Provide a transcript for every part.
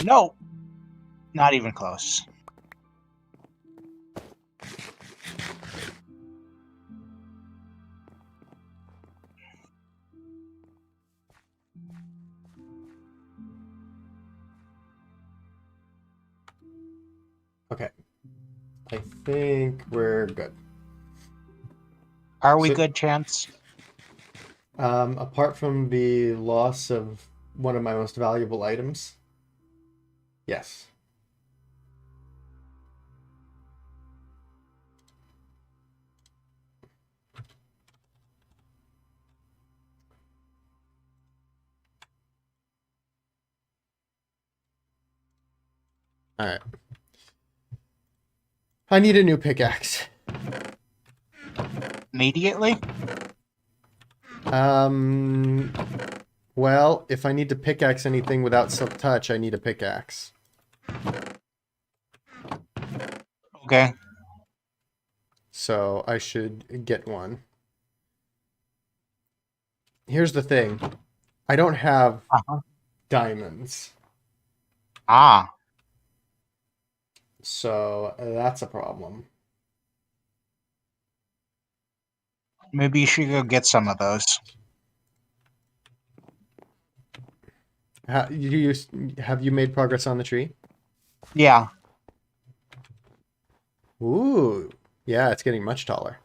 No, not even close. Okay. I think we're good. Are we good, Chance? Apart from the loss of one of my most valuable items, yes. All right. I need a new pickaxe. Immediately? Well, if I need to pickaxe anything without silk touch, I need a pickaxe. Okay. So I should get one. Here's the thing. I don't have diamonds. Ah. So that's a problem. Maybe you should go get some of those. Have you made progress on the tree? Yeah. Ooh. Yeah, it's getting much taller.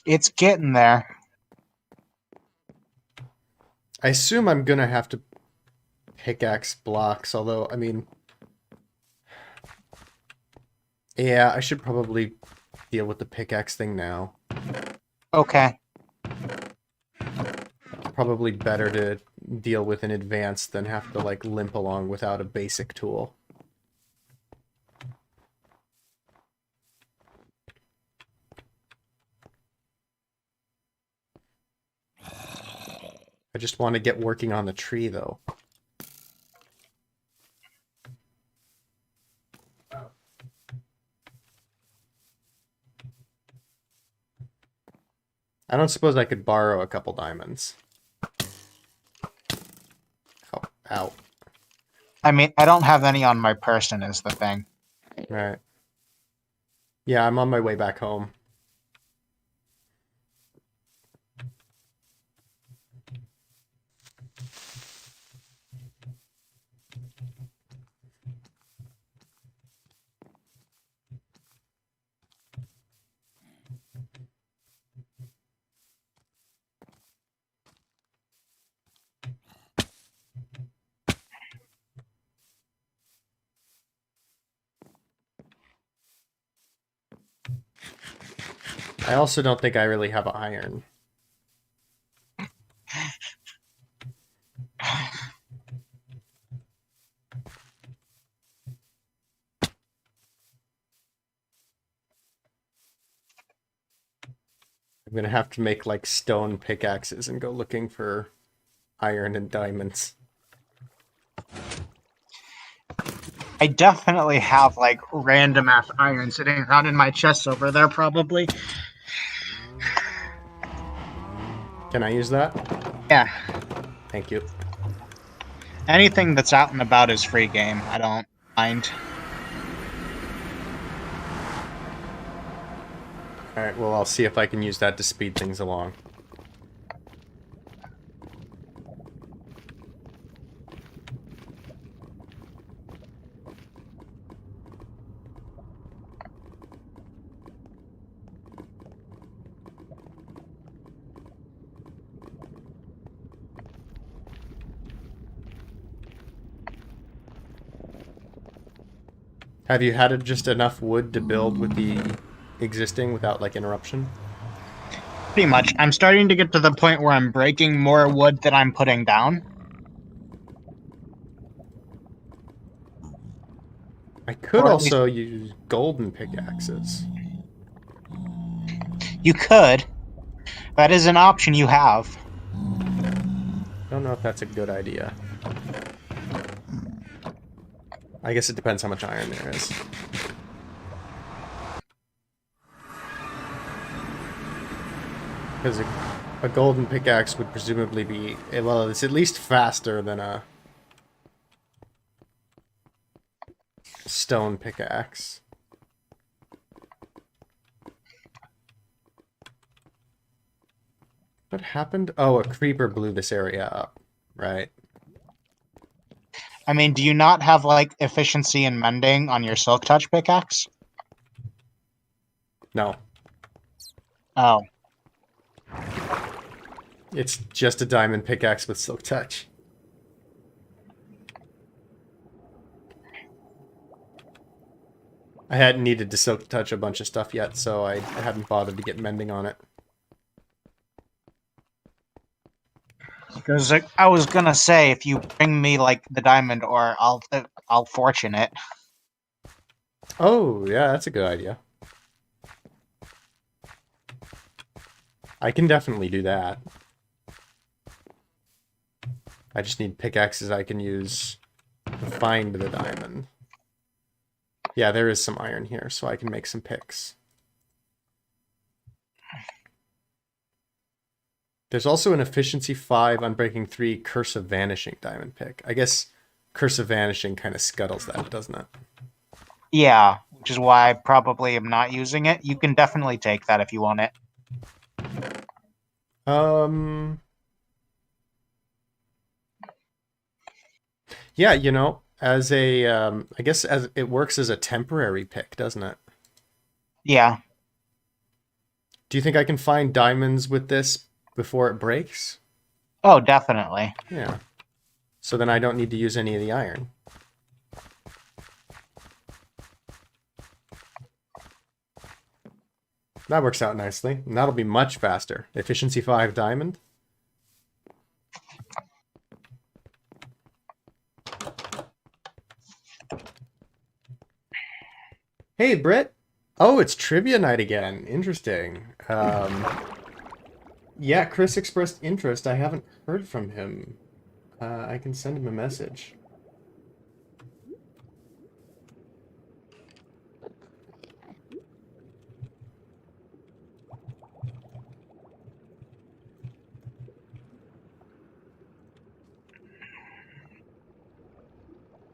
It's getting there. I assume I'm gonna have to pickaxe blocks, although, I mean... Yeah, I should probably deal with the pickaxe thing now. Okay. Probably better to deal with in advance than have to, like, limp along without a basic tool. I just want to get working on the tree, though. I don't suppose I could borrow a couple diamonds. Oh, ow. I mean, I don't have any on my person is the thing. Right. Yeah, I'm on my way back home. I also don't think I really have iron. I'm gonna have to make, like, stone pickaxes and go looking for iron and diamonds. I definitely have, like, random ass iron sitting around in my chest over there, probably. Can I use that? Yeah. Thank you. Anything that's out and about is free game. I don't mind. Alright, well, I'll see if I can use that to speed things along. Have you had just enough wood to build with the existing without, like, interruption? Pretty much. I'm starting to get to the point where I'm breaking more wood than I'm putting down. I could also use golden pickaxes. You could. That is an option you have. I don't know if that's a good idea. I guess it depends how much iron there is. Because a golden pickaxe would presumably be... Well, it's at least faster than a stone pickaxe. What happened? Oh, a creeper blew this area up. Right. I mean, do you not have like efficiency and mending on your silk touch pickaxe? No. Oh, It's just a diamond pickaxe with silk touch. I hadn't needed to silk touch a bunch of stuff yet, so I hadn't bothered to get mending on it. because I was gonna say if you bring me like the diamond ore, I'll fortune it. Oh, yeah, that's a good idea. I can definitely do that. I just need pickaxes I can use to find the diamond. Yeah, there is some iron here, so I can make some picks. There's also an efficiency 5, unbreaking 3, curse of vanishing diamond pick. I guess curse of vanishing kind of scuttles that, doesn't it? Yeah, which is why I probably am not using it. You can definitely take that if you want it. Yeah, you know, as a, I guess as it works as a temporary pick, doesn't it? Yeah. Do you think I can find diamonds with this before it breaks? Oh, definitely. Yeah. So then I don't need to use any of the iron. That works out nicely. And that'll be much faster. Efficiency 5 diamond. Hey, Britt. Oh, it's trivia night again. Interesting. Yeah, Chris expressed interest. I haven't heard from him. I can send him a message.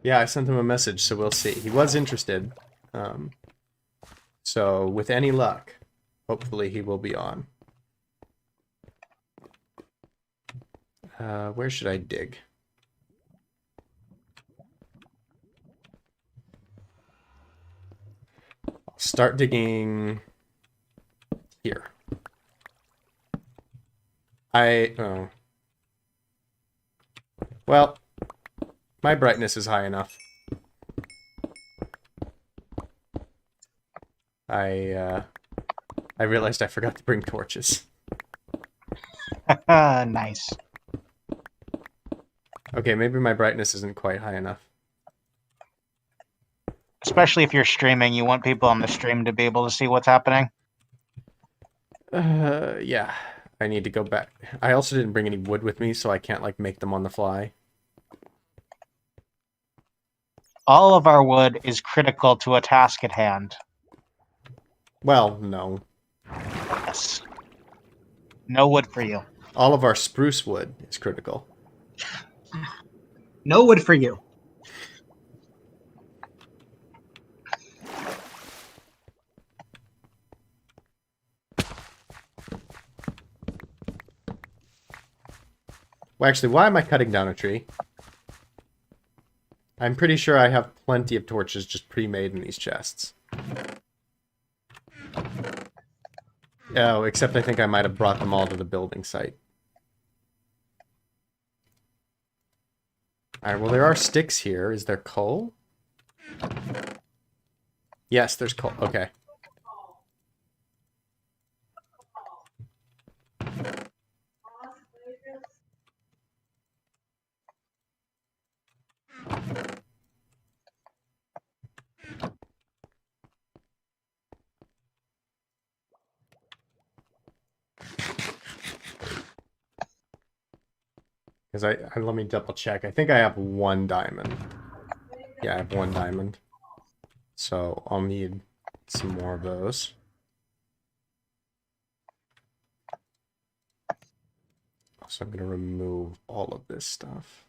Yeah, I sent him a message, so we'll see. He was interested. So with any luck, hopefully he will be on. Where should I dig? I'll start digging here. Oh. Well, my brightness is high enough. I realized I forgot to bring torches. Nice. Okay, maybe my brightness isn't quite high enough. Especially if you're streaming, you want people on the stream to be able to see what's happening. Yeah. I need to go back. I also didn't bring any wood with me, so I can't, like, make them on the fly. All of our wood is critical to a task at hand. Well, no. Yes. No wood for you. All of our spruce wood is critical. No wood for you. Well, actually, why am I cutting down a tree? I'm pretty sure I have plenty of torches just pre-made in these chests. Oh, except I think I might have brought them all to the building site. Alright, well, there are sticks here. Is there coal? Yes, there's coal. Okay. Because let me double check. I think I have one diamond. Yeah, I have one diamond. So I'll need some more of those. So I'm going to remove all of this stuff.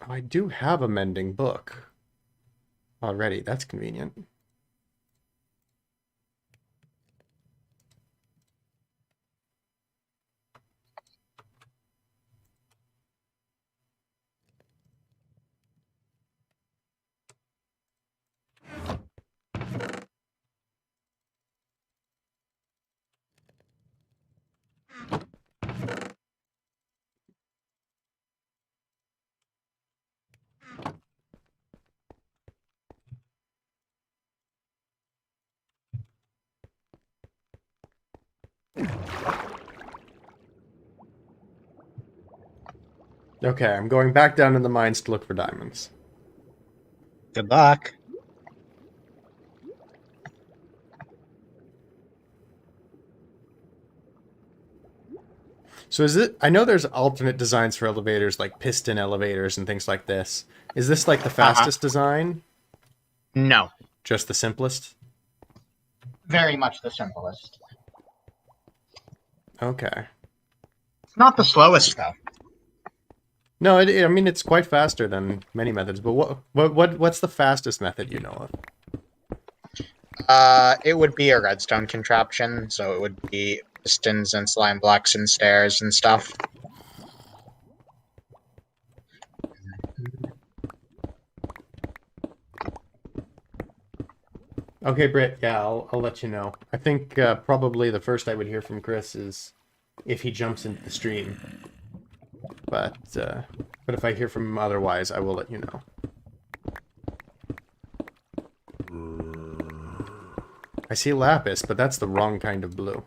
Oh, I do have a mending book already. That's convenient. Okay, I'm going back down in the mines to look for diamonds. Good luck. So is it, I know there's alternate designs for elevators, like piston elevators and things like this. Is this like the Uh-huh. fastest design? No. Just the simplest? Very much the simplest. Okay. It's not the slowest, though. No, I mean it's quite faster than many methods. But what's the fastest method you know of? It would be a redstone contraption, so it would be pistons and slime blocks and stairs and stuff. Okay, Britt. Yeah, I'll let you know. I think probably the first I would hear from Chris is if he jumps into the stream. But if I hear from him otherwise, I will let you know. I see lapis, but that's the wrong kind of blue.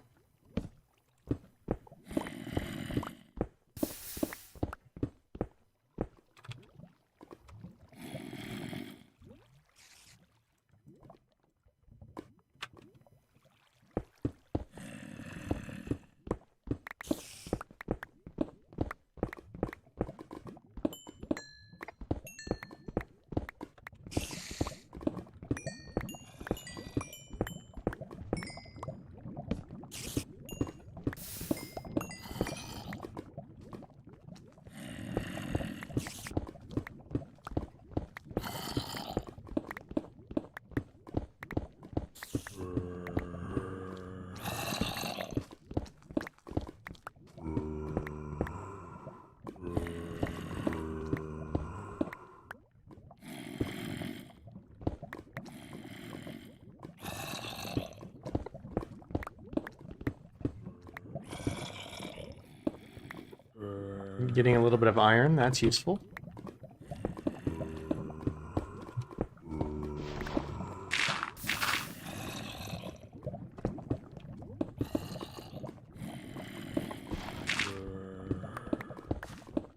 Getting a little bit of iron, that's useful.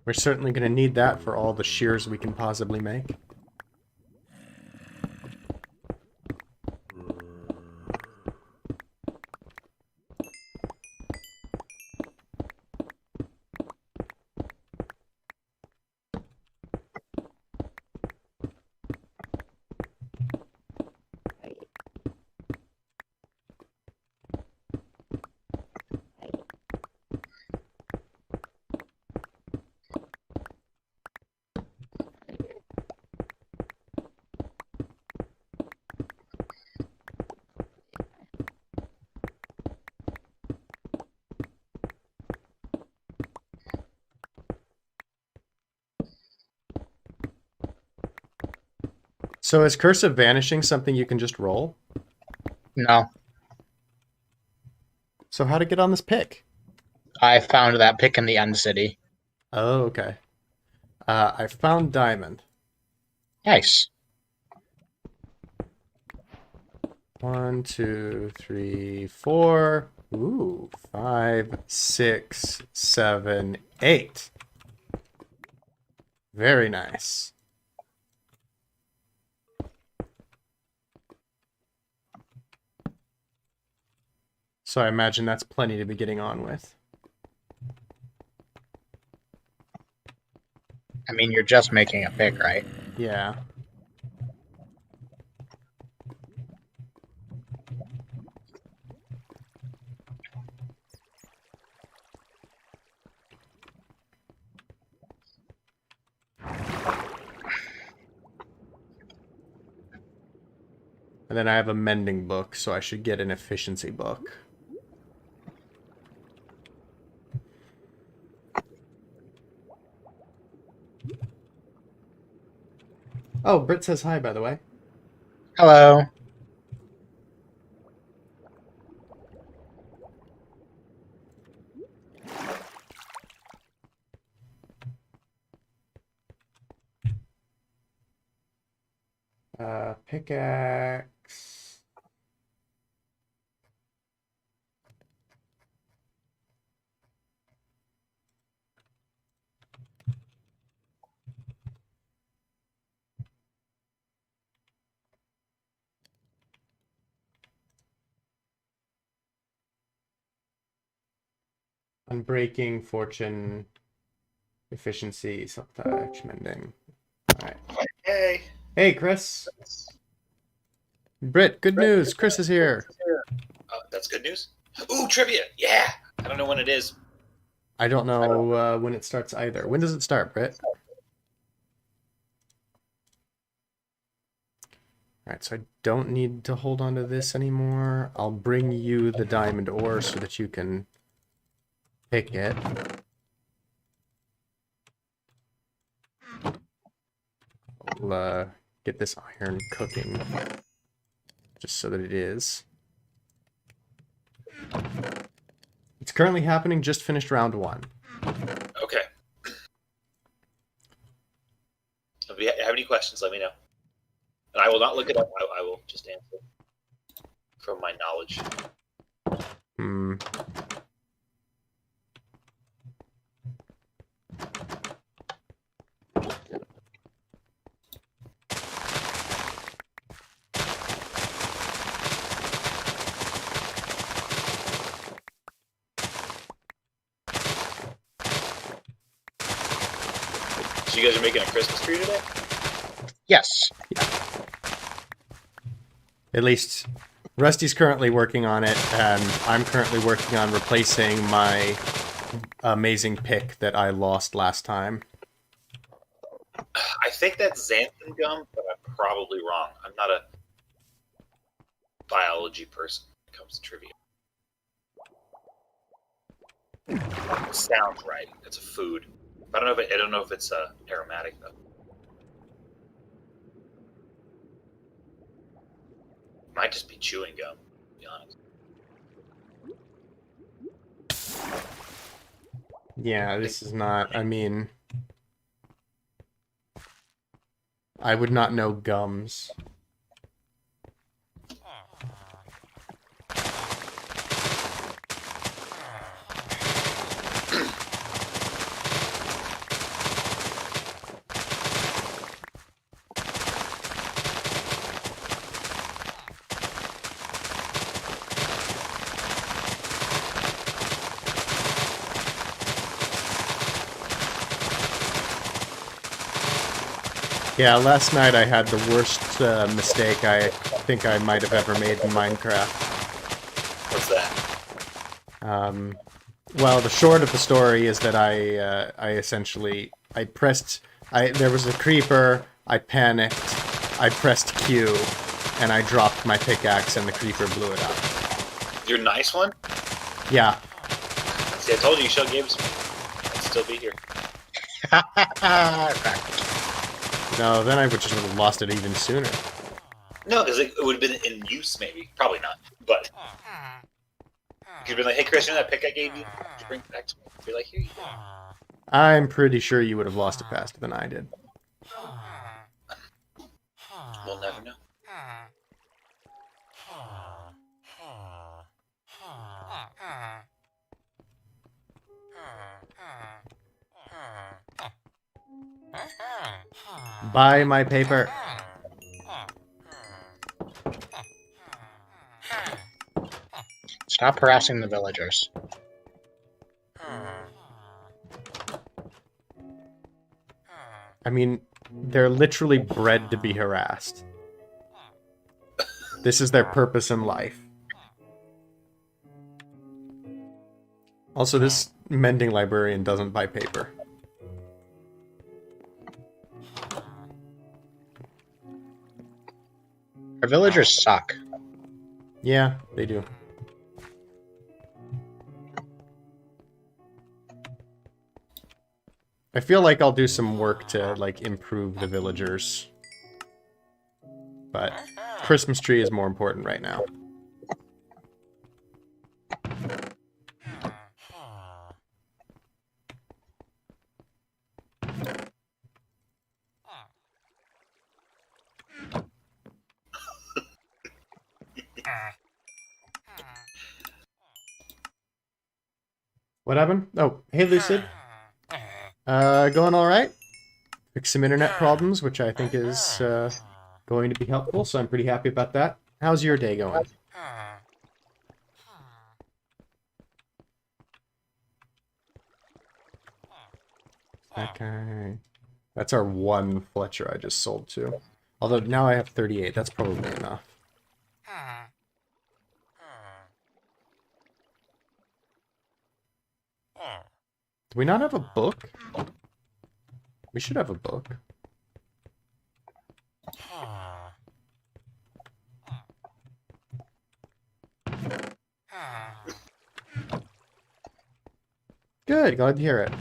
We're certainly going to need that for all the shears we can possibly make. So is Cursive Vanishing something you can just roll? No. So how to get on this pick? I found that pick in the end city. Oh, okay. I found diamond. Nice. 1, 2, 3, 4. Ooh, 5, 6, 7, 8. Very nice. So I imagine that's plenty to be getting on with. I mean, you're just making a pick, right? Yeah. And then I have a mending book, so I should get an efficiency book. Oh, Britt says hi, by the way. Hello. Pickaxe. Unbreaking, fortune, efficiency, self-touch, mending. Alright. Hey. Hey, Chris. Britt, good news. Chris is here. That's good news. Ooh, trivia. Yeah. I don't know when it is. I don't know when it starts either. When does it start, Britt? Alright, so I don't need to hold on to this anymore. I'll bring you the diamond ore so that you can pick it. I'll get this iron cooking, just so that it is. It's currently happening, just finished round 1. Okay. If you have any questions, let me know. And I will not look it up. I will just answer from my knowledge. So you guys are making a Christmas tree today? Yes. At least Rusty's currently working on it, and I'm currently working on replacing my amazing pick that I lost last time. I think that's xanthan gum, but I'm probably wrong. I'm not a biology person when it comes to trivia. It sounds right. It's a food. I don't know if it's aromatic though. Might just be chewing gum, to be honest. Yeah, this is not, I mean, I would not know gums. Yeah, last night I had the worst mistake I think I might have ever made in Minecraft. What's that? Well, the short of the story is that I essentially, there was a creeper, I panicked, I pressed Q, and I dropped my pickaxe and the creeper blew it up. Your nice one? Yeah. See, I told you should have gave it to me. I'd still be here. No, then I would just have lost it even sooner. No, because it would have been in use, maybe. Probably not, but you could have been like, "Hey, Chris, you know that pick I gave you? Could you bring it back to me?" Be like, "Here you go." I'm pretty sure you would have lost it faster than I did. We'll never know. Buy my paper. Stop harassing the villagers. I mean, they're literally bred to be harassed. This is their purpose in life. Also, this mending librarian doesn't buy paper. Our villagers suck. Yeah, they do. I feel like I'll do some work to, like, improve the villagers. But Christmas tree is more important right now. What happened? Oh, hey, Lucid. Going all right? Fix some internet problems, which I think is going to be helpful, so I'm pretty happy about that. How's your day going? That guy. That's our one Fletcher I just sold to. Although now I have 38. That's probably enough. Do we not have a book? We should have a book. Good, glad to hear it.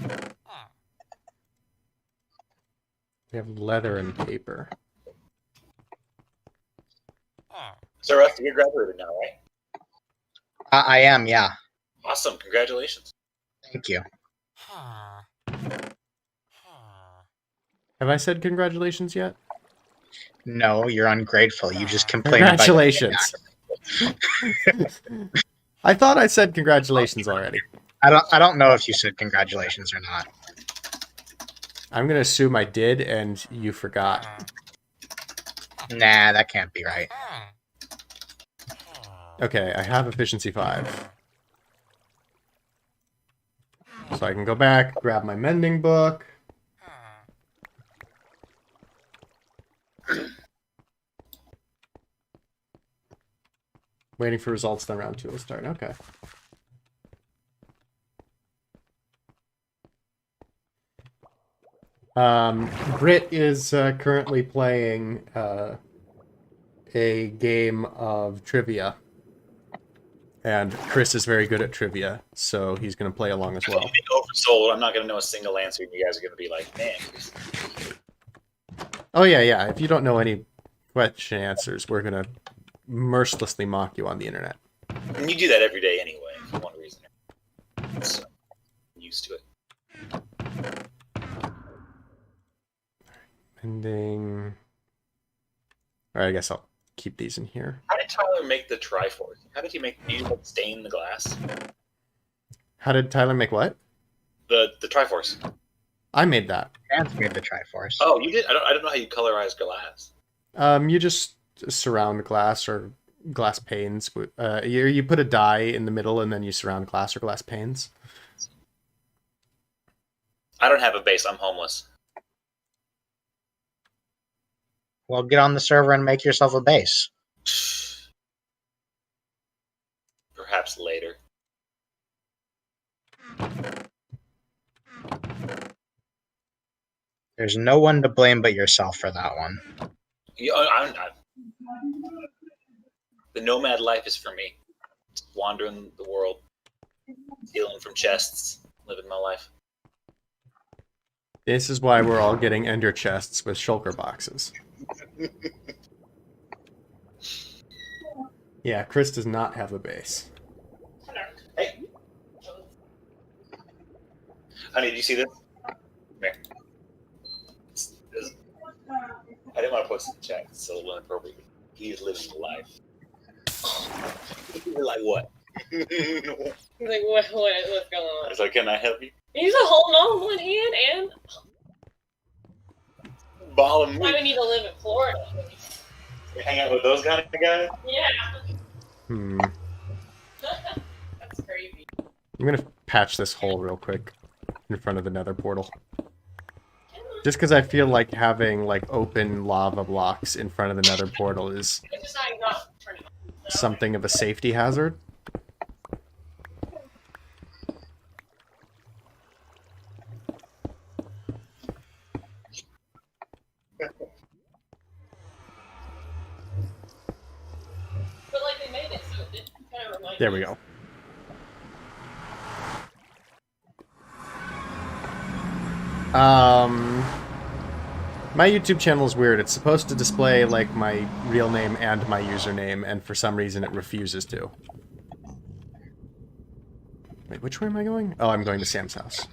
We have leather and paper. So, Russ, you're graduated now, right? I am, yeah. Awesome. Congratulations. Thank you. Have I said congratulations yet? No, you're ungrateful. You just complain about Congratulations. I thought I said congratulations already. I don't know if you said congratulations or not. I'm gonna assume I did and you forgot. Nah, that can't be right. Okay, I have efficiency 5. So I can go back, grab my mending book. Waiting for results, then round 2 will start. Okay. Britt is currently playing a game of trivia. And Chris is very good at trivia, so he's going to play along as well. Oversold. I'm not going to know a single answer, and you guys are going to be like, man. Oh, yeah. If you don't know any question answers, we're going to mercilessly mock you on the internet. And you do that every day anyway, for one reason. So, I'm used to it. Ending. Alright, I guess I'll keep these in here. How did Tyler make the Triforce? How did he make? Did you stain the glass? How did Tyler make what? The Triforce. I made that. Dan's made the Triforce. Oh, you did? I don't know how you colorize glass. You just surround glass or glass panes. You put a dye in the middle and then you surround glass or glass panes. I don't have a base. I'm homeless. Well, get on the server and make yourself a base. Perhaps later. There's no one to blame but yourself for that one. I'm not. The nomad life is for me. Just wandering the world, stealing from chests, living my life. This is why we're all getting ender chests with shulker boxes. Yeah, Chris does not have a base. Hey. Honey, did you see this? Come here. I didn't want to post it in the chat. It's so inappropriate. He is living the life. You're like, what? He's like, what's going on? I was like, can I help you? He's holding on with one hand and Ball of why we meat. need to live in Florida. You hang out with those kind of guys? Yeah. That's crazy. I'm gonna patch this hole real quick in front of the nether portal. Just because I feel like having like open lava blocks in front of the nether portal is It's just not enough. Turn it on. something of a safety hazard. like There we this. go. My YouTube channel is weird. It's supposed to display, like, my real name and my username, and for some reason it refuses to. Wait, which way am I going? Oh, I'm going to Sam's house.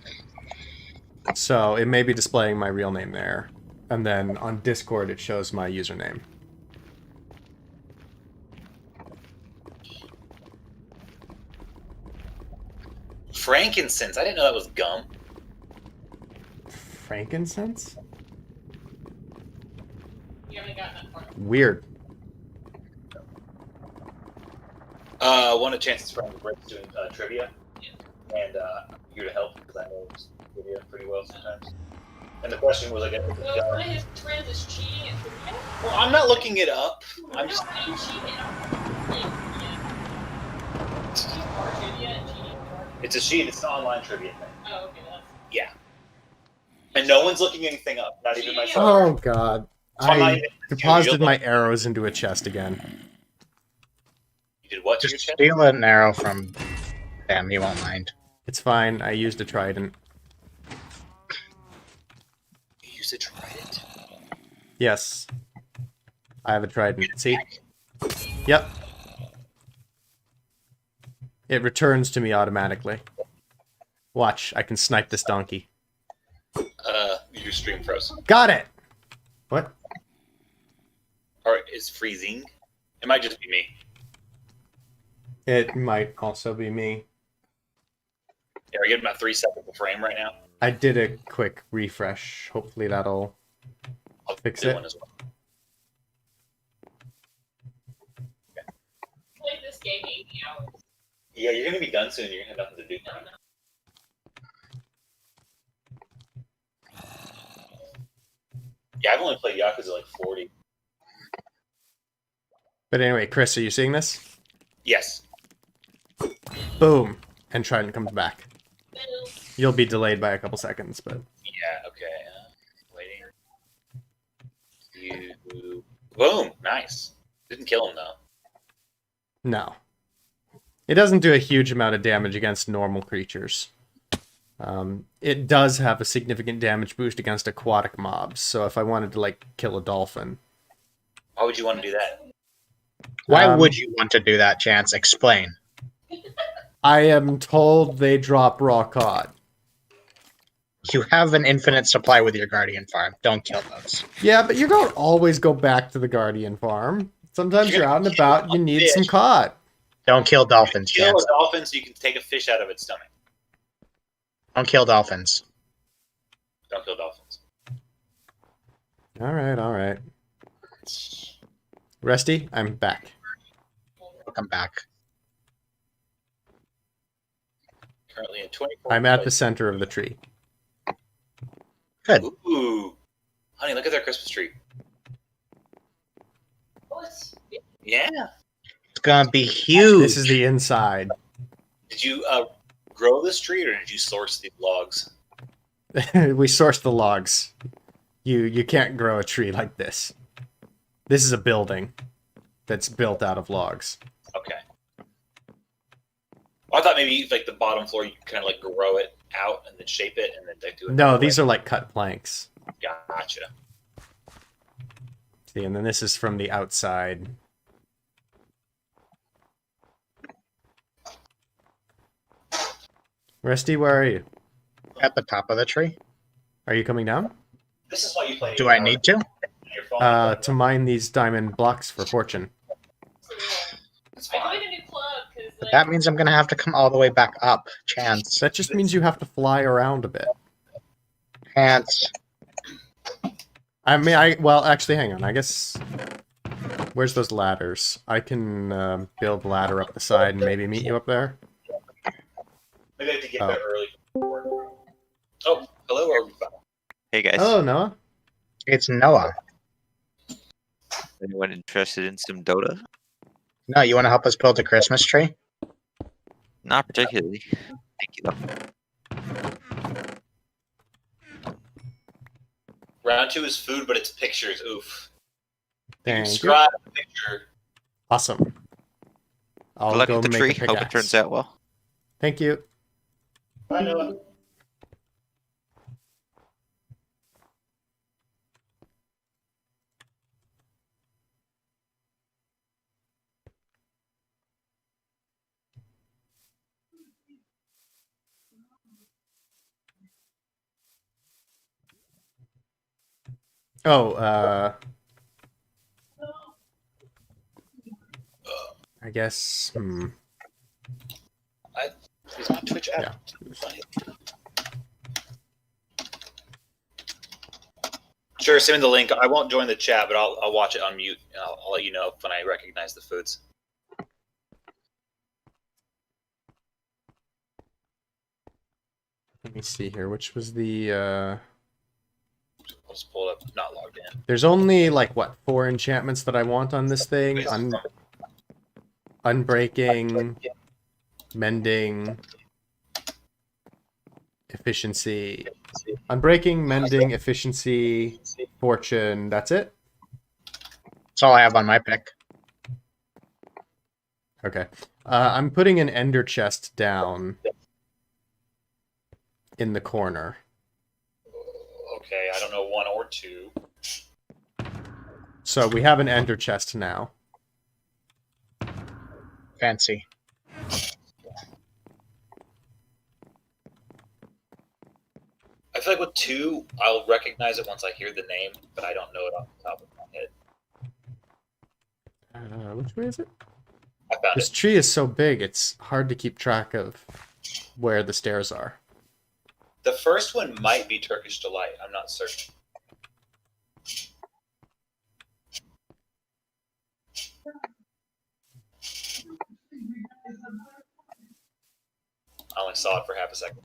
So, it may be displaying my real name there. And then on Discord it shows my username. Frankincense. I didn't know that was gum. Frankincense? You haven't gotten that far. Weird. One of Chance's friends, Brett's doing trivia, and I'm here to help because I know trivia pretty well sometimes. And the question was, like, So one of his friends is cheating at trivia? well, I'm not looking it up. I'm No, just. I mean cheating. Cheating for trivia and cheating for... It's a sheet. It's an online trivia thing. Oh, okay, that's... Yeah. And no one's looking anything up. Not even myself. Oh god. I'm not I even- deposited my arrows into a chest again. You did what to your Just chest? steal an arrow from them, he won't mind. It's fine, I used a trident. You used to try it. Yes. I have a trident. See? Yep. It returns to me automatically. Watch, I can snipe this donkey. Your stream froze. Got it! What? Or is freezing? It might just be me. It might also be me. Yeah, we're getting about 3 seconds of frame right now. I did a quick refresh. Hopefully that'll I'll fix do it. one as well. Played this game 80 hours. Yeah, you're gonna be done soon. You're gonna have nothing to do. No, no. Yeah, I've only played Yakuza like 40. But anyway, Chris, are you seeing this? Yes. Boom! And trident comes back. Boom. You'll be delayed by a couple seconds, but... Yeah. Okay. Waiting. You. Boom. Nice. Didn't kill him though. No. It doesn't do a huge amount of damage against normal creatures. It does have a significant damage boost against aquatic mobs, so if I wanted to, like, kill a dolphin... Why would you want to do that? Why would you want to do that, Chance? Explain. I am told they drop raw cod. You have an infinite supply with your guardian farm. Don't kill those. Yeah, but you don't always go back to the Guardian farm. Sometimes you're out and about, you need some cod. Don't kill dolphins, Kill Chance. a dolphin so you can take a fish out of its stomach. Don't kill dolphins. Don't kill dolphins. Alright, alright. Rusty, I'm back. I'll come back. Currently in 24. I'm at the center of the tree. Good. Ooh. Honey, look at their Christmas tree. What? Yeah. It's gonna be huge. This is the inside. Did you grow this tree or did you source these logs? We sourced the logs. You can't grow a tree like this. This is a building that's built out of logs. Okay. Well, I thought maybe like the bottom floor you kind of like grow it out and then shape it and then like do it. No, these are like cut planks. Gotcha. See, and then this is from the outside. Rusty, where are you? At the top of the tree. Are you coming down? This is why you play. Do I need to? Your phone. To mine these diamond blocks for fortune. That's I fine. joined a new club because like, That means I'm gonna have to come all the way back up. Chance. That just means you have to fly around a bit. Chance. I mean, well, actually, hang on. I guess... Where's those ladders? I can build a ladder up the side and maybe meet you up there. Maybe I have to get Oh. there early. Oh, hello, everybody. Hey guys, Hello, Noah. It's Noah. anyone interested in some Dota? No, you want to help us build a Christmas tree? Not particularly. Thank you though. Round 2 is food, but it's pictures. Oof. Thank you. Describe the picture. Awesome. I'll Good luck go with the make tree. a Hope it pickaxe. turns out well. Thank you. I know. Oh, I guess. Is my Twitch app? Sure, send me the link. I won't join the chat, but I'll watch it on mute, and I'll let you know when I recognize the foods. Let me see here. Which was the? I'll just pull it up. Not logged in. There's only like what 4 enchantments that I want on this thing. Unbreaking, mending, efficiency. Unbreaking, mending, efficiency, fortune. That's it? That's all I have on my pick. Okay. I'm putting an ender chest down in the corner. Okay, I don't know 1 or 2. So we have an ender chest now. Fancy. I feel like with 2, I'll recognize it once I hear the name, but I don't know it off the top of my head. Which way is it? I found This it. tree is so big, it's hard to keep track of where the stairs are. The first one might be Turkish Delight. I'm not certain. I only saw it for half a second.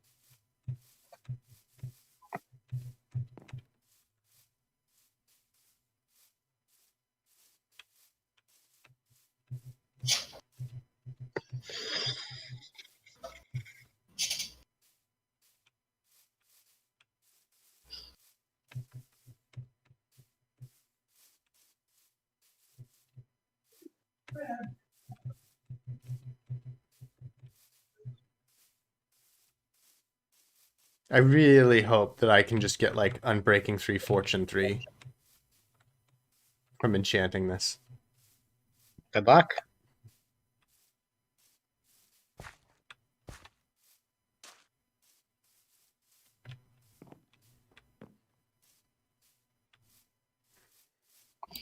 I really hope that I can just get like Unbreaking 3, Fortune 3 from enchanting this. Good luck.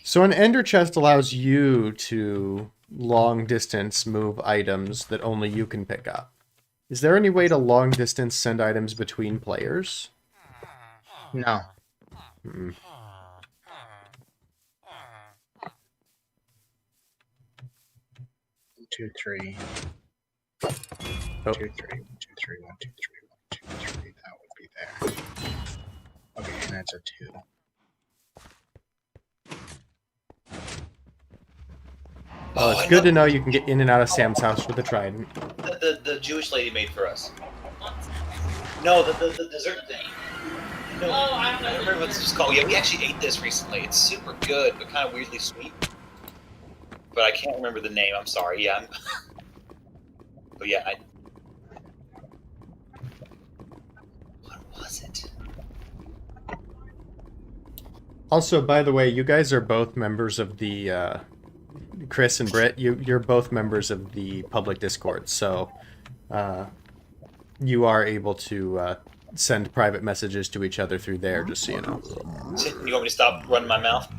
So an ender chest allows you to long distance move items that only you can pick up. Is there any way to long distance send items between players? No. Hmm. 2, 3. Oh. 2, 3, 1, 2, 3, 1, 2, 3, 1, 2, 3. That would be there. Okay, and that's a 2. Well, it's good to know you can get in and out of Sam's house with a trident. The Jewish lady made for us. No, the dessert thing. No, Oh, I don't know. I don't remember what this was called. Yeah, we actually ate this recently. It's super good, but kind of weirdly sweet. But I can't remember the name. I'm sorry. Yeah. But yeah, what was it? Also, by the way, you guys are both members of the Chris and Britt. You're both members of the public Discord, so you are able to send private messages to each other through there. Just so you know. You want me to stop running my mouth?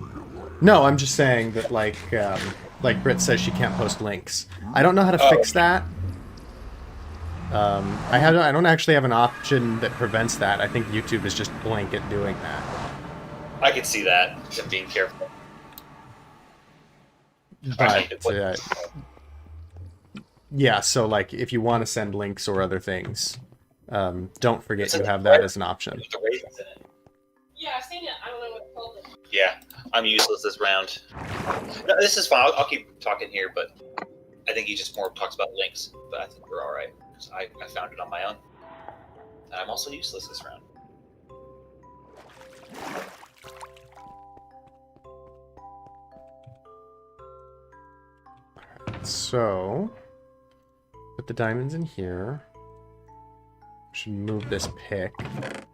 No, I'm just saying that like Britt says, she can't post links. I don't know how to fix that. I don't actually have an option that prevents that. I think YouTube is just blanket doing that. I could see that. Them being careful. But yeah, so like if you want to send links or other things, don't forget you have that as an option. With the raisins in it. Yeah, I've seen it. I don't know what it's called. Yeah, I'm useless this round. No, this is fine. I'll keep talking here, but I think he just more talks about links. But I think we're all right. 'Cause I found it on my own. And I'm also useless this round. So put the diamonds in here. Should move this pick.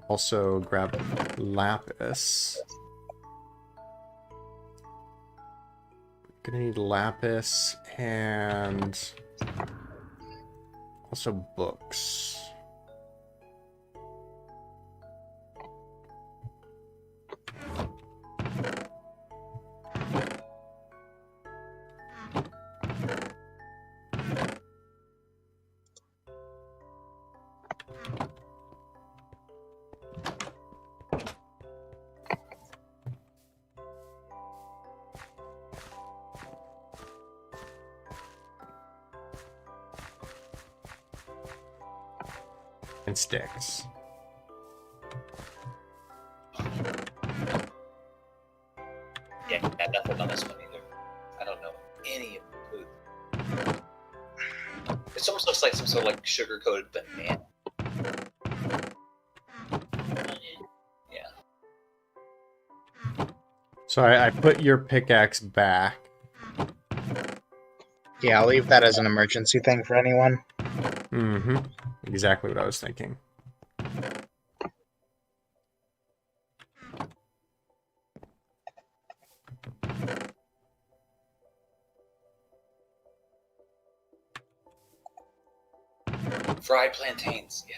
Also grab lapis. Gonna need lapis and also books. And sticks. Yeah, nothing on this one either. I don't know any of the food. It almost looks like some sort of like sugar-coated banana. Yeah. So I put your pickaxe back. Yeah, I'll leave that as an emergency thing for anyone. Mm-hmm. Exactly what I was thinking. Fried plantains, yeah.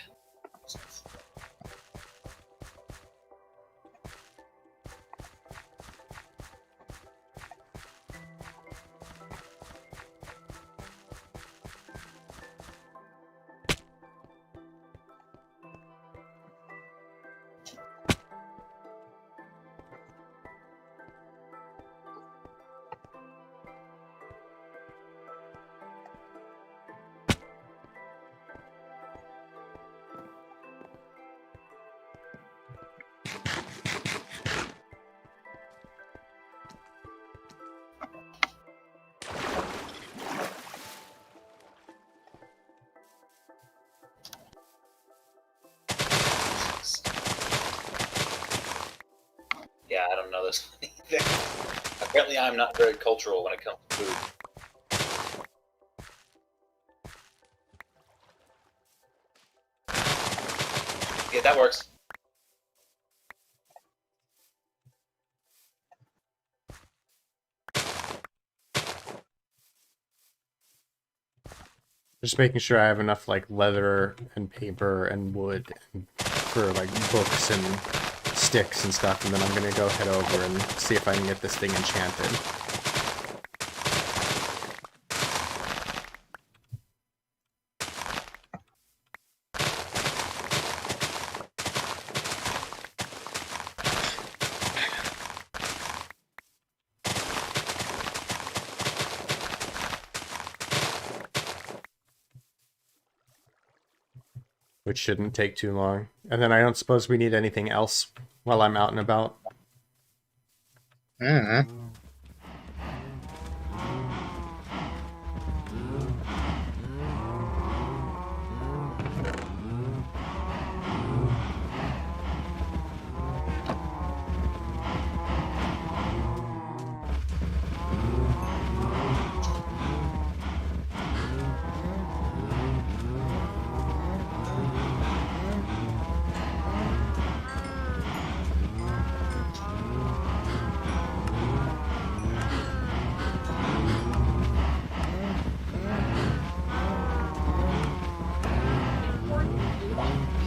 Yeah, I don't know this one either. Apparently I'm not very cultural when it comes to food. Yeah, that works. Just making sure I have enough like leather and paper and wood for like books and sticks and stuff, and then I'm gonna go head over and see if I can get this thing enchanted. Which shouldn't take too long. And then I don't suppose we need anything else while I'm out and about. Mm-hmm.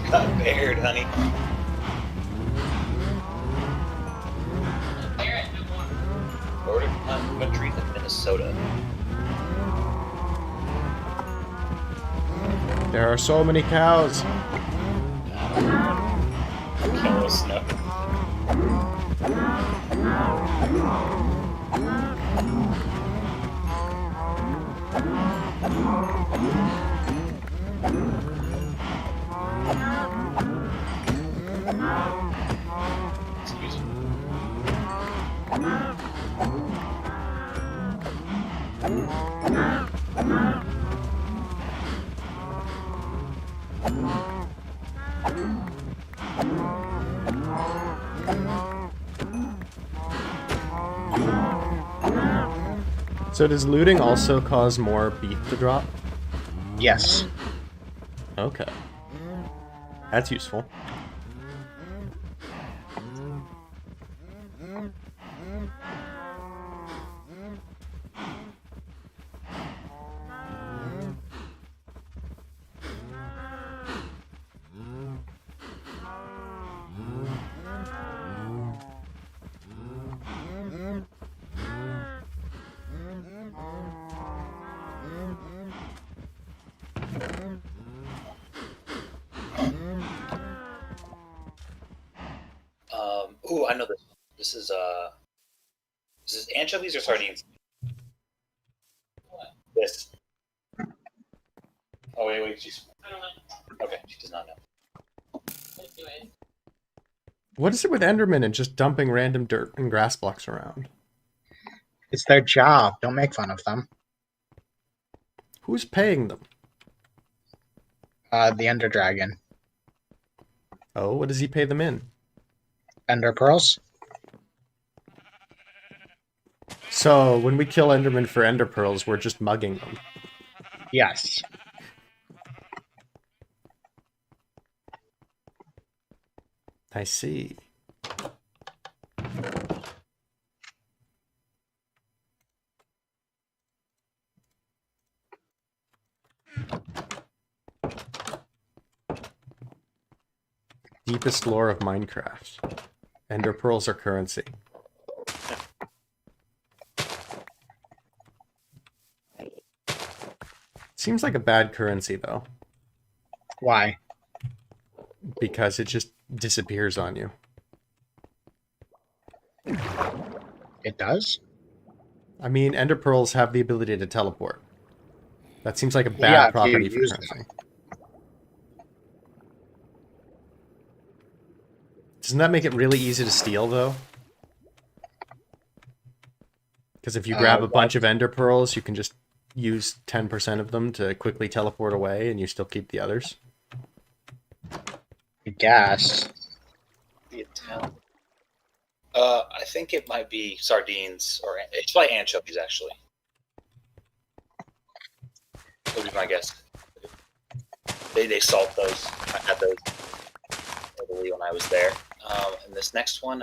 Got bared, honey. Border countries of Minnesota. There are so many cows. Cow snuff. Excuse me. So does looting also cause more beef to drop? Yes. Okay. That's useful. Ooh, I know this. This is anchovies or sardines? This. Oh wait, she's I don't know. okay. She does not know. Anyway. What is it with Endermen and just dumping random dirt and grass blocks around? It's their job. Don't make fun of them. Who's paying them? The Ender Dragon. Oh, what does he pay them in? Ender Pearls? So, when we kill Endermen for Ender Pearls, we're just mugging them. Yes. I see. Deepest lore of Minecraft. Ender Pearls are currency. Seems like a bad currency, though. Why? Because it just disappears on you. It does? I mean, Ender Pearls have the ability to teleport. That seems like a Yeah, bad if you property for use currency. Doesn't that make it really easy to steal, though? Because if you grab a bunch of Ender Pearls, you can just use 10% of them to quickly teleport away, and you still keep the others. I guess. The Italian. I think it might be sardines or it's probably anchovies actually. Would be my guess. They salt those. I had those I believe when I was there. And this next one,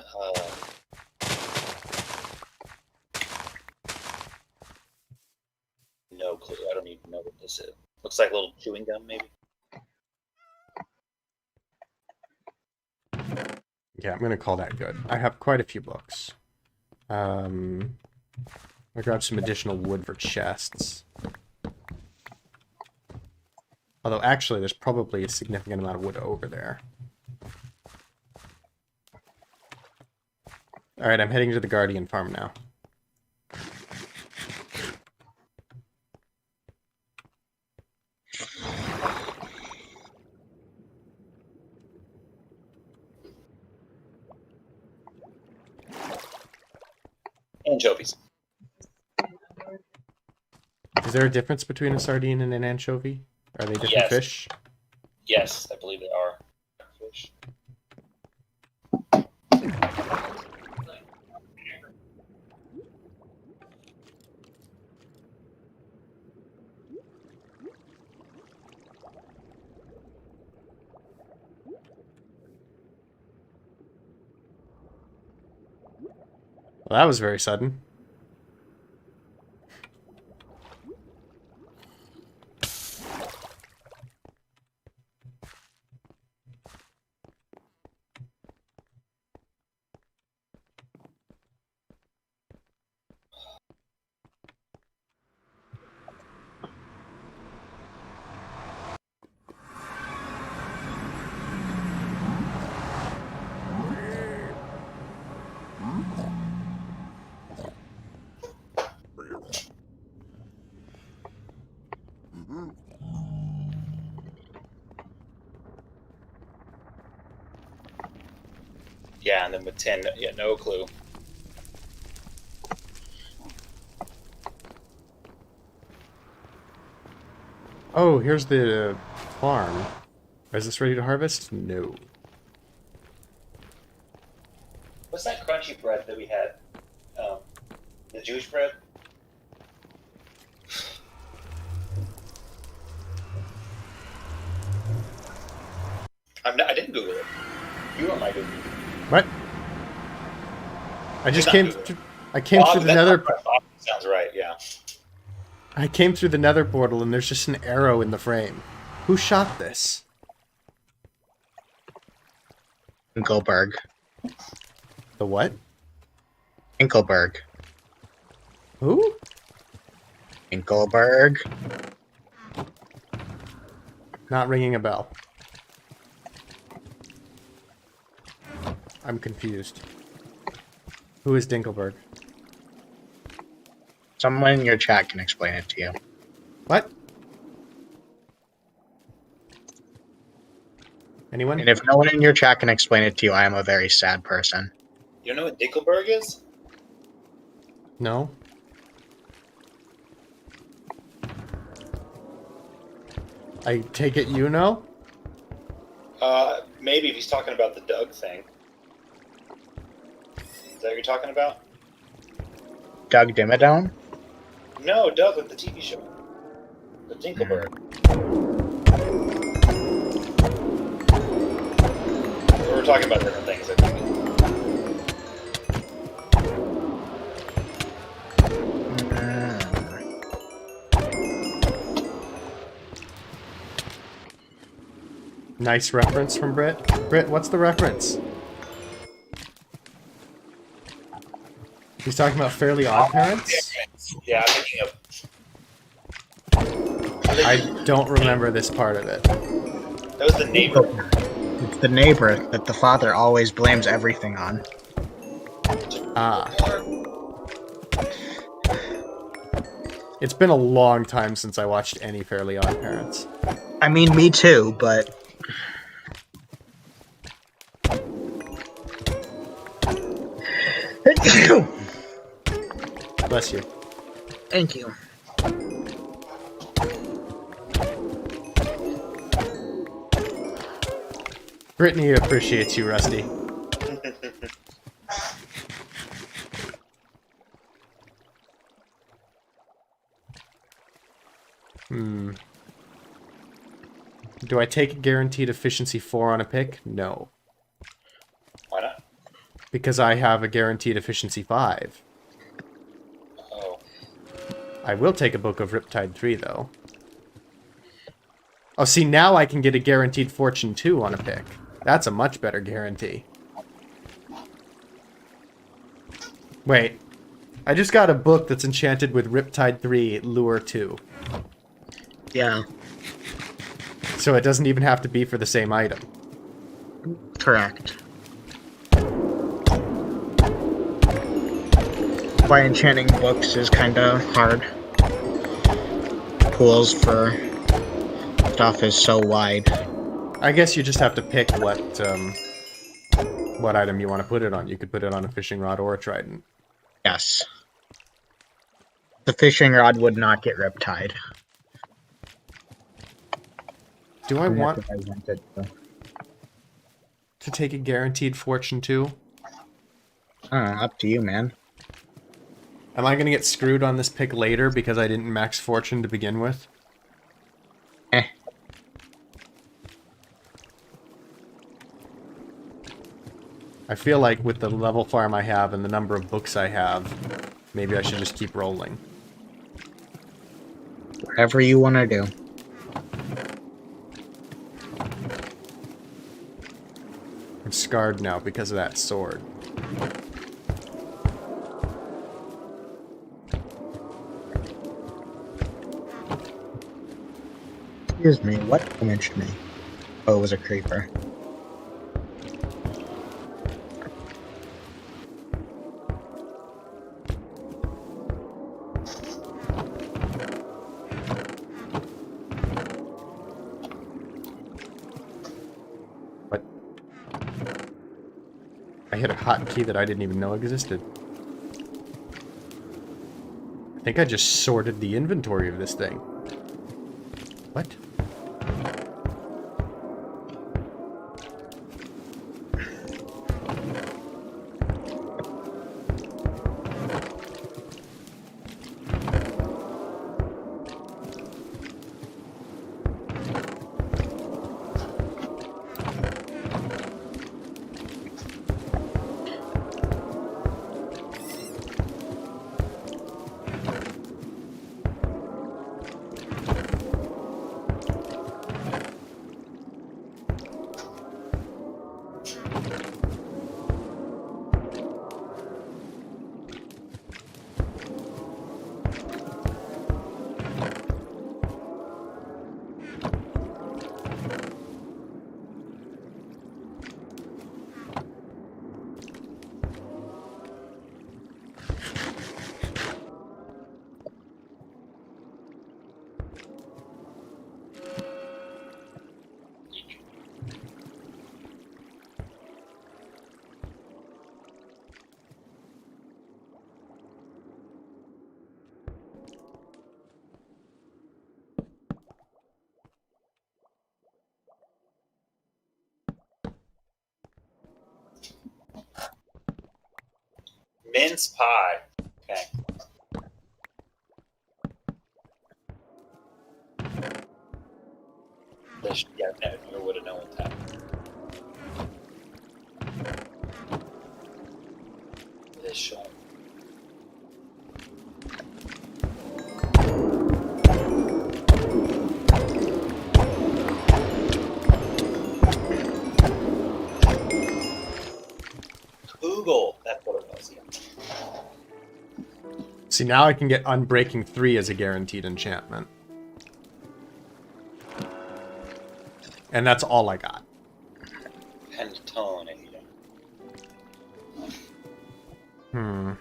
no clue. I don't even know what this is. Looks like a little chewing gum, maybe. Yeah, I'm gonna call that good. I have quite a few books. I grab some additional wood for chests. Although, actually, there's probably a significant amount of wood over there. Alright, I'm heading to the Guardian farm now. Anchovies. Is there a difference between a sardine and an anchovy? Are they different Yes. fish? Yes, I believe they are fish. Well, that was very sudden. Yeah, and then with 10, yeah, no clue. Oh, here's the farm. Is this ready to harvest? No. What's that crunchy bread that we had? The Jewish bread? I didn't Google it. You are my Google. What? I just Not came. Google. I came through the nether. Sounds right. Yeah. I came through the nether portal, and there's just an arrow in the frame. Who shot this? Inkelberg. The what? Inkelberg. Who? Inkelberg. Not ringing a bell. I'm confused. Who is Dinkelberg? Someone in your chat can explain it to you. What? Anyone? And if no one in your chat can explain it to you, I am a very sad person. You don't know what Dinkelberg is? No? I take it you know? Maybe if he's talking about the Doug thing. Is that what you're talking about? Doug Dimmadome? No, Doug with the TV show. The Dinkelberg. We're talking about different things, I think. Nice reference from Britt. Britt, what's the reference? He's talking about Fairly Odd Parents? Yeah, I'm thinking of... I don't remember this part of it. That was the neighbor. It's the neighbor that the father always blames everything on. Ah. It's been a long time since I watched any Fairly Odd Parents. I mean, me too, but... Bless you. Thank you. Brittany appreciates you, Rusty. Do I take a guaranteed efficiency 4 on a pick? No. Why not? Because I have a guaranteed efficiency 5. Oh. I will take a Book of Riptide 3, though. Oh, see, now I can get a guaranteed Fortune 2 on a pick. That's a much better guarantee. Wait. I just got a book that's enchanted with Riptide 3, Lure 2. Yeah, So it doesn't even have to be for the same item. correct. Why enchanting books is kind of hard. Pools for stuff is so wide. I guess you just have to pick what item you want to put it on. You could put it on a fishing rod or a trident. Yes. The fishing rod would not get riptide. Do I want If I wanted to. to take a guaranteed Fortune 2? Up to you, man. Am I going to get screwed on this pick later because I didn't max Fortune to begin with? Eh. I feel like with the level farm I have and the number of books I have, maybe I should just keep rolling. Whatever you want to do. I'm scarred now because of that sword. Excuse me, what damaged me? Oh, it was a creeper. What? I hit a hotkey that I didn't even know existed. I think I just sorted the inventory of this thing. What? Mince pie. Okay. Yeah, never would have known that. This show. Google. That's what it was. Yeah. See, now I can get Unbreaking 3 as a guaranteed enchantment. And that's all I got. Pentone. Hmm.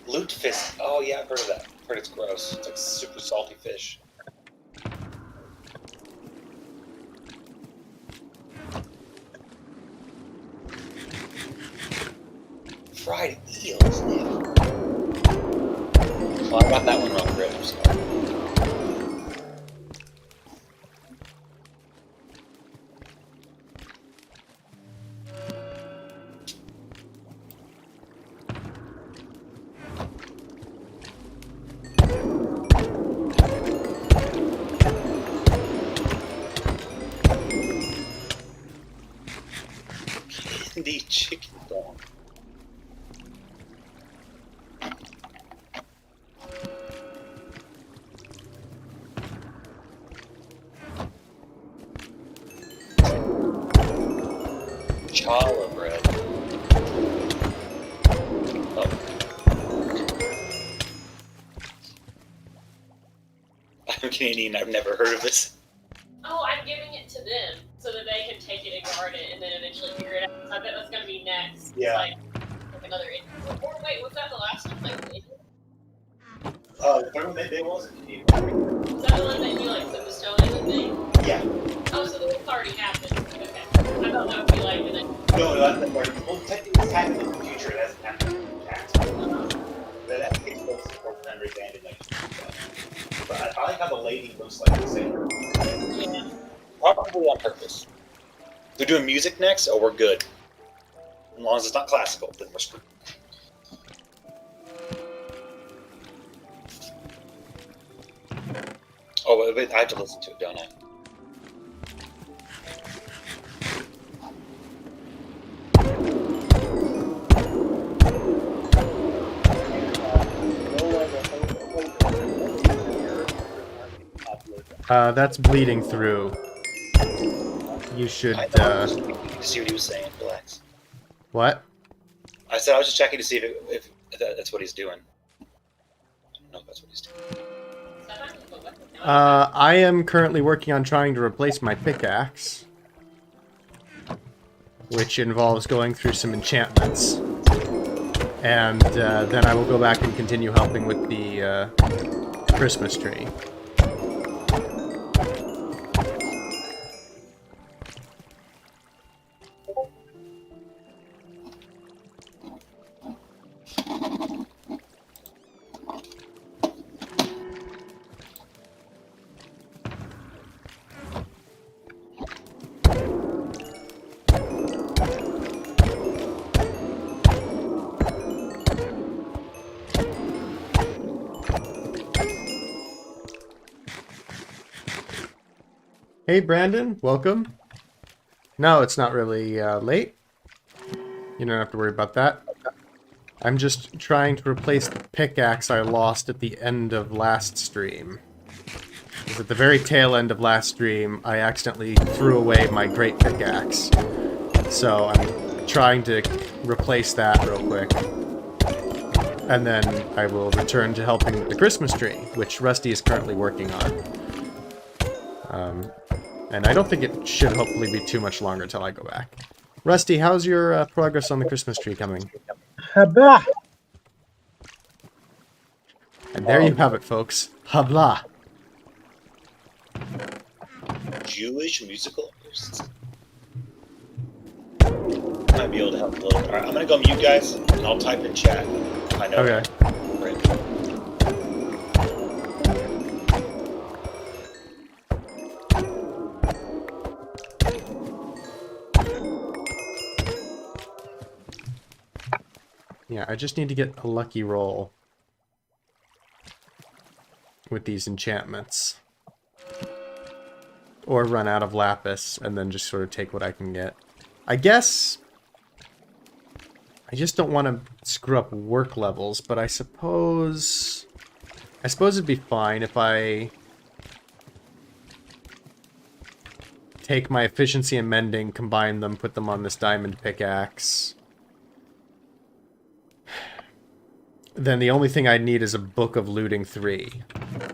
Lutefisk. Oh yeah, I've heard of that. I've heard it's gross. It's like super salty fish. Fried eels. Yeah. Well, I got that one wrong, Greg. I'm sorry. Candy chicken dog. Challah bread. Oh. I'm Canadian. I've never heard of this. Oh, I'm giving it to them so that they can take it and guard it and then eventually figure it out. So I bet that's going to be next. Yeah. Like another. Or wait, was that the last one? Like, The third one they wasn't Canadian. was that the one that you like put the stone in the thing? Yeah. Oh, so the wolf already happened. Okay. I thought that would be like the next. No, that's the part. Well, technically, it's happened in the future. It hasn't happened yet. But that takes both support members and it like. But I like how the lady looks like the same. Yeah. Probably on purpose. They're doing music next. Oh, we're good. As long as it's not classical, then we're screwed. Oh, wait, I have to listen to it, don't I? That's bleeding through. You should, To see what he was saying. Relax. What? I said I was just checking to see if that's what he's doing. I don't know if that's what he's doing. I am currently working on trying to replace my pickaxe, which involves going through some enchantments. And then I will go back and continue helping with the Christmas tree. Hey, Brandon, welcome. No, it's not really late. You don't have to worry about that. I'm just trying to replace the pickaxe I lost at the end of last stream. Because at the very tail end of last stream, I accidentally threw away my great pickaxe. So I'm trying to replace that real quick. And then I will return to helping with the Christmas tree, which Rusty is currently working on. And I don't think it should hopefully be too much longer till I go back. Rusty, how's your progress on the Christmas tree coming? Habla. And there you have it, folks. Habla. Jewish musical artists. Might be able to help a little. All right, I'm gonna go mute, guys, and I'll type in chat. I know. Okay. Right. Yeah, I just need to get a lucky roll with these enchantments. Or run out of lapis and then just sort of take what I can get. I guess I just don't want to screw up work levels, but I suppose it'd be fine if I take my efficiency and mending, combine them, put them on this diamond pickaxe. Then the only thing I need is a book of looting 3.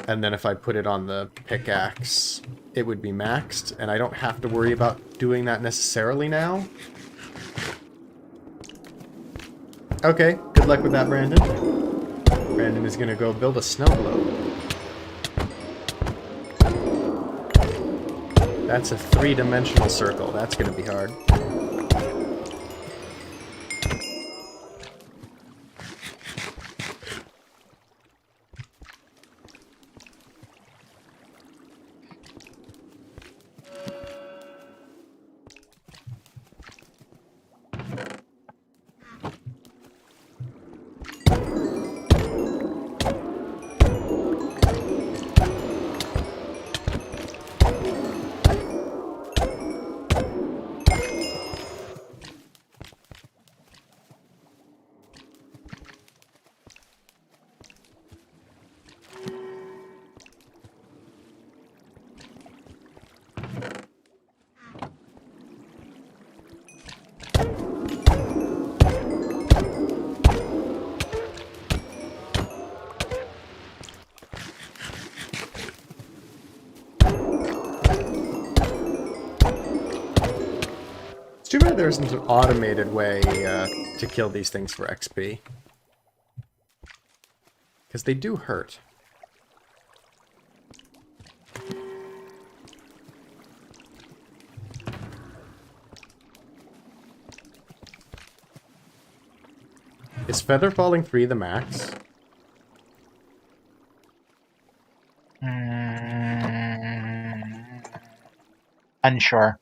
And then if I put it on the pickaxe, it would be maxed, and I don't have to worry about doing that necessarily now. Okay, good luck with that, Brandon. Brandon is gonna go build a snow globe. That's a 3-dimensional circle. That's gonna be hard. Too bad there isn't an automated way to kill these things for XP. Because they do hurt. Is Feather Falling 3 the max? Unsure.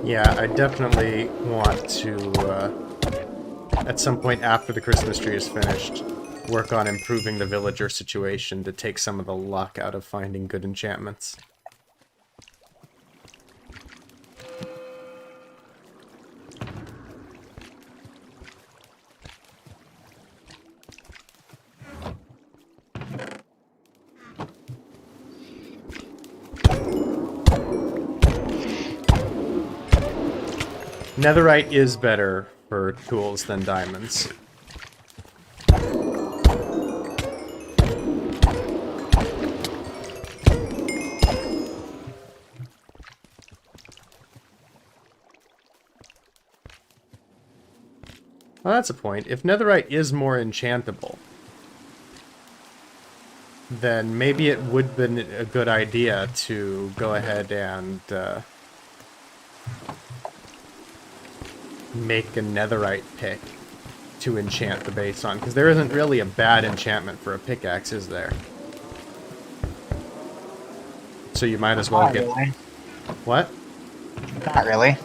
Yeah, I definitely want to, at some point after the Christmas tree is finished, work on improving the villager situation to take some of the luck out of finding good enchantments. Netherite is better for tools than diamonds. Well, that's a point. If netherite is more enchantable, then maybe it would have been a good idea to go ahead and make a netherite pick to enchant the base on, because there isn't really a bad enchantment for a pickaxe, is there? So you might as well Not get... really. What? Not really.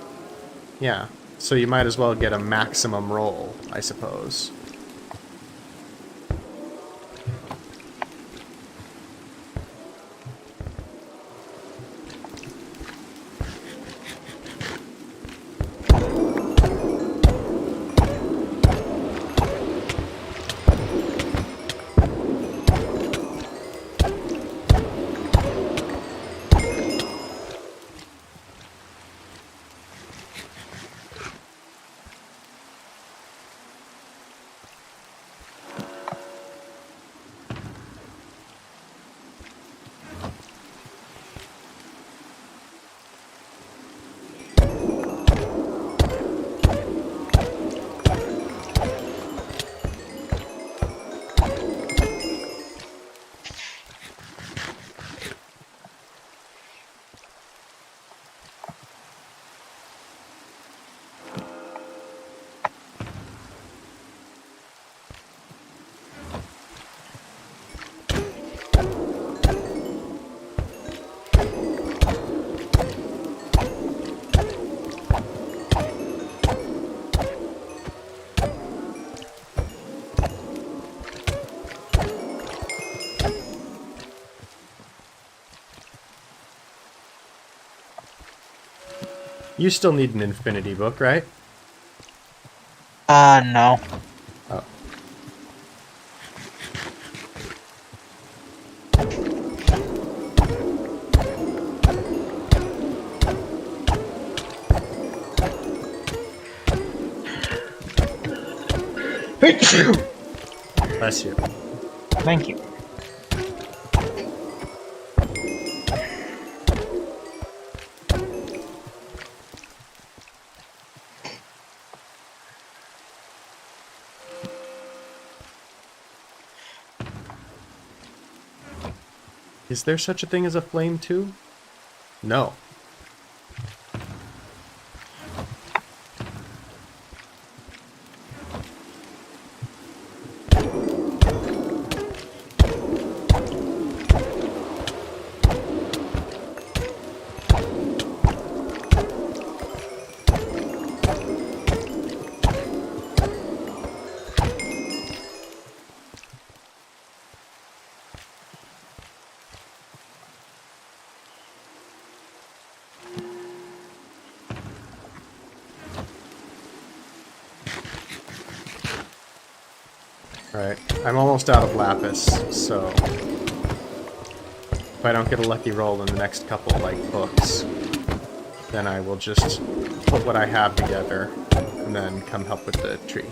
Yeah. So you might as well get a maximum roll, I suppose. You still need an infinity book, right? No. Oh. Bless you. Thank you. Is there such a thing as a flame too? No. Right. I'm almost out of lapis, so if I don't get a lucky roll in the next couple, like, books, then I will just put what I have together and then come help with the tree.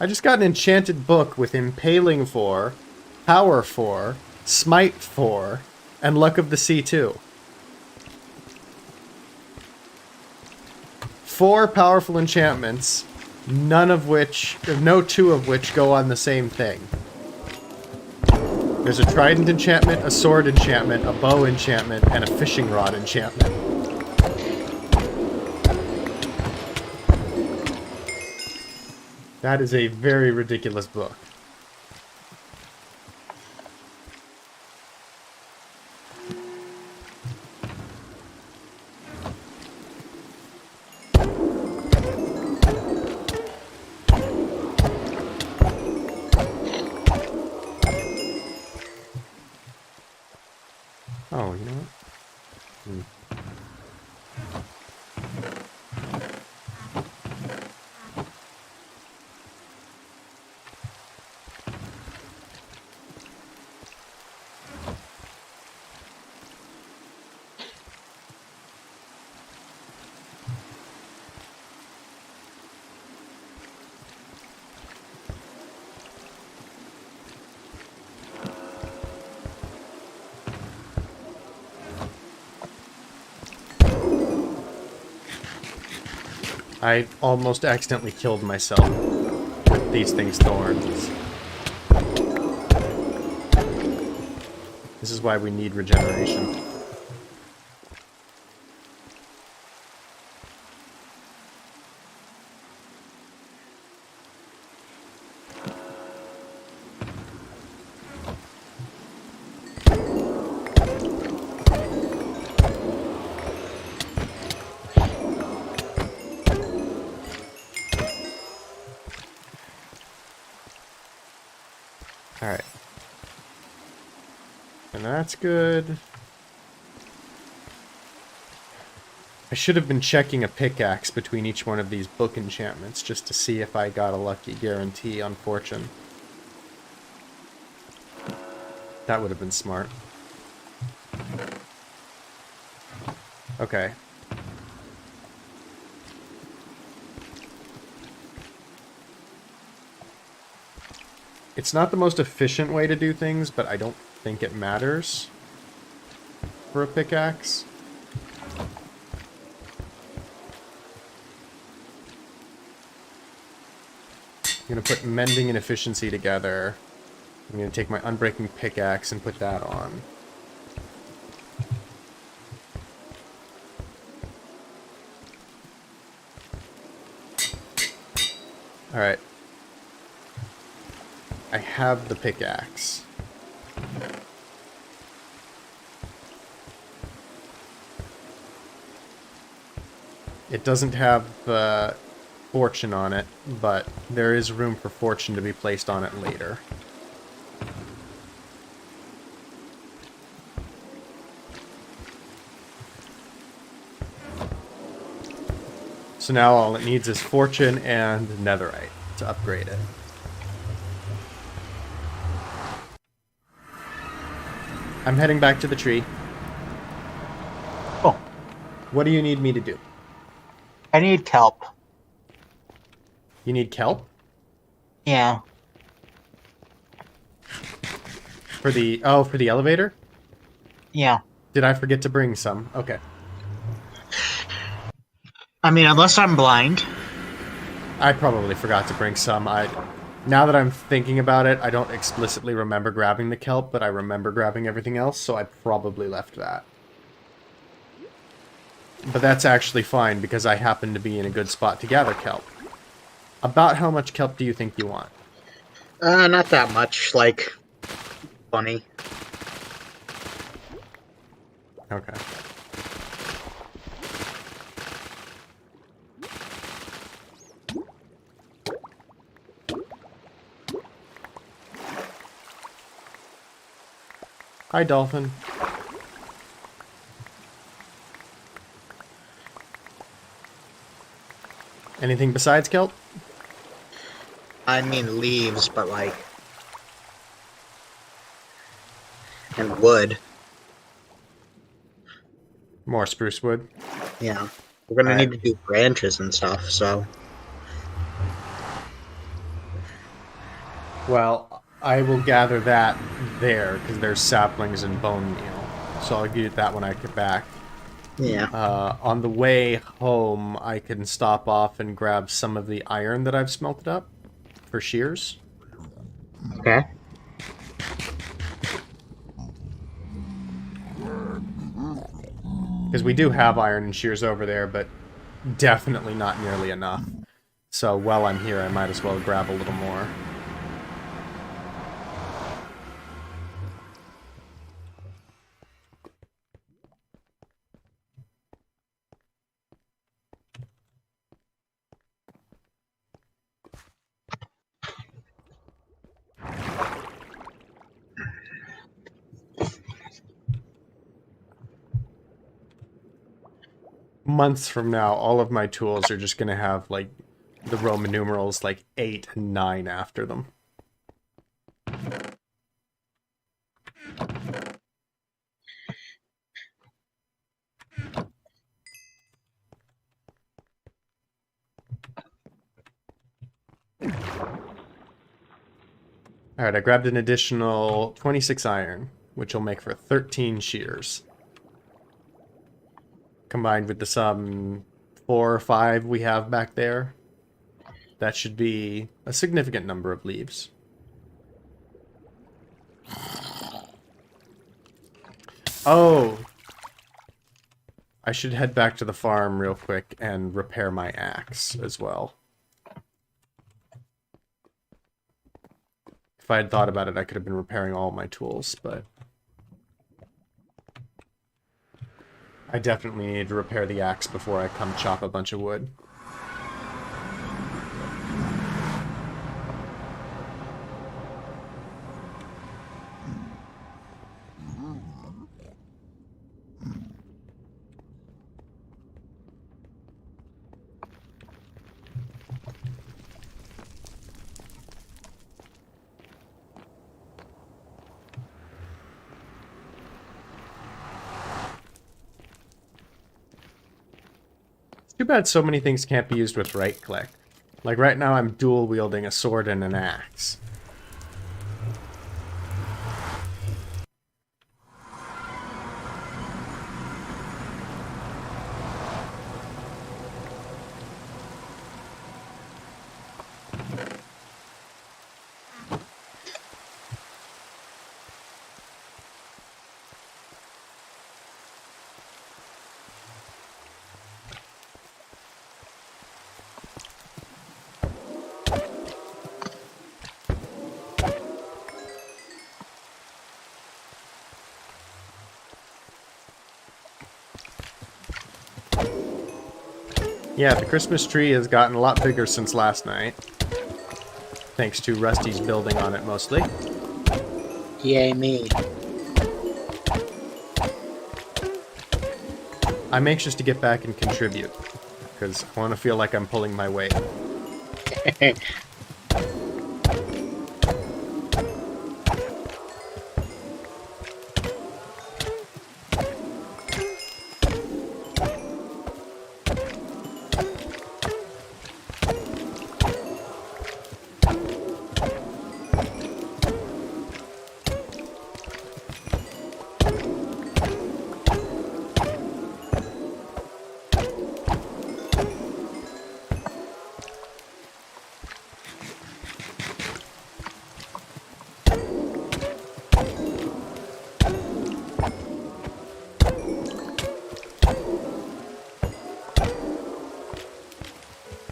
I just got an enchanted book with Impaling 4, Power 4, Smite 4, and Luck of the Sea 2. 4 powerful enchantments, no 2 of which go on the same thing. There's a trident enchantment, a sword enchantment, a bow enchantment, and a fishing rod enchantment. That is a very ridiculous book. Oh, you know what? I almost accidentally killed myself with these things' thorns. This is why we need regeneration. Alright. And that's good. I should have been checking a pickaxe between each one of these book enchantments just to see if I got a lucky guarantee on fortune. That would have been smart. Okay. It's not the most efficient way to do things, but I don't think it matters for a pickaxe. I'm going to put mending and efficiency together. I'm going to take my unbreaking pickaxe and put that on. Alright. I have the pickaxe. It doesn't have fortune on it, but there is room for fortune to be placed on it later. So now all it needs is fortune and netherite to upgrade it. I'm heading back to the tree. Oh, What do you need me to do? I need kelp. You need kelp? Yeah. For the elevator? Yeah. Did I forget to bring some? Okay. I mean, unless I'm blind. I probably forgot to bring some. Now that I'm thinking about it, I don't explicitly remember grabbing the kelp, but I remember grabbing everything else, so I probably left that. But that's actually fine, because I happen to be in a good spot to gather kelp. About how much kelp do you think you want? Not that much, like 20. Okay. Hi, Dolphin. Anything besides kelp? I mean leaves, but like... and wood. More spruce wood. Yeah. We're gonna Alright. need to do branches and stuff, so... Well, I will gather that there, because there's saplings and bone meal. So I'll get that when I get back. Yeah. On the way home, I can stop off and grab some of the iron that I've smelted up for shears. Okay. Because we do have iron and shears over there, but definitely not nearly enough. So while I'm here, I might as well grab a little more. Months from now, all of my tools are just going to have, like, the Roman numerals, like, 8 and 9 after them. Alright, I grabbed an additional 26 iron, which will make for 13 shears. Combined with the some 4 or 5 we have back there. That should be a significant number of leaves. Oh! I should head back to the farm real quick and repair my axe as well. If I had thought about it, I could have been repairing all my tools, but I definitely need to repair the axe before I come chop a bunch of wood. Too bad so many things can't be used with right-click. Like right now I'm dual-wielding a sword and an axe. Yeah, the Christmas tree has gotten a lot bigger since last night. Thanks to Rusty's building on it mostly. Yay me. I'm anxious to get back and contribute, because I want to feel like I'm pulling my weight.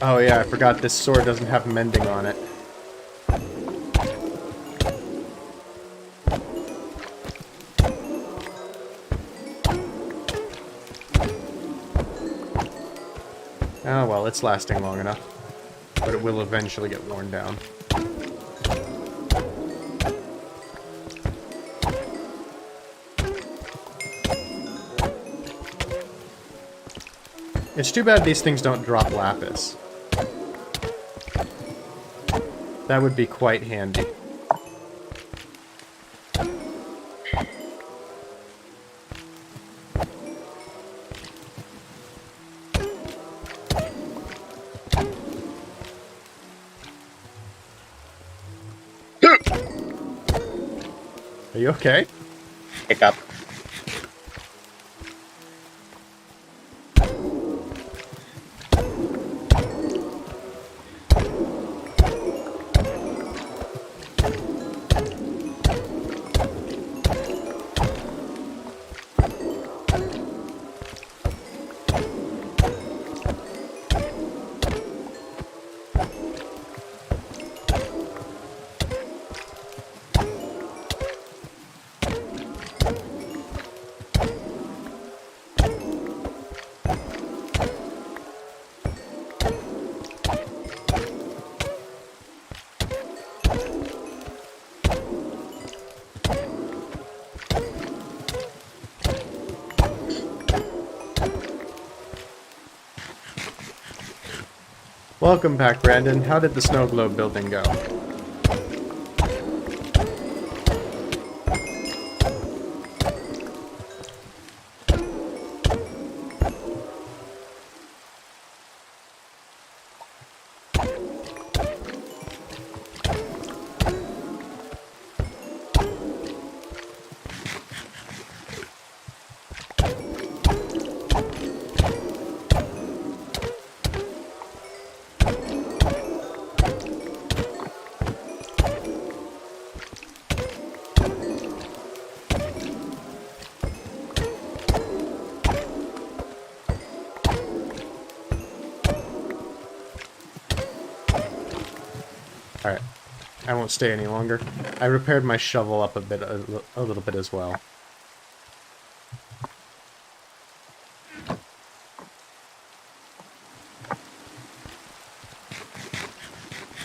Oh yeah, I forgot this sword doesn't have mending on it. Oh well, it's lasting long enough. But it will eventually get worn down. It's too bad these things don't drop lapis. That would be quite handy. Are you okay? Pick up. Welcome back, Brandon. How did the snow globe building go? Alright. I won't stay any longer. I repaired my shovel up a little bit as well.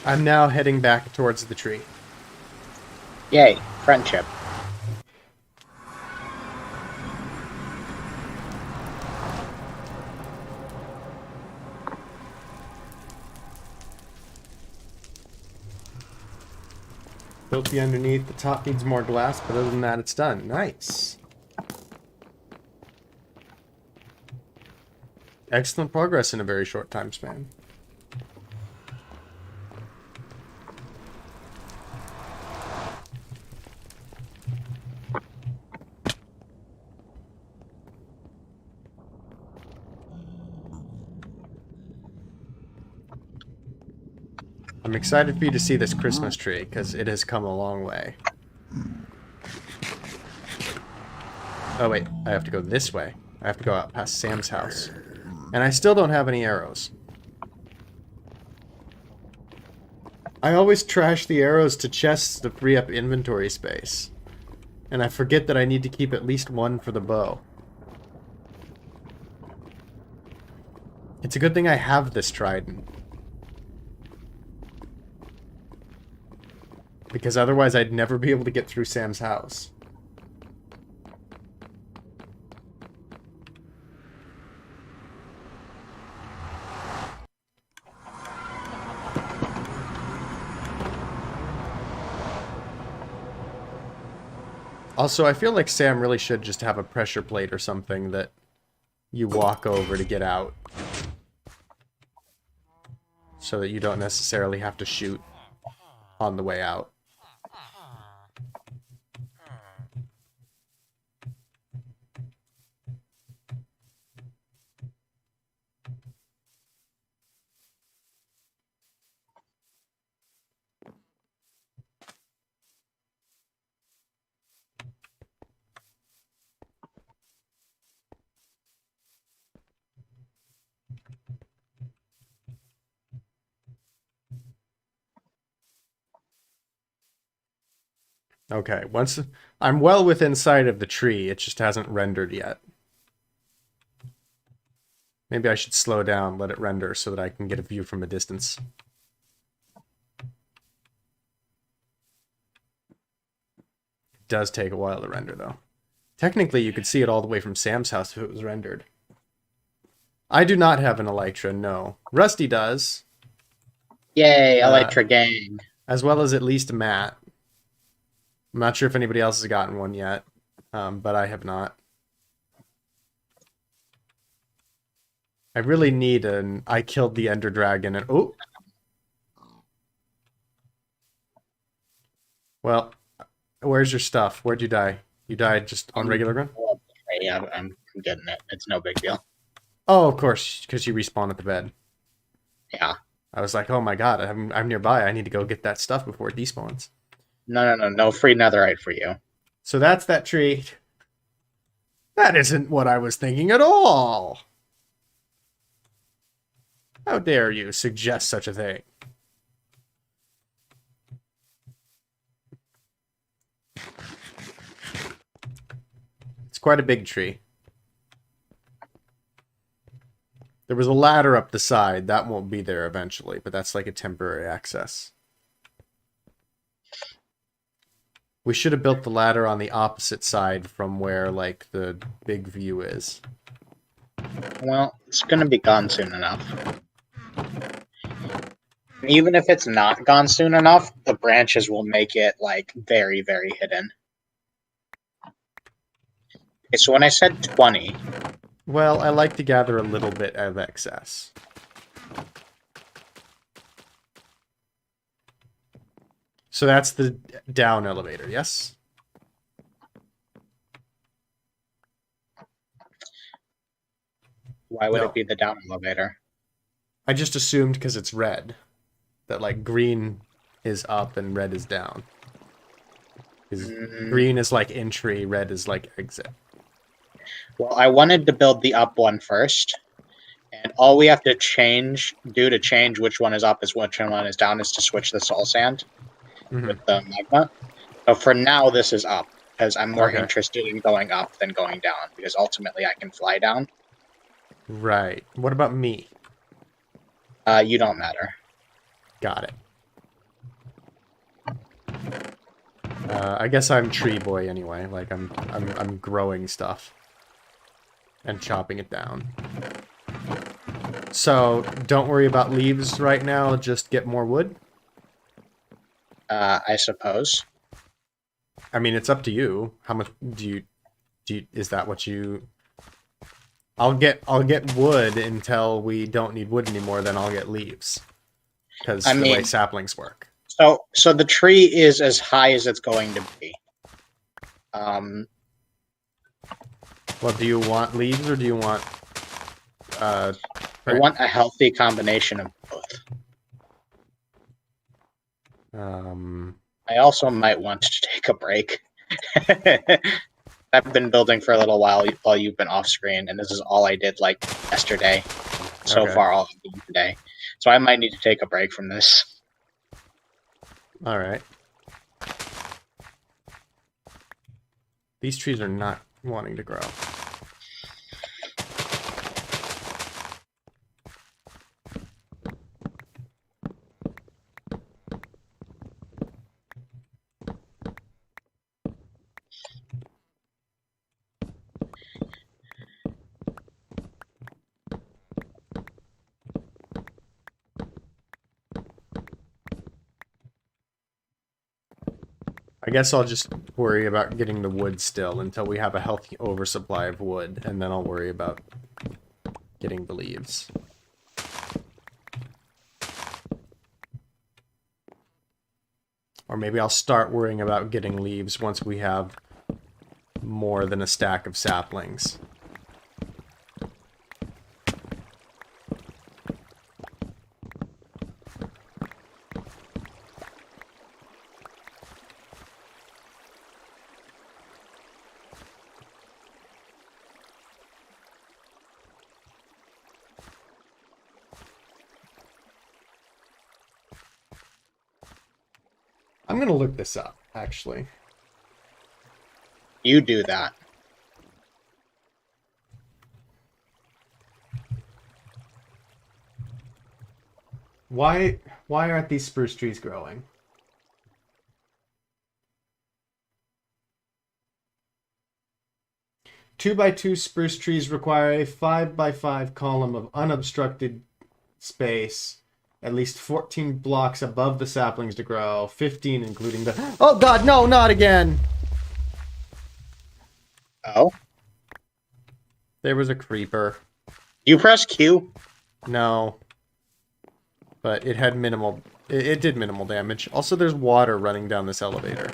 I'm now heading back towards the tree. Yay, friendship. Built the underneath. The top needs more glass, but other than that, it's done. Nice. Excellent progress in a very short time span. I'm excited for you to see this Christmas tree, because it has come a long way. Oh wait, I have to go this way. I have to go out past Sam's house. And I still don't have any arrows. I always trash the arrows to chests to free up inventory space. And I forget that I need to keep at least one for the bow. It's a good thing I have this trident. Because otherwise I'd never be able to get through Sam's house. Also, I feel like Sam really should just have a pressure plate or something that you walk over to get out. So that you don't necessarily have to shoot on the way out. Okay, once I'm well within sight of the tree, it just hasn't rendered yet. Maybe I should slow down, let it render so that I can get a view from a distance. It does take a while to render, though. Technically, you could see it all the way from Sam's house if it was rendered. I do not have an Elytra, no. Rusty does. Yay, Elytra gang. As well as at least Matt. I'm not sure if anybody else has gotten one yet, but I have not. I really need an I killed the Ender Dragon and oh! Well, where's your stuff? Where'd you die? You died just on regular ground? Yeah, I'm getting it. It's no big deal. Oh, of course, because you respawn at the bed. Yeah. I was like, oh my god, I'm nearby. I need to go get that stuff before it despawns. No free netherite for you. So that's that tree. That isn't what I was thinking at all. How dare you suggest such a thing? It's quite a big tree. There was a ladder up the side. That won't be there eventually, but that's like a temporary access. We should have built the ladder on the opposite side from where, like, the big view is. Well, it's gonna be gone soon enough. Even if it's not gone soon enough, the branches will make it, like, very, very hidden. Okay, so when I said 20... Well, I like to gather a little bit of excess. So that's the down elevator, yes? Why would No. it be the down elevator? I just assumed because it's red. That, like, green is up and red is down. 'Cause green is, like, entry, red is, like, exit. Well, I wanted to build the up one first, And all we have to do to change which one is up is which one is down is to switch the soul sand with the magma. So for now, this is up because I'm more interested in going up than going down because ultimately I can fly down. Right. What about me? You don't matter. Got it. I guess I'm tree boy anyway. Like I'm growing stuff and chopping it down. So don't worry about leaves right now. Just get more wood. I suppose. I mean, it's up to you. How much do you is that what you? I'll get wood until we don't need wood anymore. Then I'll get leaves because the way saplings work. So the tree is as high as it's going to be. Well, do you want leaves or do you want? I want a healthy combination of both. I also might want to take a break. I've been building for a little while you've been off screen, and this is all I did like yesterday. So far, all I'm doing today. So I might need to take a break from this. All right. These trees are not wanting to grow. I guess I'll just worry about getting the wood still until we have a healthy oversupply of wood, and then I'll worry about getting the leaves. Or maybe I'll start worrying about getting leaves once we have more than a stack of saplings. I'm gonna look this up, actually. You do that. Why aren't these spruce trees growing? Two by two spruce trees require a 5x5 column of unobstructed space, at least 14 blocks above the saplings to grow, 15 including the... Oh god, no, not again! Oh? There was a creeper. You press Q? No. But it had minimal... It did minimal damage. Also, there's water running down this elevator.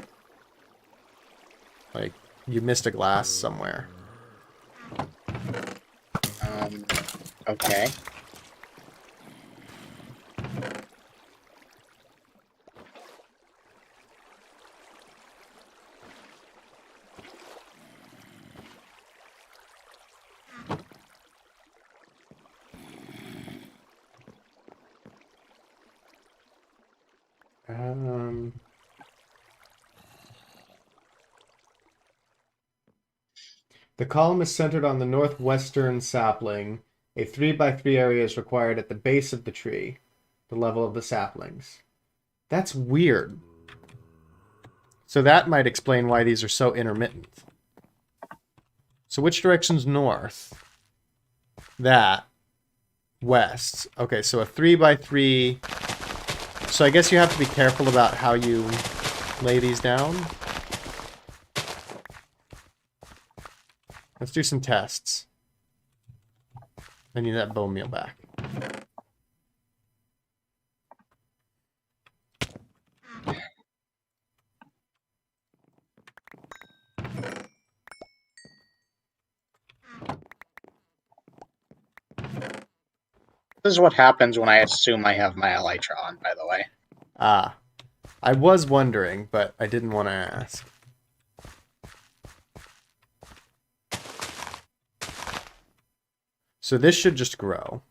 Like, you missed a glass somewhere. Okay. The column is centered on the northwestern sapling. A 3x3 area is required at the base of the tree, the level of the saplings. That's weird. So that might explain why these are so intermittent. So which direction's north? That. West. Okay, so a 3x3... So I guess you have to be careful about how you lay these down. Let's do some tests. I need that bone meal back. This is what happens when I assume I have my elytra on, by the way. Ah. I was wondering, but I didn't want to ask. So this should just grow.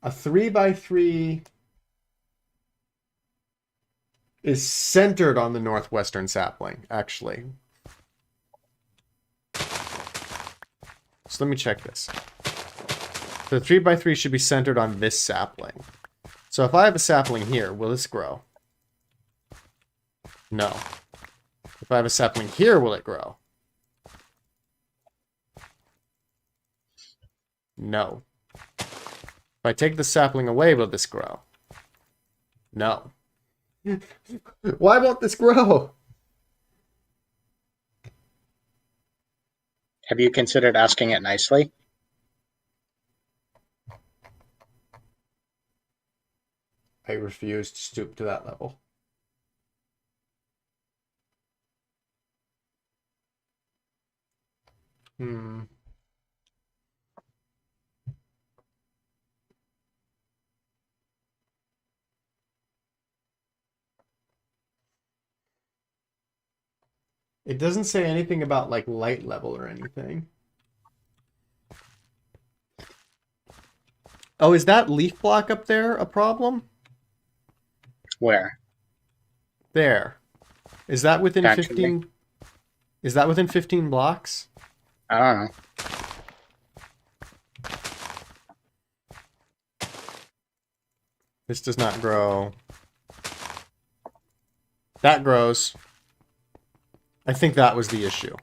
A 3x3 is centered on the northwestern sapling, actually. So let me check this. The 3x3 should be centered on this sapling. So if I have a sapling here, will this grow? No. If I have a sapling here, will it grow? No. If I take the sapling away, will this grow? No. Why won't this grow? Have you considered asking it nicely? I refuse to stoop to that level. It doesn't say anything about, like, light level or anything. Oh, is that leaf block up there a problem? Where? There. Is that within Actually. 15... Is that within 15 blocks? I don't know. This does not grow. That grows. I think that was the issue.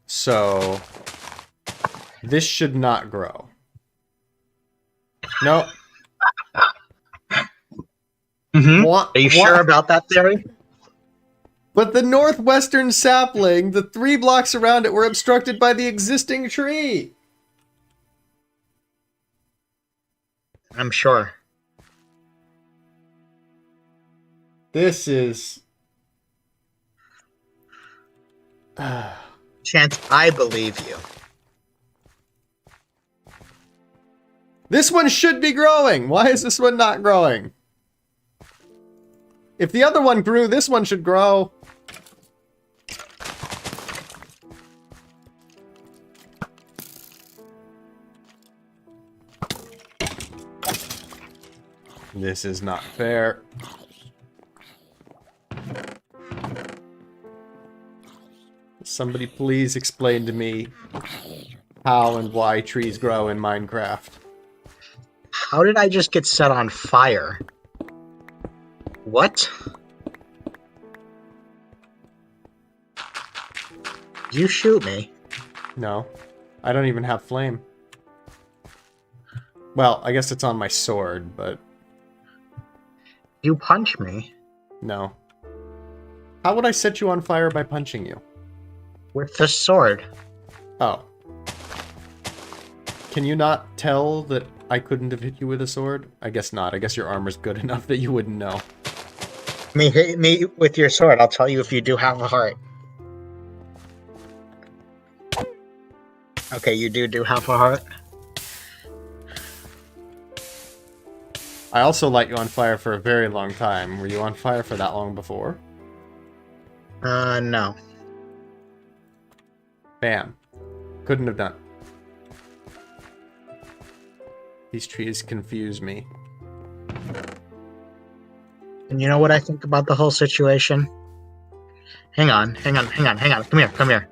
So, this should not grow. No. Mm-hmm. What? Are you sure about that theory? But the northwestern sapling, the 3 blocks around it were obstructed by the existing tree. I'm sure. This is... Chance, I believe you. This one should be growing. Why is this one not growing? If the other one grew, this one should grow. This is not fair. Somebody please explain to me how and why trees grow in Minecraft. How did I just get set on fire? What? You shoot me. No, I don't even have flame. Well, I guess it's on my sword, but You punch me. no. How would I set you on fire by punching you? With the sword. Oh. Can you not tell that I couldn't have hit you with a sword? I guess not. I guess your armor's good enough that you wouldn't know. Hit me with your sword. I'll tell you if you do have a heart. Okay, you do have a heart. I also light you on fire for a very long time. Were you on fire for that long before? No. Bam. Couldn't have done. These trees confuse me. And you know what I think about the whole situation? Hang on. Come here.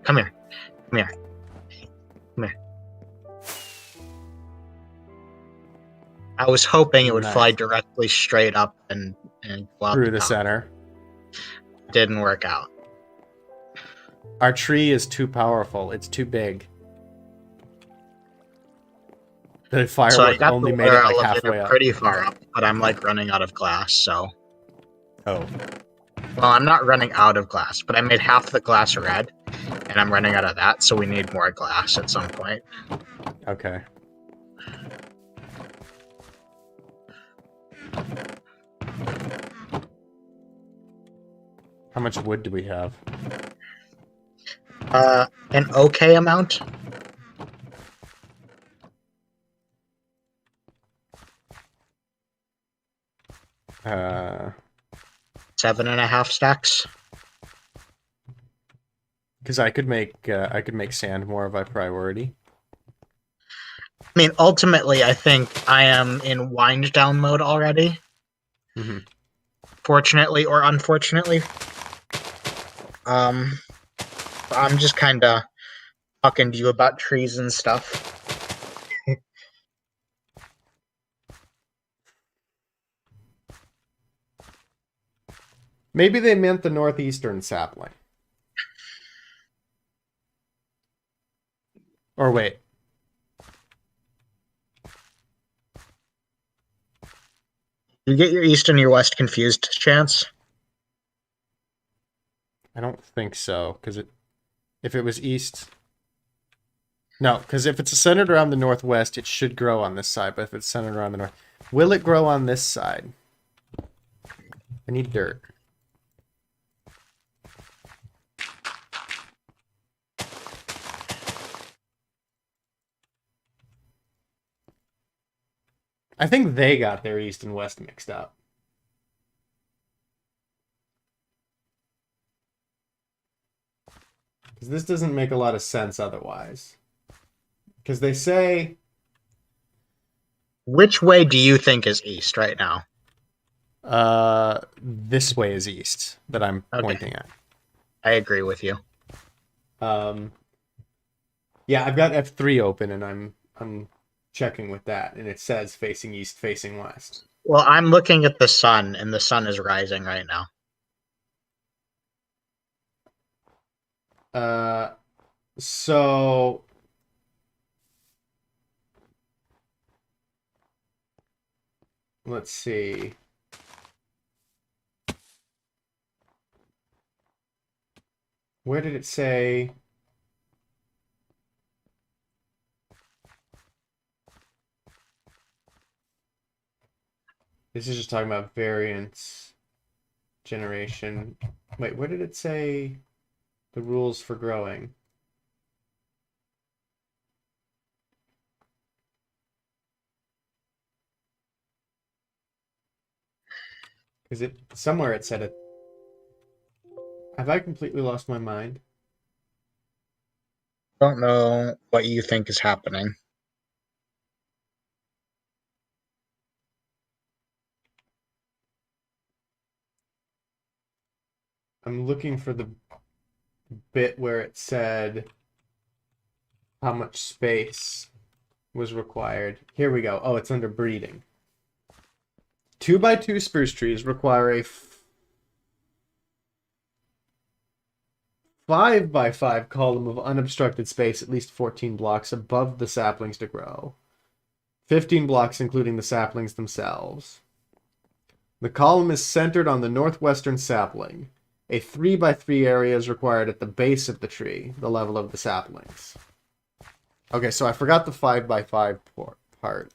I was hoping it would Nice. fly directly straight up and go out Through the top. center. Didn't work out. Our tree is too powerful. It's too big. The So I firework got only the made it water like elevator halfway up. pretty far up, but I'm like running out of glass, so... Oh. Well, I'm not running out of glass, but I made half the glass red, and I'm running out of that, so we need more glass at some point. Okay. How much wood do we have? An okay amount. Uh, 7.5 stacks. Because I could make sand more of a priority. I mean, ultimately, I think I am in wind down mode already. Mm-hmm. Fortunately or unfortunately. I'm just kind of talking to you about trees and stuff. Maybe they meant the northeastern sapling. Or wait. You get your east and your west confused, Chance? I don't think so, because if it was east... No, because if it's centered around the northwest, it should grow on this side, but if it's centered around the north... Will it grow on this side? I need dirt. I think they got their east and west mixed up. Because this doesn't make a lot of sense otherwise. Because they say... Which way do you think is east right now? This way is east that I'm pointing at. I agree with you. Yeah, I've got F3 open and I'm checking with that, and it says facing east, facing west. Well, I'm looking at the sun, and the sun is rising right now. So let's see. Where did it say? This is just talking about variance generation. Wait, where did it say the rules for growing? Because somewhere it said it. Have I completely lost my mind? Don't know what you think is happening. I'm looking for the bit where it said how much space was required. Here we go. Oh, it's under breeding. 2x2 spruce trees require a 5x5 column of unobstructed space at least 14 blocks above the saplings to grow. 15 blocks including the saplings themselves. The column is centered on the northwestern sapling. A 3x3 area is required at the base of the tree, the level of the saplings. Okay, so I forgot the 5x5 part.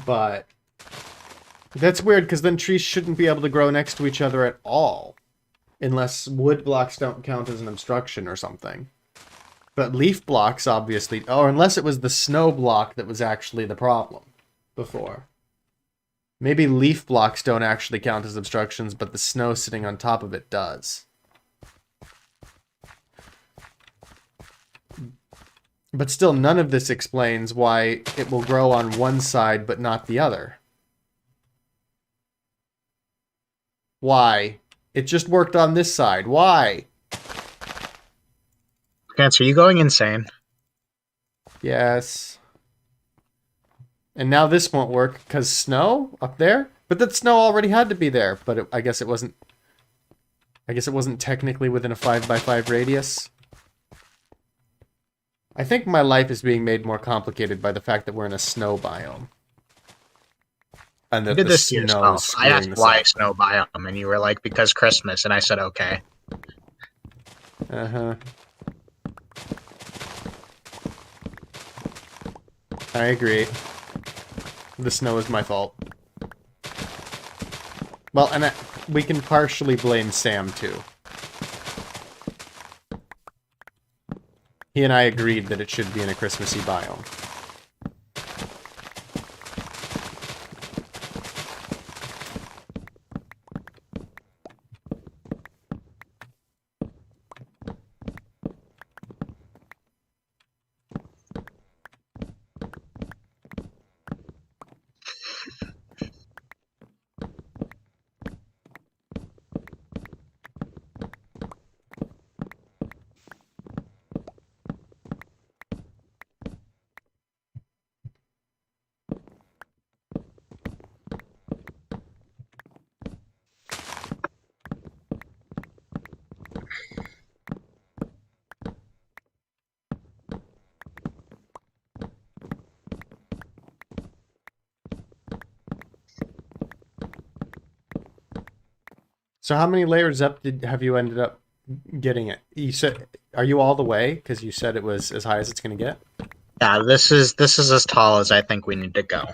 But that's weird, because then trees shouldn't be able to grow next to each other at all. Unless wood blocks don't count as an obstruction or something. But leaf blocks, obviously... Or unless it was the snow block that was actually the problem before. Maybe leaf blocks don't actually count as obstructions, but the snow sitting on top of it does. But still, none of this explains why it will grow on one side but not the other. Why? It just worked on this side. Why? Chance, are you going insane? Yes. And now this won't work because snow up there? But that snow already had to be there. But I guess it wasn't... I guess it wasn't technically within a 5x5 radius. I think my life is being made more complicated by the fact that we're in a snow biome. And that You did the this to snow is yourself. I asked screwing this why up. snow biome, and you were like, because Christmas, and I said, okay. Uh-huh. I agree. The snow is my fault. Well, and we can partially blame Sam, too. He and I agreed that it should be in a Christmassy biome. So how many layers up have you ended up getting it? You said, are you all the way? Because you said it was as high as it's going to get. Yeah, this is as tall as I think we need to go.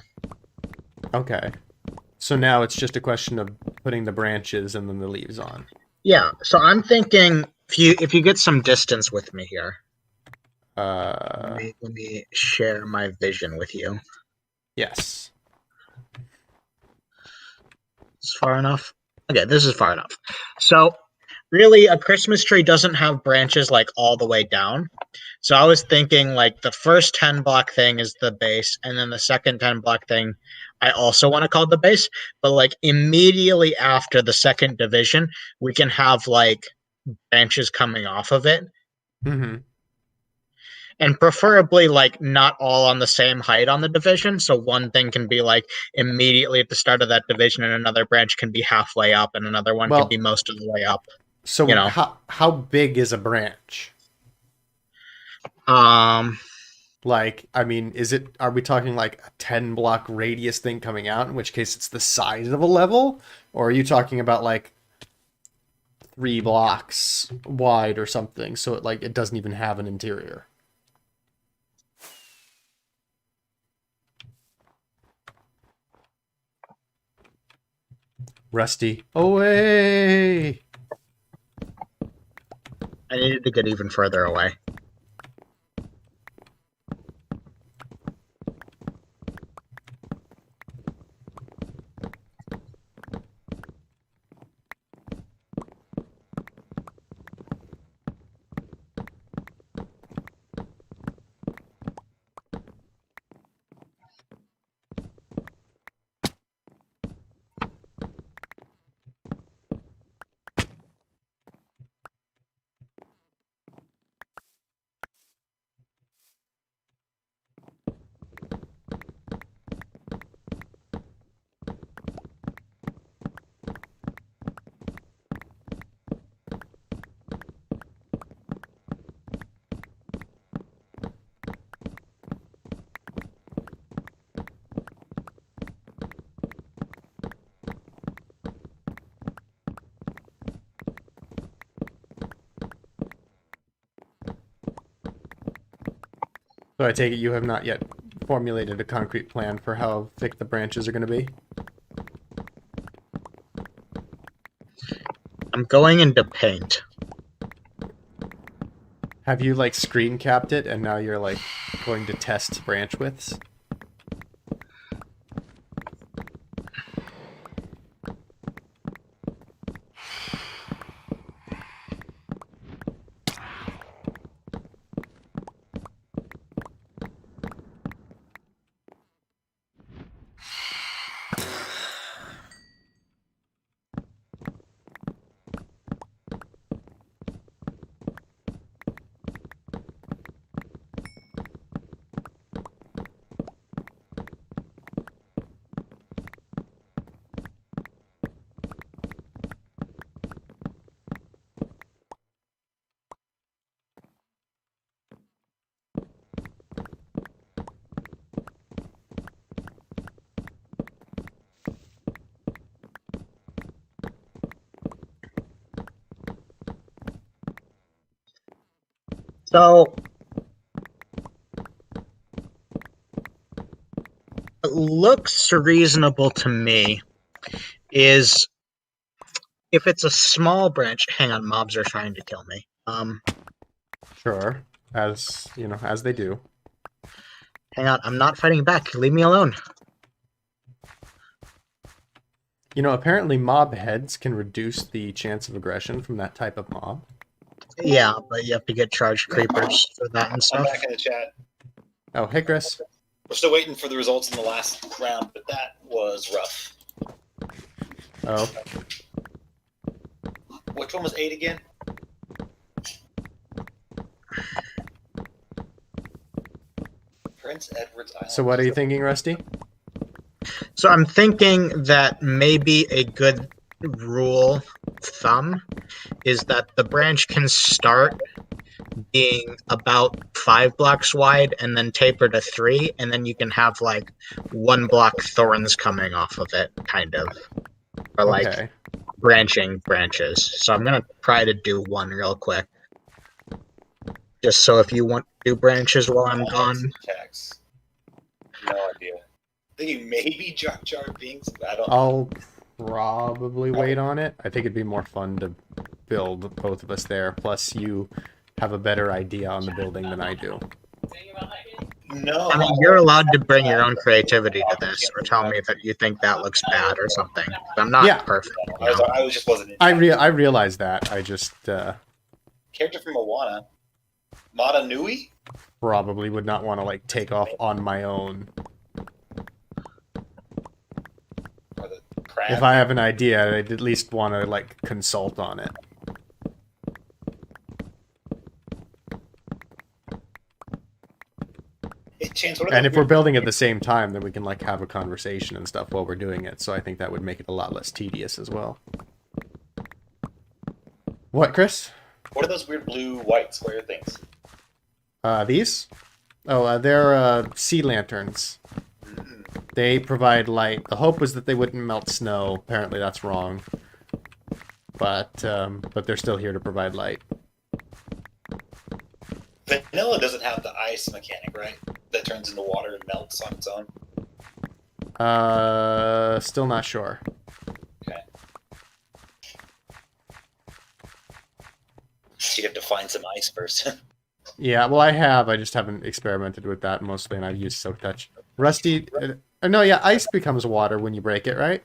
Okay. So now it's just a question of putting the branches and then the leaves on. Yeah, so I'm thinking if you get some distance with me here. Let me share my vision with you. Yes. It's far enough? Okay, this is far enough. So really, a Christmas tree doesn't have branches like all the way down. So I was thinking like the first 10 block thing is the base, and then the second 10 block thing I also want to call the base. But like immediately after the second division, we can have like branches coming off of it. Mm-hmm. And preferably like not all on the same height on the division. So one thing can be like immediately at the start of that division, and another branch can be halfway up, and another one can be most of the way up. So you know. how big is a branch? Like, I mean, are we talking like a 10 block radius thing coming out, in which case it's the size of a level? Or are you talking about like 3 blocks wide or something, so it doesn't even have an interior? Rusty, away! I needed to get even further away. So I take it you have not yet formulated a concrete plan for how thick the branches are going to be? I'm going into paint. Have you like screen capped it and now you're like going to test branch widths? So it looks reasonable to me is if it's a small branch. Hang on, mobs are trying to kill me. Sure, as you know, as they do. Hang on, I'm not fighting back. Leave me alone. You know, apparently mob heads can reduce the chance of aggression from that type of mob. Yeah, but you have to get charged creepers for that and I'm stuff. back in the chat. Oh, hey, Chris. We're still waiting for the results in the last round, but that was rough. Oh, Which one was 8 again? Prince Edward's Island. so what are you thinking, Rusty? So I'm thinking that maybe a good rule of thumb is that the branch can start being about 5 blocks wide and then taper to 3, and then you can have like 1 block thorns coming off of it, kind of. Or like Okay. branching branches. So I'm gonna try to do one real quick. Just so if you want to do branches while I'm gone. Syntax. No idea. Thinking maybe Jar Jar Binks. I don't. I'll probably wait on it. I think it'd be more fun to build both of us there. Plus, you have a better idea on the building than I do. No. I mean, you're allowed to bring your own creativity to this, or tell me that you think that looks bad or something. I'm not perfect. You know? I was just wasn't. I realize that. I just Character from Moana. Mata Nui? probably would not want to like take off on my own. Or the crab? If I have an idea, I'd at least want to like consult on it. And if we're building at the same time, then we can like have a conversation and stuff while we're doing it. So I think that would make it a lot less tedious as well. What, Chris? What are those weird blue white square things? These? Oh, they're sea lanterns. They provide light. The hope was that they wouldn't melt snow. Apparently that's wrong. But they're still here to provide light. Vanilla doesn't have the ice mechanic, right? That turns into water and melts on its own. Still not sure. Okay. So you'd have to find some ice first. Yeah, well, I have. I just haven't experimented with that mostly, and I've used Soak Touch. Rusty... no, yeah, ice becomes water when you break it, right?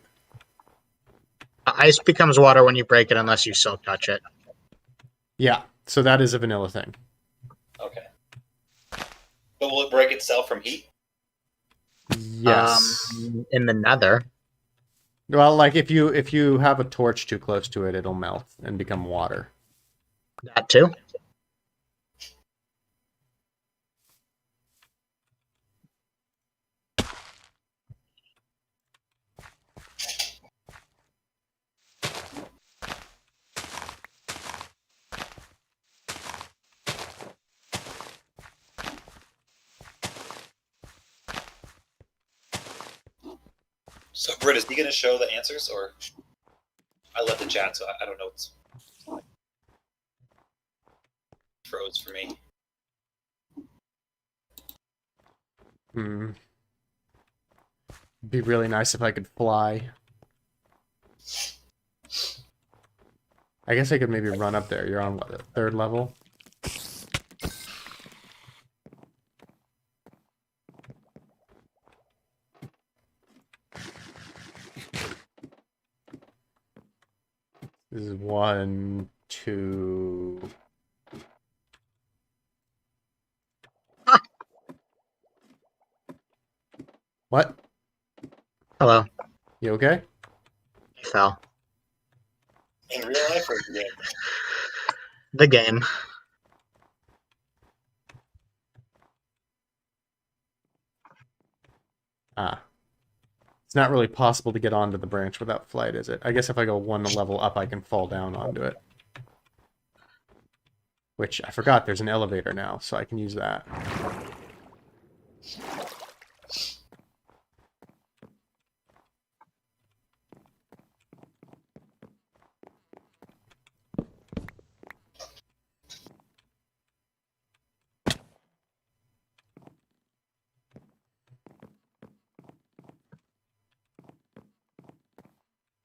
Ice becomes water when you break it unless you Silk Touch it. Yeah, so that is a vanilla thing. Okay. But will it break itself from heat? Yes. In the nether. Well, like if you have a torch too close to it, it'll melt and become water. That too? So, Britt, is he going to show the answers, or I left the chat, so I don't know what's froze for me. Be really nice if I could fly. I guess I could maybe run up there. You're on what, the third level? This is 1, 2. What? Hello. You okay? I fell. In real life or the game? The game. It's not really possible to get onto the branch without flight, is it? I guess if I go one level up, I can fall down onto it. Which, I forgot, there's an elevator now, so I can use that.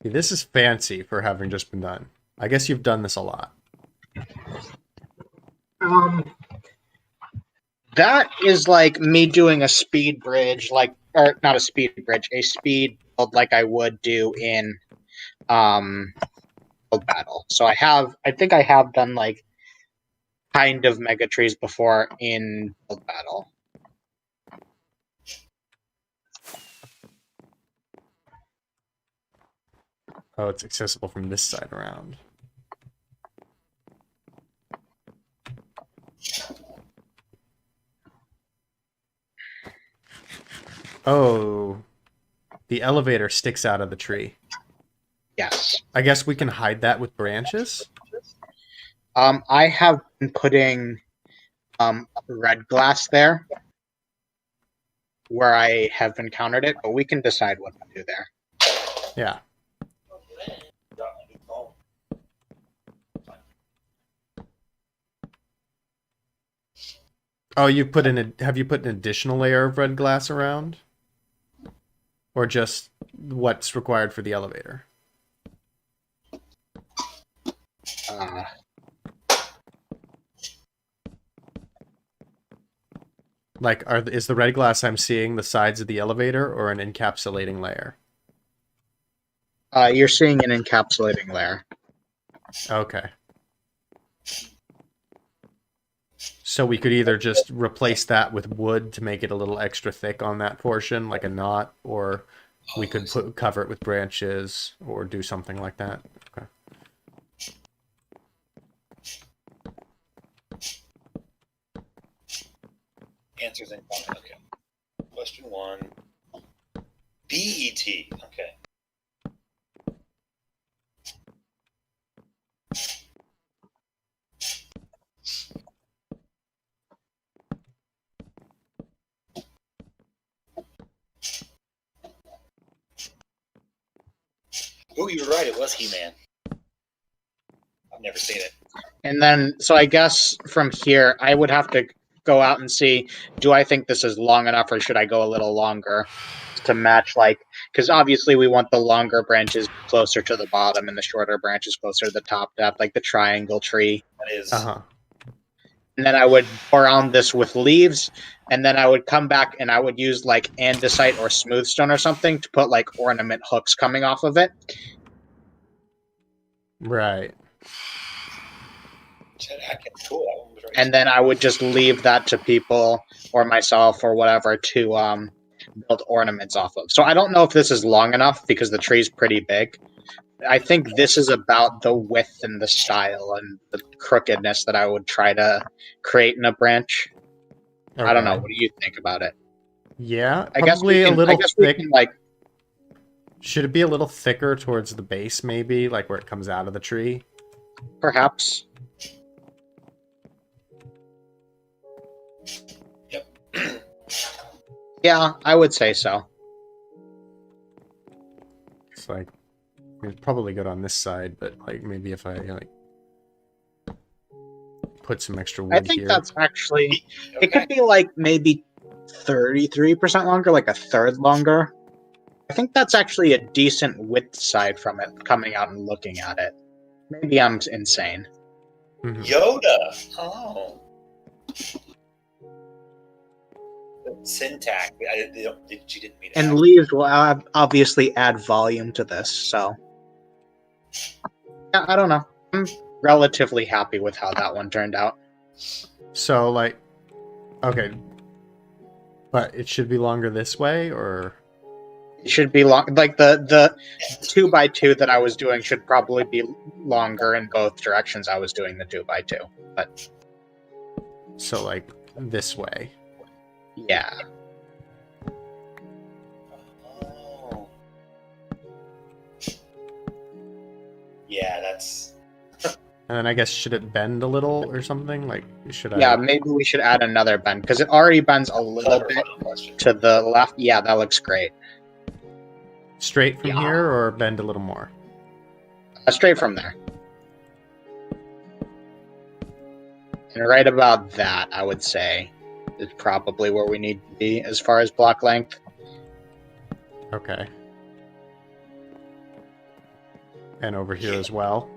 This is fancy for having just been done. I guess you've done this a lot. That is like me doing a speed bridge, or not a speed bridge, a speed build like I would do in Build Battle. So I think I have done like kind of mega trees before in Build Battle. Oh, it's accessible from this side around. Oh, the elevator sticks out of the tree. Yes. I guess we can hide that with branches? I have been putting red glass there where I have encountered it, but we can decide what to do there. Yeah. Oh, have you put an additional layer of red glass around? Or just what's required for the elevator? Uh, Like, is the red glass I'm seeing the sides of the elevator or an encapsulating layer? you're seeing an encapsulating layer. Okay. So we could either just replace that with wood to make it a little extra thick on that portion, like a knot, or we could cover it with branches or do something like that. Okay. Answers in comment. Okay. Question 1. BET. Okay. Oh, you were right. It was He-Man. I've never seen it. And then, so I guess from here, I would have to go out and see, do I think this is long enough or should I go a little longer to match, like, because obviously we want the longer branches closer to the bottom and the shorter branches closer to the top to have, like, the triangle tree. That is. Uh-huh. And then I would surround this with leaves, and then I would come back and I would use, like, andesite or smooth stone or something to put, like, ornament hooks coming off of it. Right. Cool. That one was right. And then I would just leave that to people or myself or whatever to build ornaments off of. So I don't know if this is long enough because the tree's pretty big. I think this is about the width and the style and the crookedness that I would try to create in a branch. Okay. I don't know. What do you think about it? Yeah, I guess probably a little thick. like, Should it be a little thicker towards the base, maybe, like where it comes out of the tree? perhaps. Yeah, I would say so. It's like it's probably good on this side, but like maybe if I like put some extra wood I think here. that's actually it could be like maybe 33% longer, like a third longer. I think that's actually a decent width side from it, coming out and looking at it. Maybe I'm insane. Mhm. Yoda. Oh. The syntax. She didn't mean it. And leaves will obviously add volume to this, so yeah, I don't know. I'm relatively happy with how that one turned out. So like, okay, but it should be longer this way, or It should be long, like the 2x2 that I was doing should probably be longer in both directions. I was doing the 2x2, but so like this way. yeah. Oh. Yeah, that's. And then I guess should it bend a little or something? Like should I? Yeah, maybe we should add another bend because it already bends a little bit to the left. Yeah, that looks great. Straight from here or bend a little more? Straight from there. And right about that, I would say, is probably where we need to be as far as block length. Okay. And over here as well.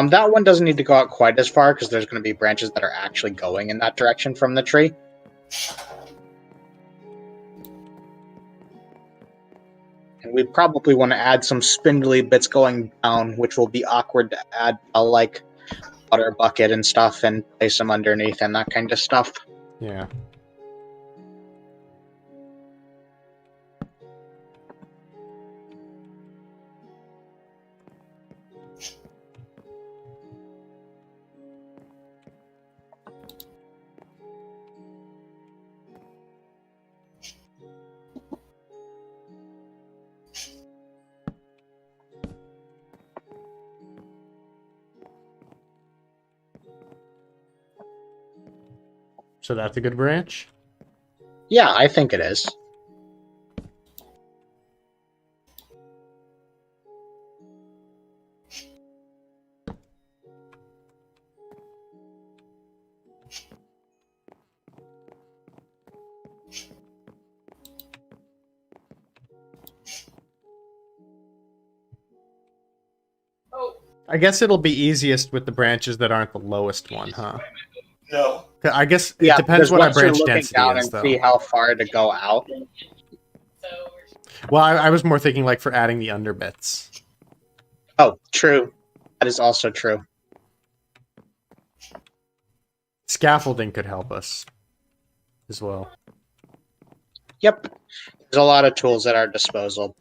That one doesn't need to go out quite as far because there's going to be branches that are actually going in that direction from the tree. And we probably want to add some spindly bits going down, which will be awkward to add a like water bucket and stuff and place them underneath and that kind of stuff. Yeah. So that's a good branch? Yeah, I think it is. I guess it'll be easiest with the branches that aren't the lowest one, huh? No. I guess it Yeah, depends because what our once you're branch looking density down is, and though. see how far to go out. So Well, I was more thinking like for adding the under bits. Oh, true. That is also true. Scaffolding could help us as well. Yep. There's a lot of tools at our disposal.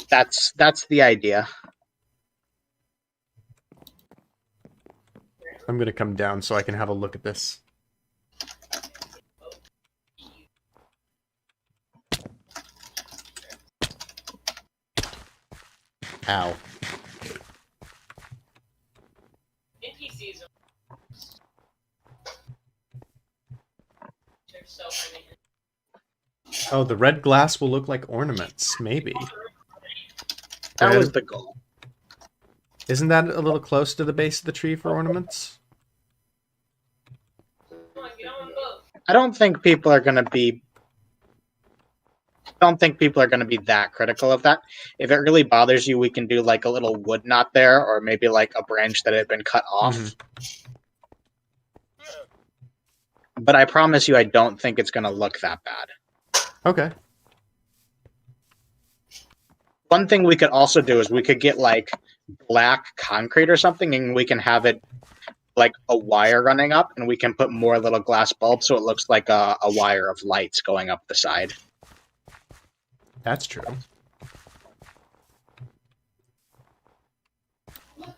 That's the idea. I'm gonna come down so I can have a look at this. Ow. NPCs are so funny. Oh, the red glass will look like ornaments, maybe. That was the goal. Isn't that a little close to the base of the tree for ornaments? Come on, get on both. I don't think people are going to be that critical of that. If it really bothers you, we can do like a little wood knot there, or maybe like a branch that had been cut off. But I promise you, I don't think it's going to look that bad. Okay. One thing we could also do is we could get like black concrete or something, and we can have it like a wire running up, and we can put more little glass bulbs so it looks like a wire of lights going up the side. That's true. Look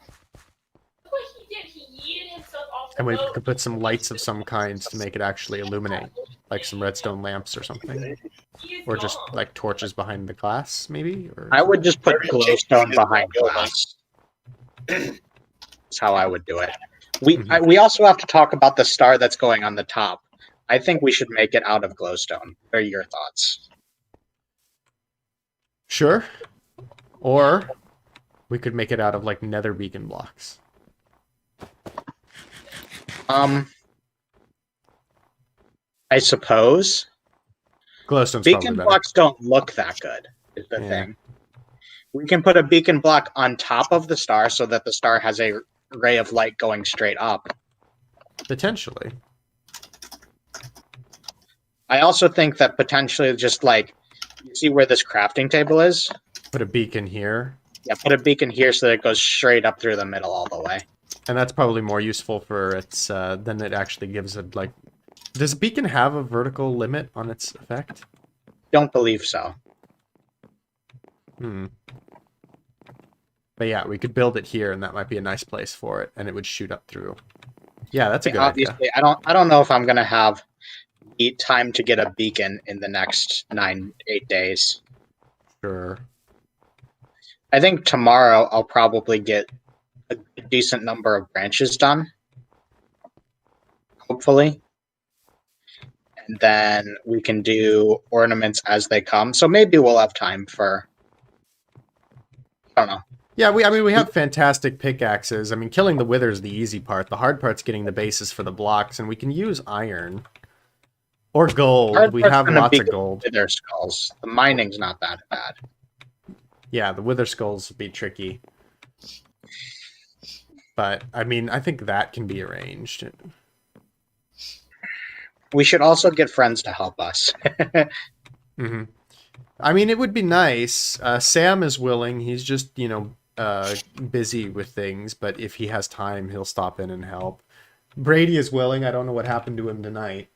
what he did. He yeeted himself off the And we boat. could put some lights of some kinds to make it actually illuminate. Like some redstone lamps or something. He is Or just gone. like torches behind the glass, maybe? Or I would just put glowstone behind glass. That's how I would do it. We also have to talk about the star that's going on the top. I think we should make it out of glowstone. What are your thoughts? Sure. Or we could make it out of like nether beacon blocks. I suppose. Glowstone's Beacon probably better. blocks don't look that good, is the thing. We can put a beacon block on top of the star so that the star has a ray of light going straight up. Potentially. I also think that potentially just like, you see where this crafting table is? Put a beacon here. Yeah, put a beacon here so that it goes straight up through the middle all the way. And that's probably more useful for its, then it actually gives it like... Does a beacon have a vertical limit on its effect? Don't believe so. But yeah, we could build it here, and that might be a nice place for it, and it would shoot up through. Yeah, that's a good idea. Obviously, I don't know if I'm gonna have time to get a beacon in the next 8 days. Sure. I think tomorrow I'll probably get a decent number of branches done. Hopefully. And then we can do ornaments as they come. So maybe we'll have time for... I don't know. Yeah, we have fantastic pickaxes. I mean, killing the wither is the easy part. The hard part's getting the bases for the blocks, and we can use iron. Or gold. Hard We part's have gonna lots be of gold. Wither skulls. The mining's not that bad. Yeah, the wither skulls would be tricky. But, I mean, I think that can be arranged. We should also get friends to help us. I mean, it would be nice. Sam is willing. He's just, busy with things. But if he has time, he'll stop in and help. Brady is willing. I don't know what happened to him tonight.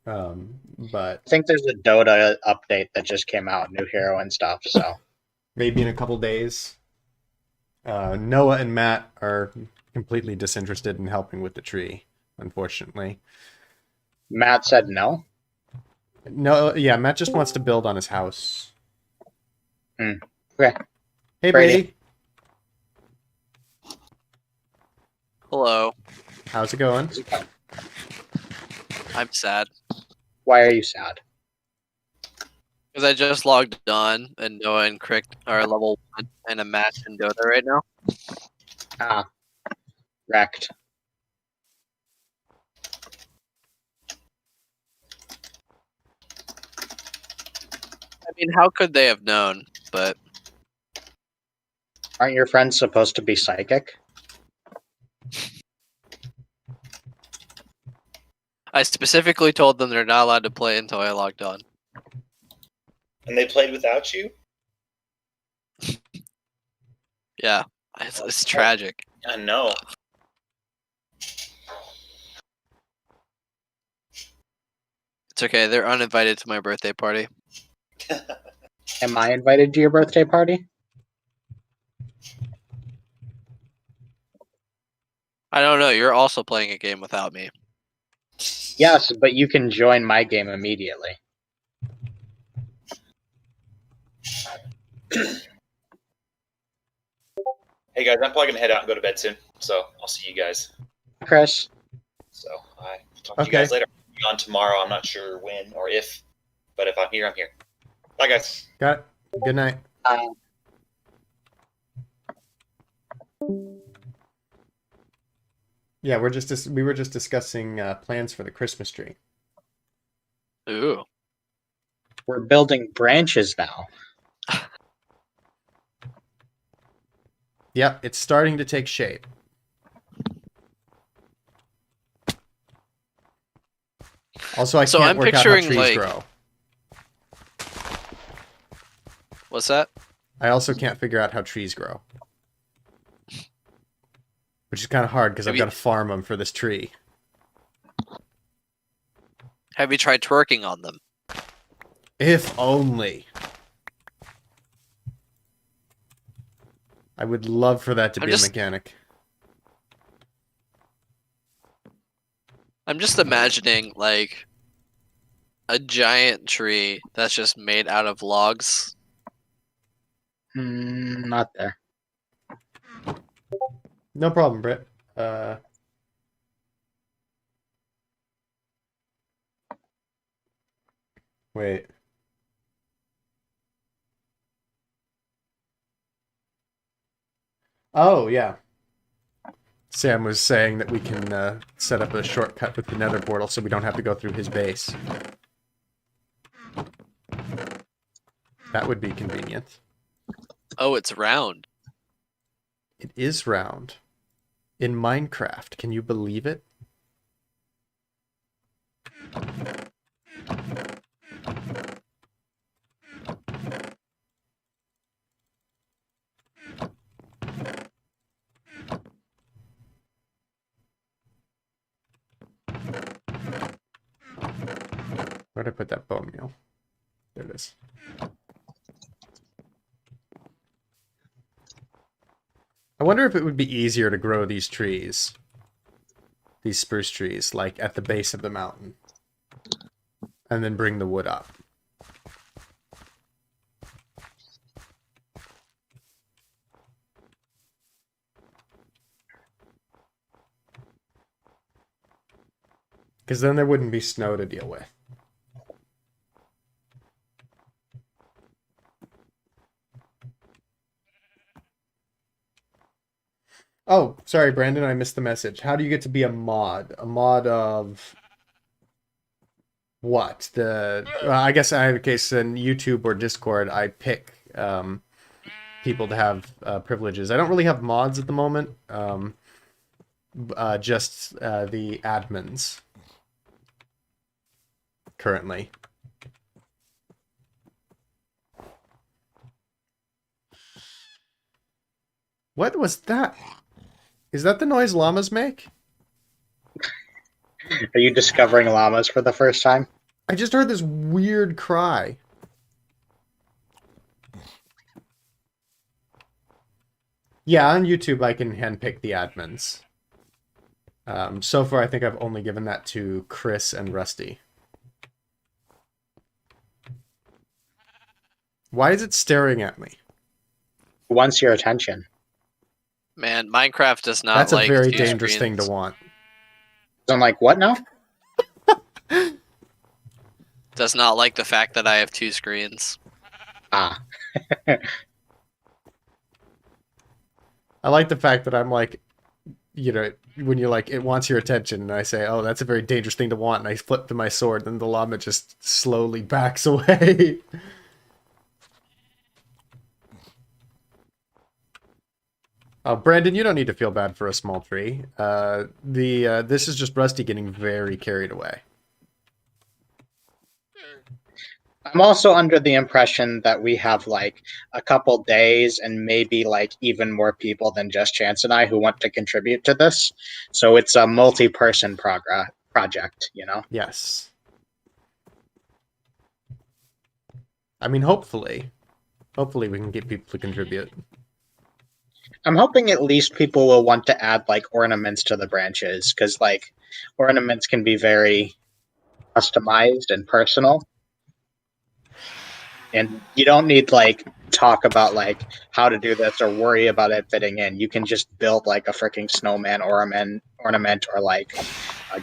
But I think there's a Dota update that just came out, new hero and stuff, so... maybe in a couple days. Noah and Matt are completely disinterested in helping with the tree, unfortunately. Matt said no? No, yeah, Matt just wants to build on his house. Okay. Hey, Brady. Brady. Hello. How's it going? I'm sad. Why are you sad? Because I just logged on and Noah and Crick are level 1 in a match in Dota right now. Ah. Wrecked. I mean, how could they have known? But Aren't your friends supposed to be psychic? I specifically told them they're not allowed to play until I logged on. And they played without you? Yeah, it's tragic. I know. It's okay. They're uninvited to my birthday party. Am I invited to your birthday party? I don't know. You're also playing a game without me. Yes, but you can join my game immediately. Hey guys, I'm probably gonna head out and go to bed soon, so I'll see you guys. Chris? So I talk to you guys later. I'll be on tomorrow. I'm not sure when or if, but if I'm here, I'm here. Bye, guys. Got it. Good night. Yeah, we were just discussing plans for the Christmas tree. Ooh. We're building branches now. Yep, it's starting to take shape. Also, I can't work out how trees grow. What's that? I also can't figure out how trees grow. Which is kind of hard because I've got to farm them for this tree. Have you tried twerking on them? If only. I would love for that to be a mechanic. I'm just imagining, like, a giant tree that's just made out of logs. Not there. No problem, Britt. Wait. Oh, yeah. Sam was saying that we can set up a shortcut with the nether portal so we don't have to go through his base. That would be convenient. Oh, it's round. It is round. In Minecraft. Can you believe it? Where'd I put that bone meal? There it is. I wonder if it would be easier to grow these trees. These spruce trees, like at the base of the mountain. And then bring the wood up. Because then there wouldn't be snow to deal with. Oh, sorry, Brandon, I missed the message. How do you get to be a mod? A mod of what? I guess in either case, in YouTube or Discord, I pick people to have privileges. I don't really have mods at the moment. Just the admins currently. What was that? Is that the noise llamas make? Are you discovering llamas for the first time? I just heard this weird cry. Yeah, on YouTube I can handpick the admins. So far I think I've only given that to Chris and Rusty. Why is it staring at me? Who wants your attention? Man, Minecraft does not That's like a very two dangerous screens. thing to want. So I'm like, what now? Does not like the fact that I have two screens. Ah. I like the fact that I'm like, you know, when you're like, it wants your attention, and I say, oh, that's a very dangerous thing to want, and I flip to my sword, and the llama just slowly backs away. Brandon, you don't need to feel bad for a small tree. This is just Rusty getting very carried away. I'm also under the impression that we have like a couple days and maybe like even more people than just Chance and I who want to contribute to this. So it's a multi-person project, you know? Yes. I mean, hopefully we can get people to contribute. I'm hoping at least people will want to add like ornaments to the branches, because like ornaments can be very customized and personal. And you don't need like talk about like how to do this or worry about it fitting in. You can just build like a freaking snowman ornament or like a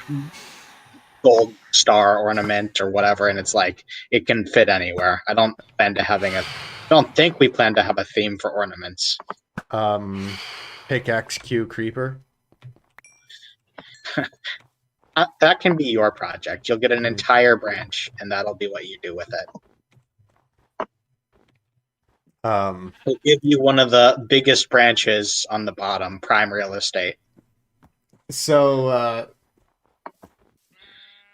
gold star ornament or whatever, and it's like it can fit anywhere. I don't think we plan to have a theme for ornaments. Pickaxe Q creeper. That can be your project. You'll get an entire branch, and that'll be what you do with it. We'll give you one of the biggest branches on the bottom, prime real estate. So,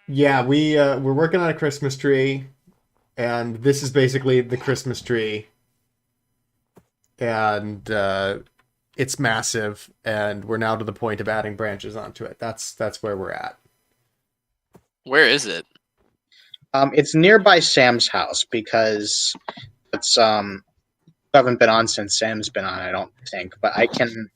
yeah, we're working on a Christmas tree, and this is basically the Christmas tree, and it's massive, and we're now to the point of adding branches onto it. That's where we're at. Where is it? It's nearby Sam's house because it's haven't been on since Sam's been on, I don't think, but I can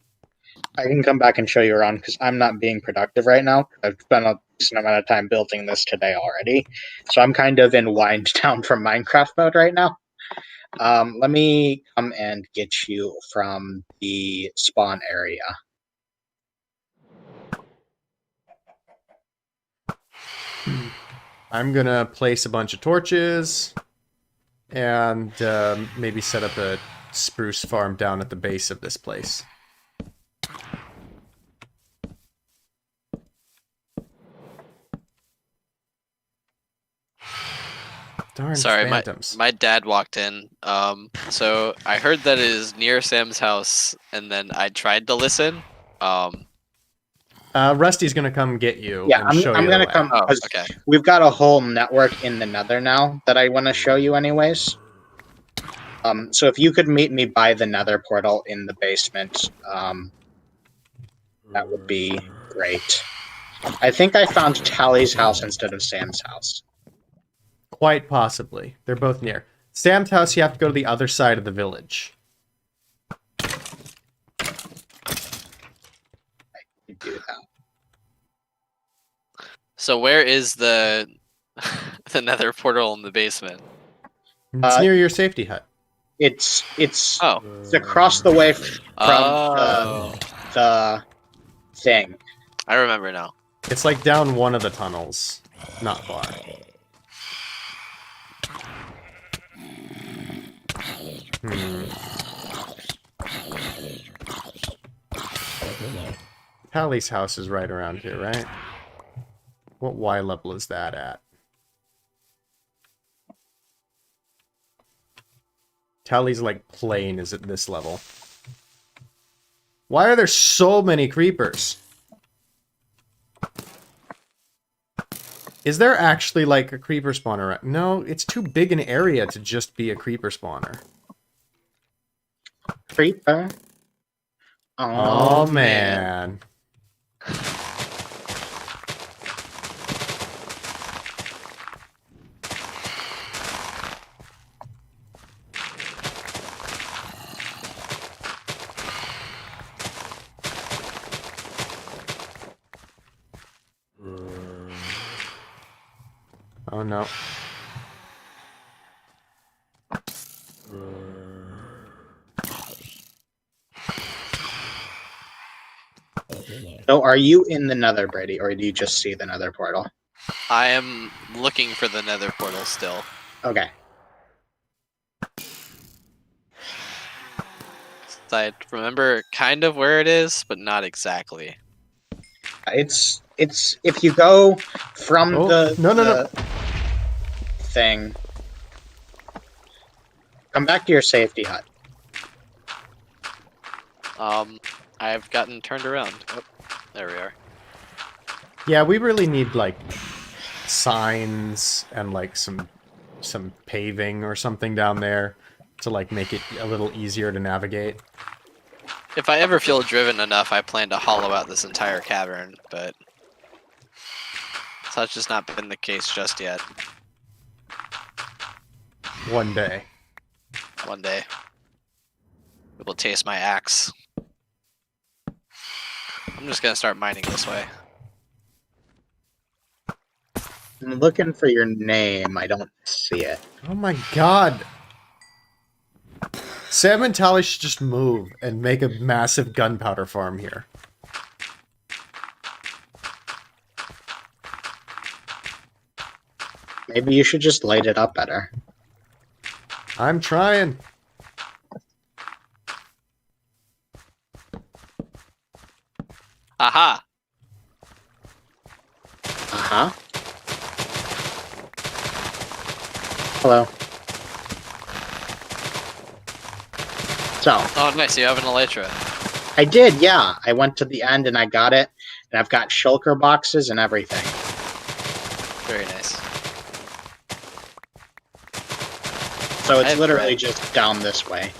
come back and show you around because I'm not being productive right now. I've spent a decent amount of time building this today already, so I'm kind of in wind down from Minecraft mode right now. Let me come and get you from the spawn area. I'm gonna place a bunch of torches and maybe set up a spruce farm down at the base of this place. Darn Sorry, phantoms. my dad walked in. So I heard that it is near Sam's house, and then I tried to listen. Rusty's gonna come get you. Yeah, and show I'm you gonna the way. come because okay. we've got a whole network in the Nether now that I want to show you, anyways. So if you could meet me by the Nether portal in the basement, that would be great. I think I found Tally's house instead of Sam's house. Quite possibly. They're both near. Sam's house, you have to go to the other side of the village. I can do that. So where is the the Nether portal in the basement? It's near your safety hut. It's Oh, across the way from the thing. I remember now. It's like down one of the tunnels. Not far. Tally's house is right around here, right? What Y level is that at? Tally's like plane is at this level. Why are there so many creepers? Is there actually like a creeper spawner? No, it's too big an area to just be a creeper spawner. Creeper. Oh man. Oh no. So are you in the Nether, Brady, or do you just see the Nether portal? I am looking for the Nether portal still. Okay. I remember kind of where it is, but not exactly. It's if you go from the thing, come back to your safety hut. I've gotten turned around. Oh, there we are. Yeah, we really need like signs and like some paving or something down there to like make it a little easier to navigate. If I ever feel driven enough, I plan to hollow out this entire cavern, but that's just not been the case just yet. One day. One day, it will taste my axe. I'm just gonna start mining this way. I'm looking for your name. I don't see it. Oh my god. Sam and Tally should just move and make a massive gunpowder farm here. Maybe you should just light it up better. I'm trying. Aha! Uh-huh. Hello. So, Oh, nice. You have an elytra. I did, yeah. I went to the end and I got it, and I've got shulker boxes and everything. Very nice. So I it's have literally bread. just down this way.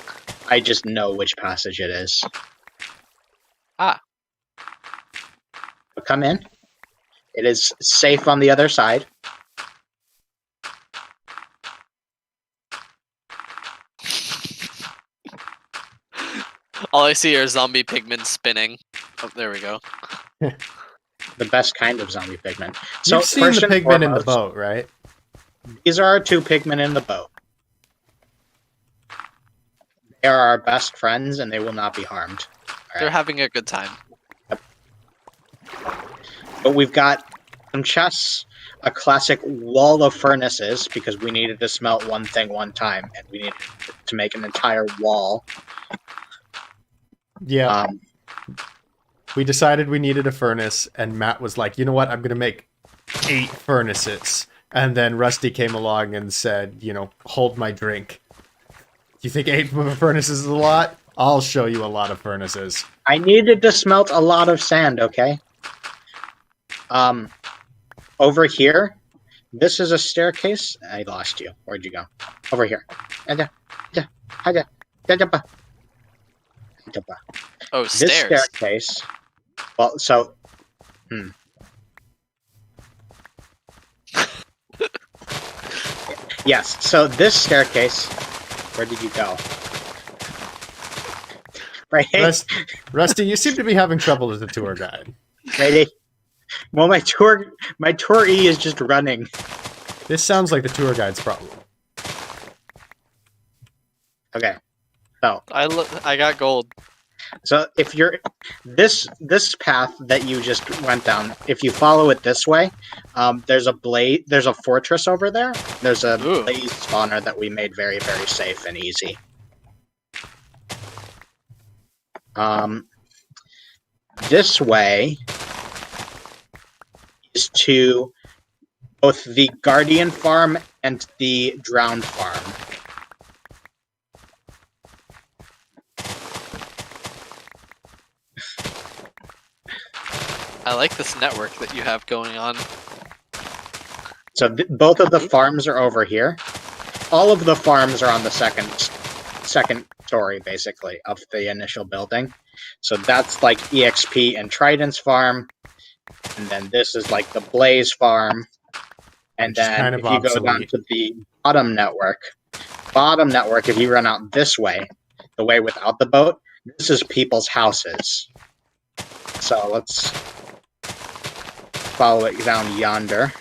I just know which passage it is. Ah. But come in. It is safe on the other side. All I see are zombie pigmen spinning. Oh, there we go. The best kind of zombie pigmen. So You've seen the first and pigmen in the foremost, boat, right? These are our two pigmen in the boat. They are our best friends, and they will not be harmed. They're having a good time. But we've got some chests, a classic wall of furnaces, because we needed to smelt one thing one time, and we needed to make an entire wall. Yeah. We decided we needed a furnace, and Matt was like, you know what, I'm going to make 8 furnaces. And then Rusty came along and said, you know, hold my drink. You think 8 furnaces is a lot? I'll show you a lot of furnaces. I needed to smelt a lot of sand, okay? Over here, this is a staircase. I lost you. Where'd you go? Over here. Oh, This stairs. staircase. Well, so. Yes, so this staircase. Where did you go? Right here. Rusty, you seem to be having trouble as a tour guide. Right. Well, my touree is just running. This sounds like the tour guide's problem. Okay. So I got gold. So if you're this path that you just went down, if you follow it this way, there's a fortress over there. There's a blaze spawner that we made very, very safe and easy. This way is to both the Guardian farm and the Drowned farm. I like this network that you have going on. So both of the farms are over here. All of the farms are on the second story, basically, of the initial building. So that's like EXP and Trident's farm. And then this is like the Blaze farm. And Which is then kind of if you go down obsolete. to the bottom network, if you run out this way, the way without the boat, this is people's houses. So let's follow it down yonder.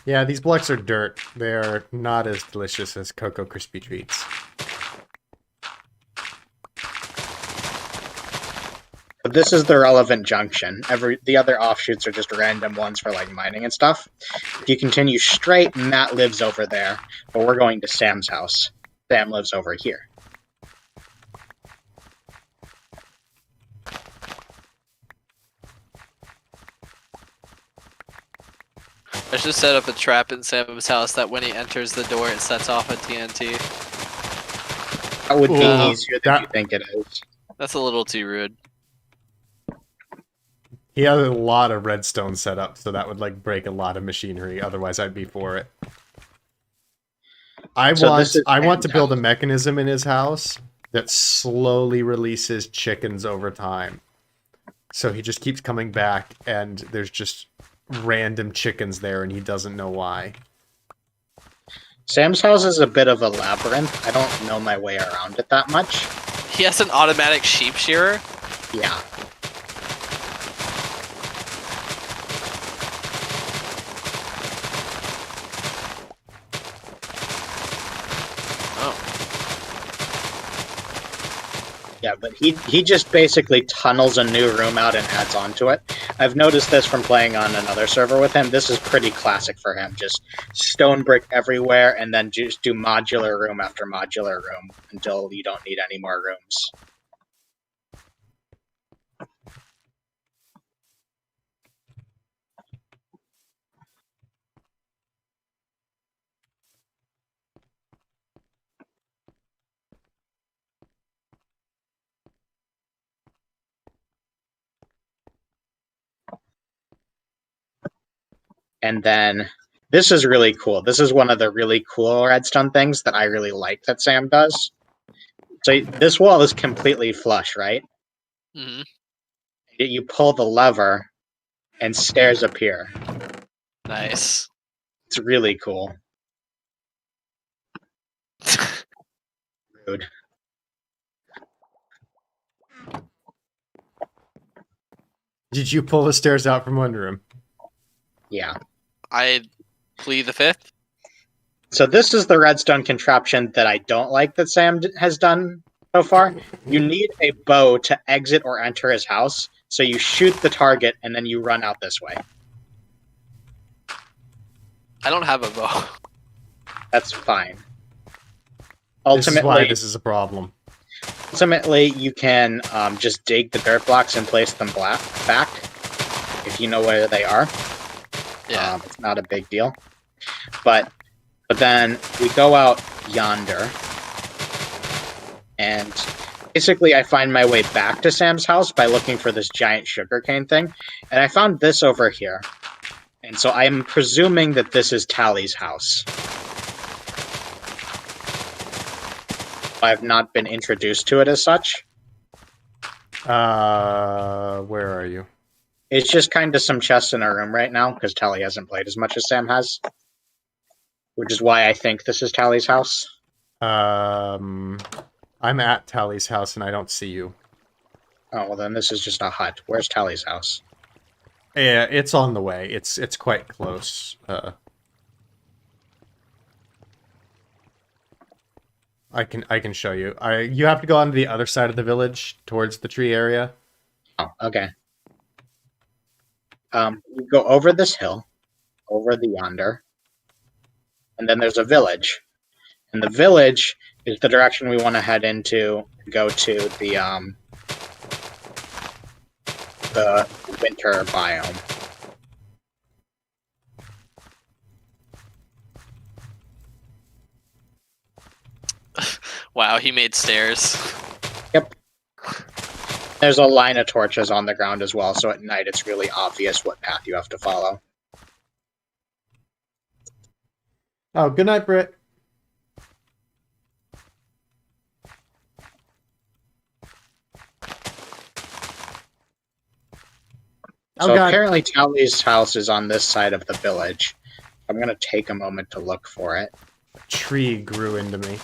Yeah, these blocks are dirt. They're not as delicious as Cocoa Crispy Treats. But this is the relevant junction. The other offshoots are just random ones for like mining and stuff. If you continue straight, Matt lives over there, but we're going to Sam's house. Sam lives over here. I should set up a trap in Sam's house that when he enters the door, it sets off a TNT. That would be Well, easier than you think it is. That's a little too rude. He had a lot of redstone set up, so that would like break a lot of machinery. Otherwise, I'd be for it. I want to build a mechanism in his house that slowly releases chickens over time. So he just keeps coming back, and there's just random chickens there, and he doesn't know why. Sam's house is a bit of a labyrinth. I don't know my way around it that much. He has an automatic sheep shearer? Yeah. Yeah, but he just basically tunnels a new room out and adds on to it. I've noticed this from playing on another server with him. This is pretty classic for him. Just stone brick everywhere and then just do modular room after modular room until you don't need any more rooms. And then this is really cool. This is one of the really cool redstone things that I really like that Sam does. So this wall is completely flush, right? Mm-hmm. You pull the lever and stairs appear. Nice. It's really cool. Rude. Did you pull the stairs out from under him? Yeah. I plead the fifth. So this is the redstone contraption that I don't like that Sam has done so far. You need a bow to exit or enter his house. So you shoot the target and then you run out this way. I don't have a bow. That's fine. This is why this is a problem. Ultimately, you can just dig the dirt blocks and place them back if you know where they are. Yeah. It's not a big deal. But then we go out yonder, and basically I find my way back to Sam's house by looking for this giant sugarcane thing, and I found this over here. And so I'm presuming that this is Tally's house. I have not been introduced to it as such. Where are you? It's just kind of some chests in our room right now, because Tally hasn't played as much as Sam has. Which is why I think this is Tally's house. I'm at Tally's house and I don't see you. Oh, well then this is just a hut. Where's Tally's house? Yeah, it's on the way. It's quite close. I can show you. You have to go on to the other side of the village towards the tree area. Oh, okay. You go over this hill, over the yonder, and then there's a village. And the village is the direction we want to head into to go to the winter biome. Wow, he made stairs. Yep. There's a line of torches on the ground as well, so at night it's really obvious what path you have to follow. Oh, good night, Britt. So apparently Tally's house is on this side of the village. I'm going to take a moment to look for it. A tree grew into me.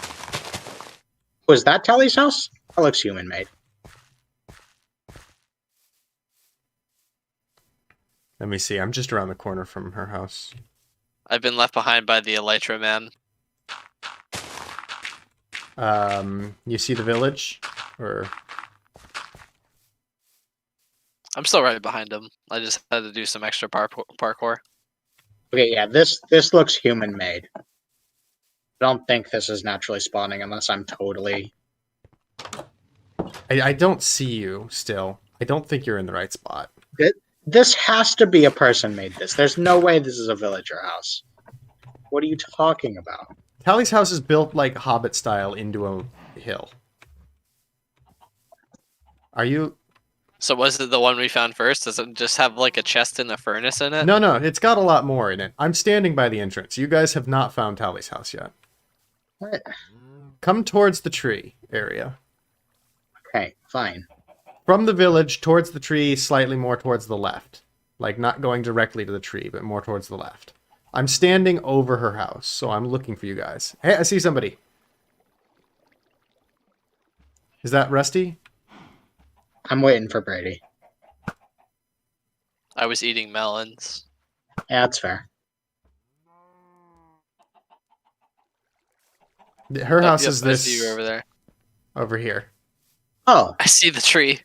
Was that Tally's house? That looks human-made. Let me see. I'm just around the corner from her house. I've been left behind by the Elytra man. You see the village? Or... I'm still right behind him. I just had to do some extra parkour. Okay, yeah, this looks human-made. I don't think this is naturally spawning unless I'm totally... I don't see you still. I don't think you're in the right spot. This has to be a person made this. There's no way this is a villager house. What are you talking about? Tally's house is built like Hobbit style into a hill. Are you? So was it the one we found first? Does it just have like a chest and a furnace in it? No, no, it's got a lot more in it. I'm standing by the entrance. You guys have not found Tally's house yet. What? Come towards the tree area. Okay, fine. From the village towards the tree, slightly more towards the left. Like not going directly to the tree, but more towards the left. I'm standing over her house, so I'm looking for you guys. Hey, I see somebody. Is that Rusty? I'm waiting for Brady. I was eating melons. Yeah, that's fair. Her house Yep, is I this see you over there. over here. Oh, I see the tree.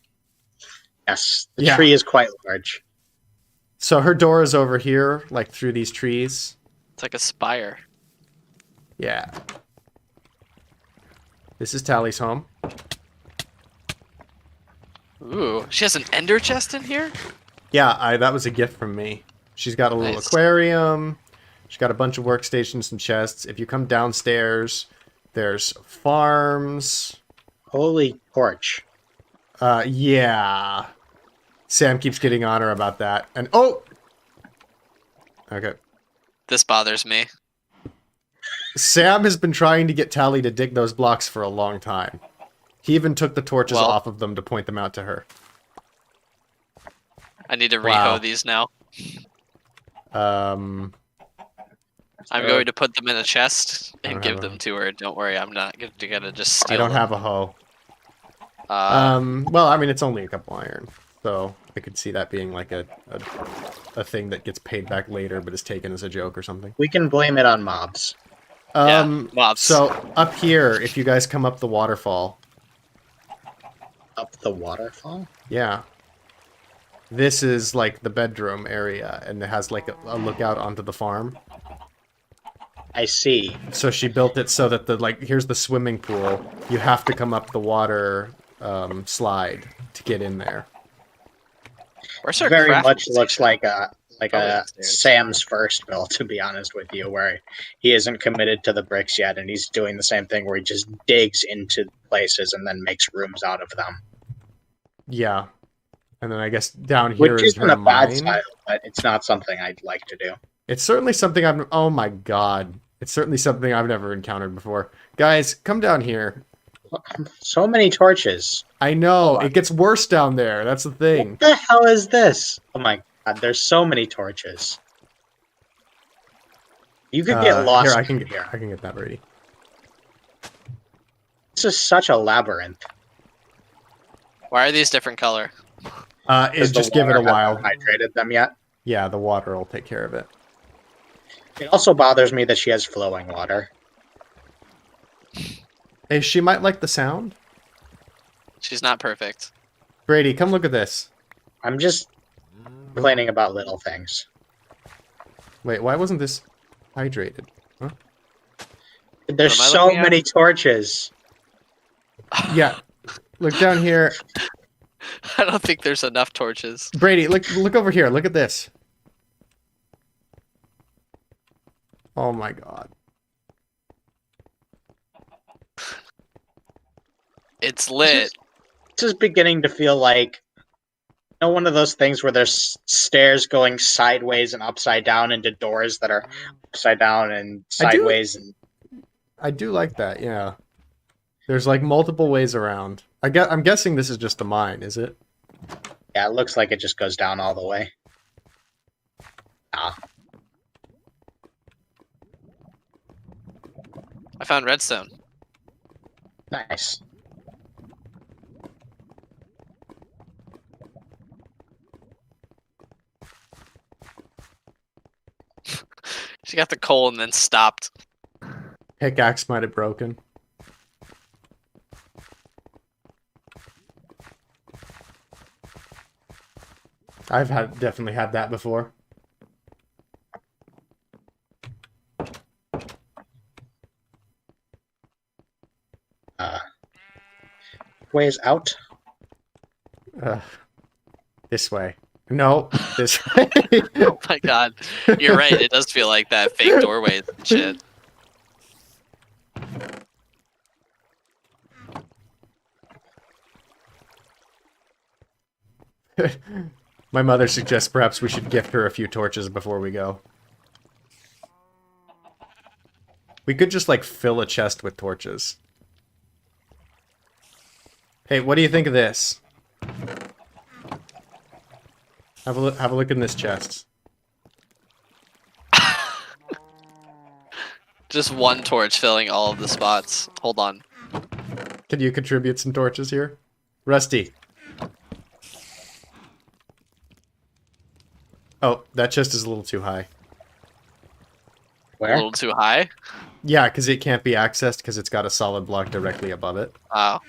yes. The Yeah. tree is quite large. So her door is over here, like through these trees. It's like a spire. Yeah. This is Tally's home. Ooh, she has an ender chest in here? Yeah, that was a gift from me. She's got a little Nice. aquarium. She's got a bunch of workstations and chests. If you come downstairs, there's farms. Holy torch. Yeah. Sam keeps getting on her about that. And oh! Okay. This bothers me. Sam has been trying to get Tally to dig those blocks for a long time. He even took the torches Well- off of them to point them out to her. I need to Wow. reho these now. Um, I'm going to put them in a chest I and don't give have them a- to her. Don't worry, I'm not gonna just steal I don't them. have a hoe. Uh, Well, I mean, it's only a couple iron, so I could see that being like a thing that gets paid back later, but is taken as a joke or something. We can blame it on mobs. mobs. So up here, if you guys come up the waterfall, Up the waterfall? yeah, this is like the bedroom area, and it has like a lookout onto the farm. I see. So she built it so that here's the swimming pool. You have to come up the water slide to get in there. Where's our Very crafting much looks station? like a Probably upstairs. Sam's first build, to be honest with you, where he isn't committed to the bricks yet, and he's doing the same thing where he just digs into places and then makes rooms out of them. Yeah. And then I guess down here Which is isn't her a bad mine. style, but it's not something I'd like to do. It's certainly something I've... Oh my god. It's certainly something I've never encountered before. Guys, come down here. So many torches. I know. It gets worse down there. That's the thing. What the hell is this? Oh my god, there's so many torches. You could get lost Here, I in can here. get that, Brady. This is such a labyrinth. Why are these different color? Just give it a while. Hydrated them yet? Yeah, the water will take care of it. It also bothers me that she has flowing water. Hey, she might like the sound. She's not perfect. Brady, come look at this. I'm just complaining about little things. Wait, why wasn't this hydrated? Huh? There's What am I so looking at? many torches. Yeah. Look down here. I don't think there's enough torches. Brady, look over here. Look at this. Oh my god. It's lit. This is beginning to feel like one of those things where there's stairs going sideways and upside down into doors that are upside down and sideways. I do like that, yeah. There's like multiple ways around. I'm guessing this is just a mine, is it? Yeah, it looks like it just goes down all the way. Ah, I found redstone. nice. She got the coal and then stopped. Pickaxe might have broken. I've definitely had that before. Ways out. This way. No, this way. Oh my god. You're right, it does feel like that fake doorway and shit. My mother suggests perhaps we should gift her a few torches before we go. We could just, like, fill a chest with torches. Hey, what do you think of this? Have a look in this chest. Just one torch filling all of the spots. Hold on. Can you contribute some torches here? Rusty. Oh, that chest is a little too high. A Where? little too high? Yeah, because it can't be accessed because it's got a solid block directly above it. Oh.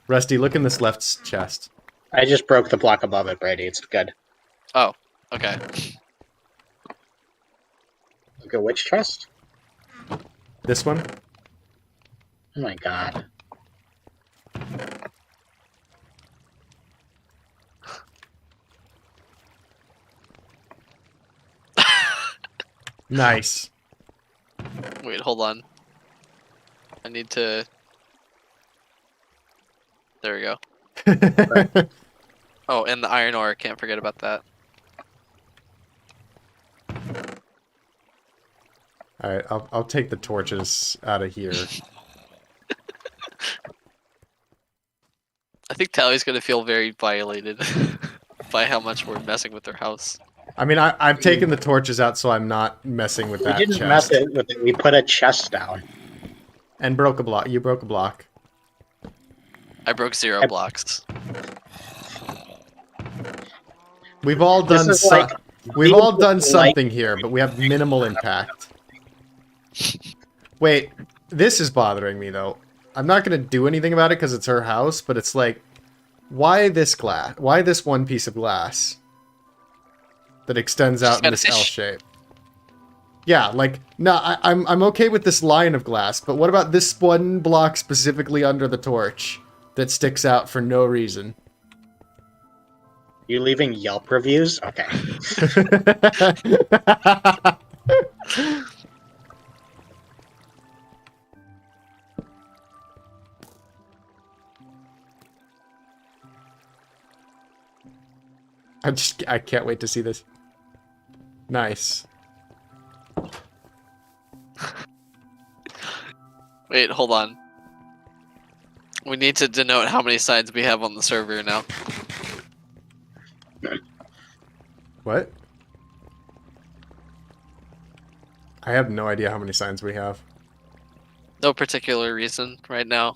Rusty, look in this left chest. I just broke the block above it, Brady. It's good. Oh, okay. Look at which chest? This one? Oh my god. Nice. Wait, hold on. I need to... There we go. Oh, and the iron ore. Can't forget about that. Alright, I'll take the torches out of here. I think Tally's gonna feel very violated by how much we're messing with their house. I mean, I've taken the torches out so I'm not messing with that We didn't chest. mess it with it. We put a chest down. And broke a block. You broke a block. I broke 0 blocks. We've all This done is like- we've all done like- something here, but we have minimal impact. Wait, this is bothering me though. I'm not gonna do anything about it because it's her house, but it's like, why this glass? Why this one piece of glass that extends out in got a this L fish. shape? Yeah, like, no, I'm okay with this line of glass, but what about this one block specifically under the torch that sticks out for no reason? You leaving Yelp reviews? Okay. I can't wait to see this. Nice. Wait, hold on. We need to denote how many sides we have on the server now. What? I have no idea how many signs we have. No particular reason right now.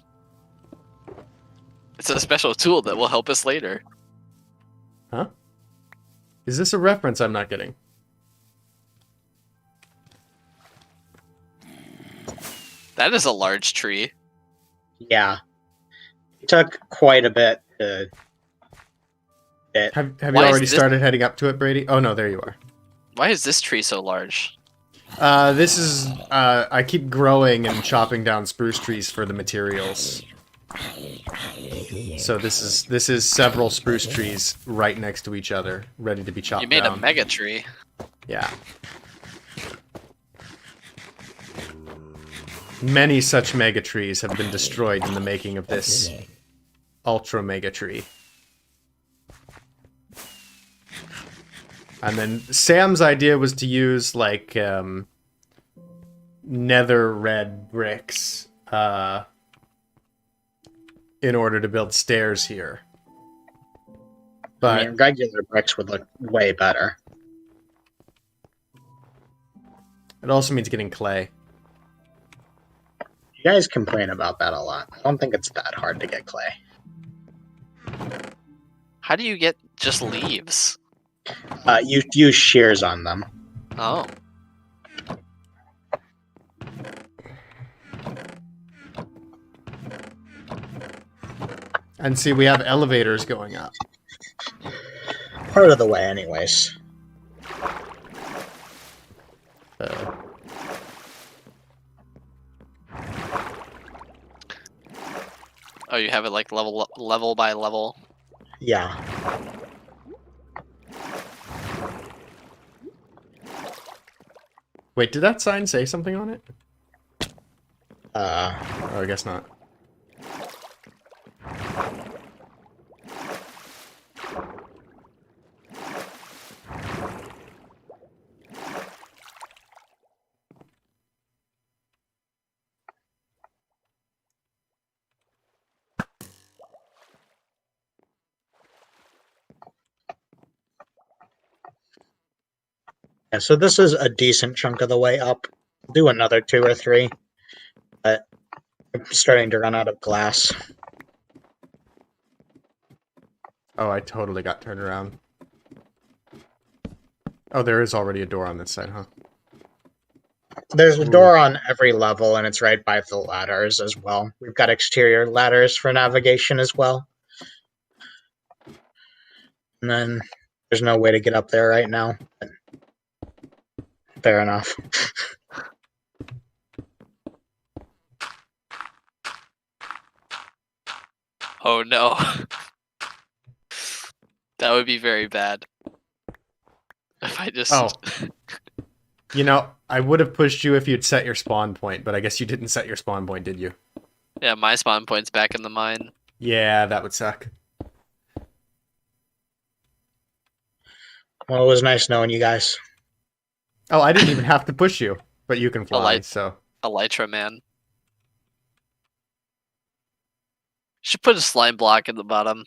It's a special tool that will help us later. Huh? Is this a reference I'm not getting? That is a large tree. Yeah. It took quite a bit to... Have you Why is already this- started heading up to it, Brady? Oh no, there you are. Why is this tree so large? This is, I keep growing and chopping down spruce trees for the materials. So this is several spruce trees right next to each other, ready to be chopped You made down. a mega tree. Yeah. Many such mega trees have been destroyed in the making of this ultra mega tree. And then Sam's idea was to use like nether red bricks in order to build stairs here. But I mean, regular bricks would look way better. it also means getting clay. You guys complain about that a lot. I don't think it's that hard to get clay. How do you get just leaves? You use shears on them. Oh. And see, we have elevators going up. Part of the way, anyways. Oh, you have it like level by level. Yeah. Wait, did that sign say something on it? Oh, I guess not. Yeah, so this is a decent chunk of the way up. I'll do another 2 or 3, but I'm starting to run out of glass. Oh, I totally got turned around. Oh, there is already a door on this side, huh? There's a Ooh. door on every level, and it's right by the ladders as well. We've got exterior ladders for navigation as well. And then there's no way to get up there right now. But fair enough. Oh no. That would be very bad. If I just... Oh. You know, I would have pushed you if you'd set your spawn point, but I guess you didn't set your spawn point, did you? Yeah, my spawn point's back in the mine. Yeah, that would suck. Well, it was nice knowing you guys. Oh, I didn't even have to push you, but you can fly, light- so... Elytra man. Should put a slime block at the bottom.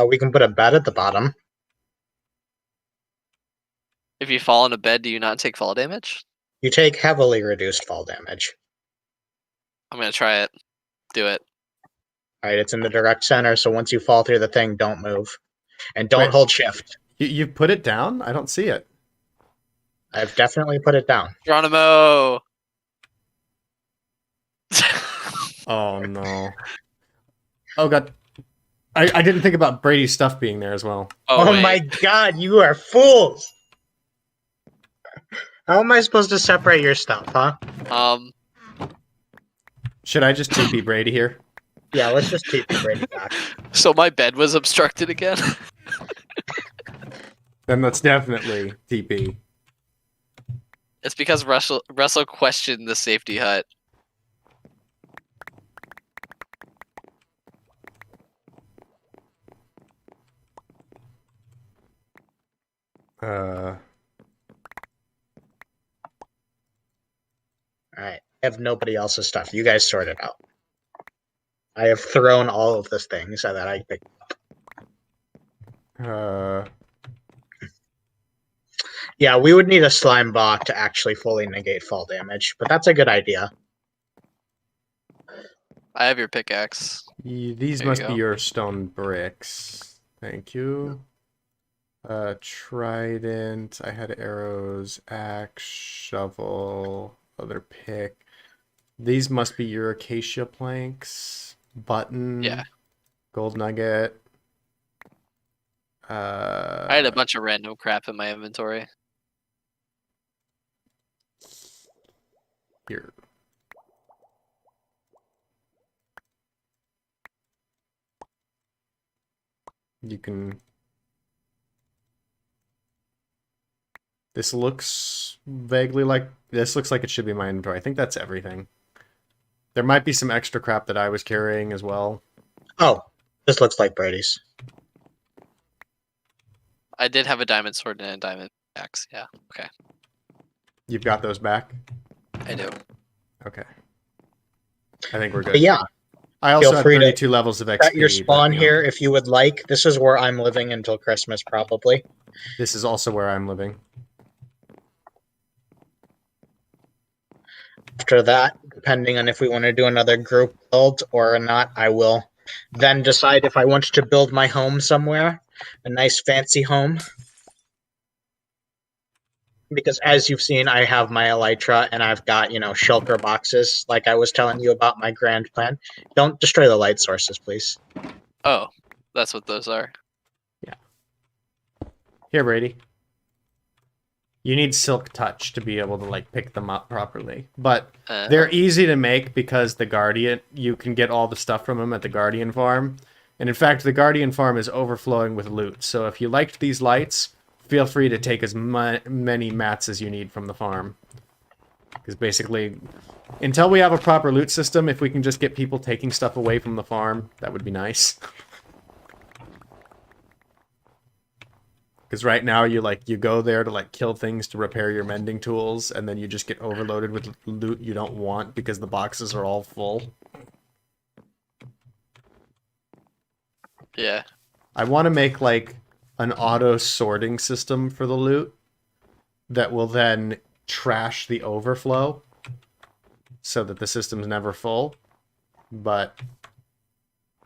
We can put a bed at the bottom. If you fall in a bed, do you not take fall damage? You take heavily reduced fall damage. I'm gonna try it. Do it. Alright, it's in the direct center, so once you fall through the thing, don't move. And don't Wait. hold shift. You put it down? I don't see it. I've definitely put it down. Geronimo! Oh, no. Oh, God. I didn't think about Brady's stuff being there as well. Oh wait. my god, you are fools! How am I supposed to separate your stuff, huh? Should I just TP Brady here? Yeah, let's just keep Brady back. So my bed was obstructed again? Then that's definitely TP. It's because Russell questioned the safety hut. Alright, I have nobody else's stuff. You guys sort it out. I have thrown all of the things so that I picked. Yeah, we would need a slime block to actually fully negate fall damage, but that's a good idea. I have your pickaxe. These There you must be go. your stone bricks. Thank you. Trident. I had arrows, axe, shovel, other pick. These must be your acacia planks. Button. Yeah. Gold nugget. I had a bunch of random crap in my inventory. Here. You can... This looks vaguely like... This looks like it should be my inventory. I think that's everything. There might be some extra crap that I was carrying as well. Oh, this looks like Brady's. I did have a diamond sword and a diamond axe. Yeah, okay. You've got those back? I do. Okay. I think we're good. But yeah, I also feel have free to 32 levels of XP. set your spawn but, you know, here if you would like. This is where I'm living until Christmas, probably. This is also where I'm living. After that, depending on if we want to do another group build or not, I will then decide if I want to build my home somewhere. A nice fancy home. Because as you've seen, I have my elytra and I've got, shulker boxes, like I was telling you about my grand plan. Don't destroy the light sources, please. Oh, that's what those are. Here, Brady. You need Silk Touch to be able to, pick them up properly. But they're easy to make because the Guardian, you can get all the stuff from them at the Guardian Farm. And in fact, the Guardian Farm is overflowing with loot. So if you liked these lights, feel free to take as many mats as you need from the farm. Because basically, until we have a proper loot system, if we can just get people taking stuff away from the farm, that would be nice. Because right now, you go there to, kill things to repair your mending tools, and then you just get overloaded with loot you don't want because the boxes are all full. Yeah. I want to make, an auto-sorting system for the loot, that will then trash the overflow so that the system's never full. But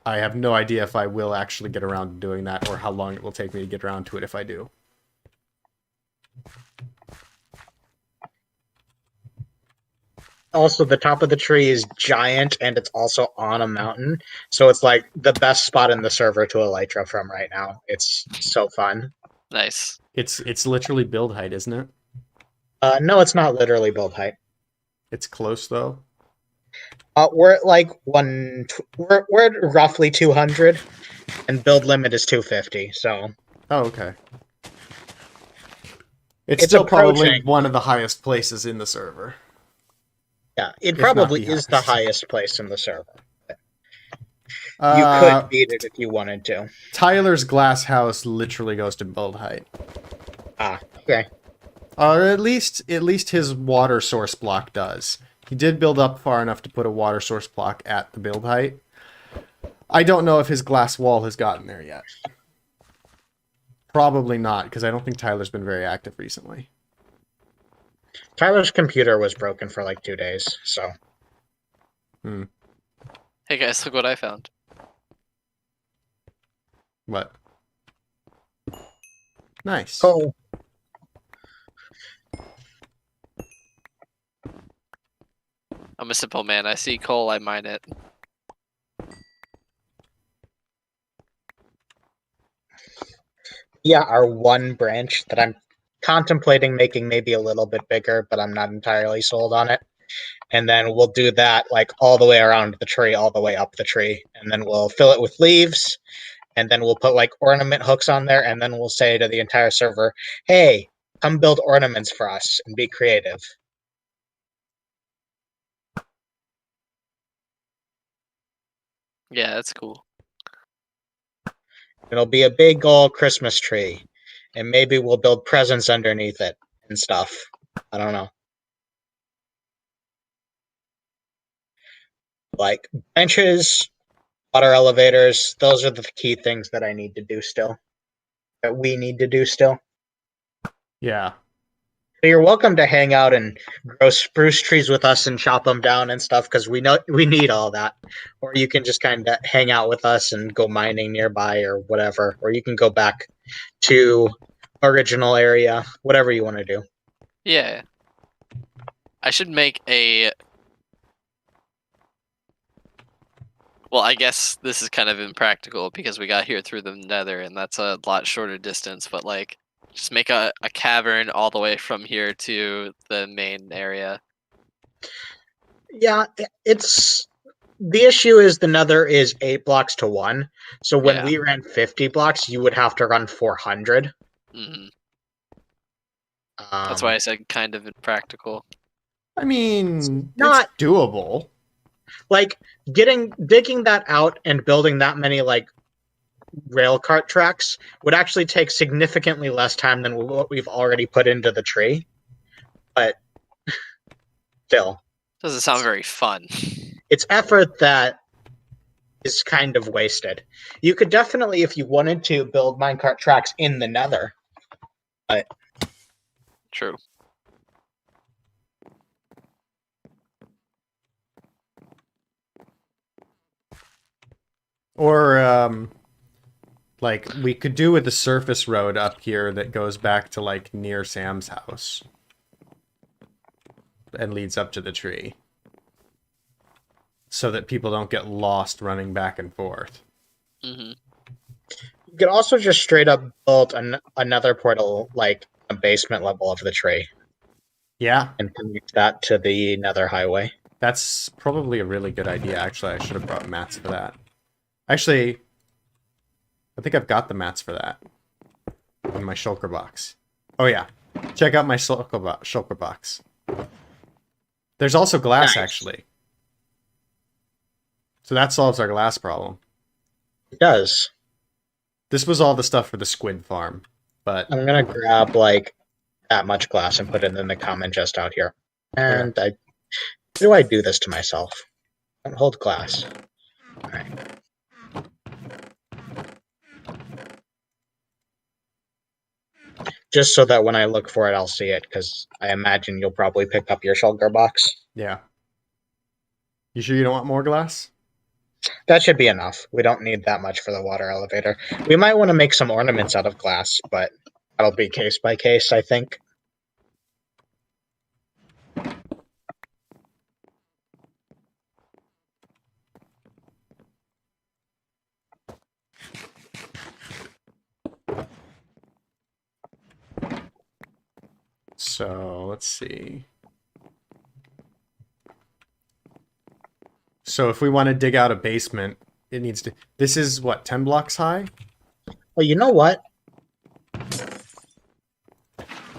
I have no idea if I will actually get around to doing that or how long it will take me to get around to it if I do. Also, the top of the tree is giant, and it's also on a mountain. So it's like the best spot in the server to elytra from right now. It's so fun. Nice. It's literally build height, isn't it? No, it's not literally build height. It's close, though. We're at like we're at roughly 200, and build limit is 250. So. Oh, okay. It's still approaching. Probably one of the highest places in the server. Yeah, it If probably not the is the highest. highest place in the server. You could beat it if you wanted to. Tyler's glass house literally goes to build height. Ah, okay. Or at least his water source block does. He did build up far enough to put a water source block at the build height. I don't know if his glass wall has gotten there yet. Probably not, because I don't think Tyler's been very active recently. Tyler's computer was broken for like 2 days, so. Hey guys, look what I found. What? Nice. Oh. I'm a simple man. I see coal, I mine it. Yeah, our one branch that I'm contemplating making maybe a little bit bigger, but I'm not entirely sold on it. And then we'll do that like all the way around the tree, all the way up the tree. And then we'll fill it with leaves. And then we'll put like ornament hooks on there. And then we'll say to the entire server, hey, come build ornaments for us and be creative. Yeah, that's cool. It'll be a big old Christmas tree. And maybe we'll build presents underneath it and stuff. I don't know. Like benches, water elevators, those are the key things that I need to do still. That we need to do still. Yeah. So you're welcome to hang out and grow spruce trees with us and chop them down and stuff, because we know we need all that. Or you can just kind of hang out with us and go mining nearby or whatever. Or you can go back to original area, whatever you want to do. Yeah. I should make a... Well, I guess this is kind of impractical because we got here through the nether and that's a lot shorter distance, but like, just make a cavern all the way from here to the main area. Yeah, it's... The issue is the nether is 8 blocks to 1. So when Yeah. we ran 50 blocks, you would have to run 400. Mm-hmm. That's why I said kind of impractical. I mean, not it's doable. Like digging that out and building that many like rail cart tracks would actually take significantly less time than what we've already put into the tree. But still, Doesn't sound very fun. it's effort that is kind of wasted. You could definitely, if you wanted to, build minecart tracks in the nether. But True. Or, like, we could do with the surface road up here that goes back to, like, near Sam's house. And leads up to the tree. So that people don't get lost running back and forth. Mm-hmm. you could also just straight up build another portal, like a basement level of the tree. Yeah. And connect that to the nether highway. That's probably a really good idea, actually. I should have brought mats for that. Actually, I think I've got the mats for that. In my shulker box. Oh yeah. Check out my shulker box. There's also glass, Nice. actually. So that solves our glass problem. It does. This was all the stuff for the squid farm, but I'm gonna grab like that much glass and put it in the common chest out here. And why do I do this to myself? Don't hold glass. Alright. Just so that when I look for it, I'll see it, because I imagine you'll probably pick up your shulker box. Yeah. You sure you don't want more glass? That should be enough. We don't need that much for the water elevator. We might want to make some ornaments out of glass, but that'll be case by case, I think. So, let's see. So if we want to dig out a basement, it needs to... This is, what, 10 blocks high? Well, you know what?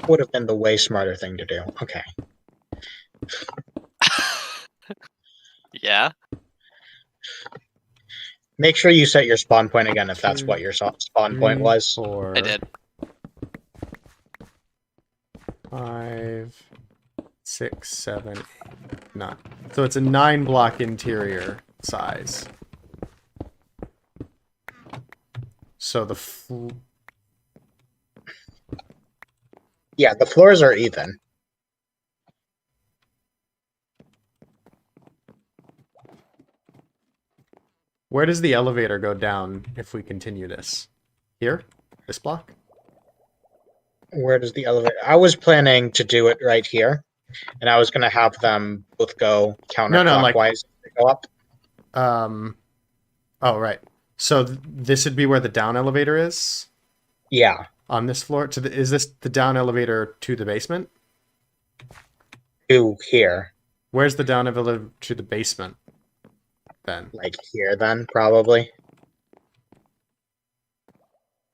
Would have been the way smarter thing to do. Okay. Yeah. Make sure you set your spawn point again if that's what your spawn point was. 4, I did. 5, 6, 7, 8, 9. So it's a 9 block interior size. So the Yeah, the floors are even. Where does the elevator go down if we continue this? Here? This block? Where does the elevator... I was planning to do it right here, and I was going to have them both go counterclockwise to go up. Oh, right. So this would be where the down elevator is? Yeah. On this floor? Is this the down elevator to the basement? To here. Where's the down elevator to the basement, then? Like here, then, probably.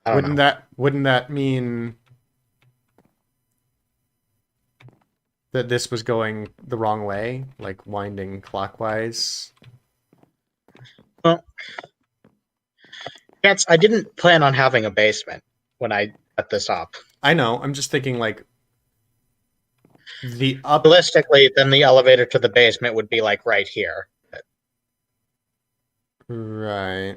I don't know. Wouldn't that mean that this was going the wrong way, like winding clockwise? Well, I didn't plan on having a basement when I set this up. I know. I'm just thinking, like, the up... Realistically, then the elevator to the basement would be, like, right here. Right.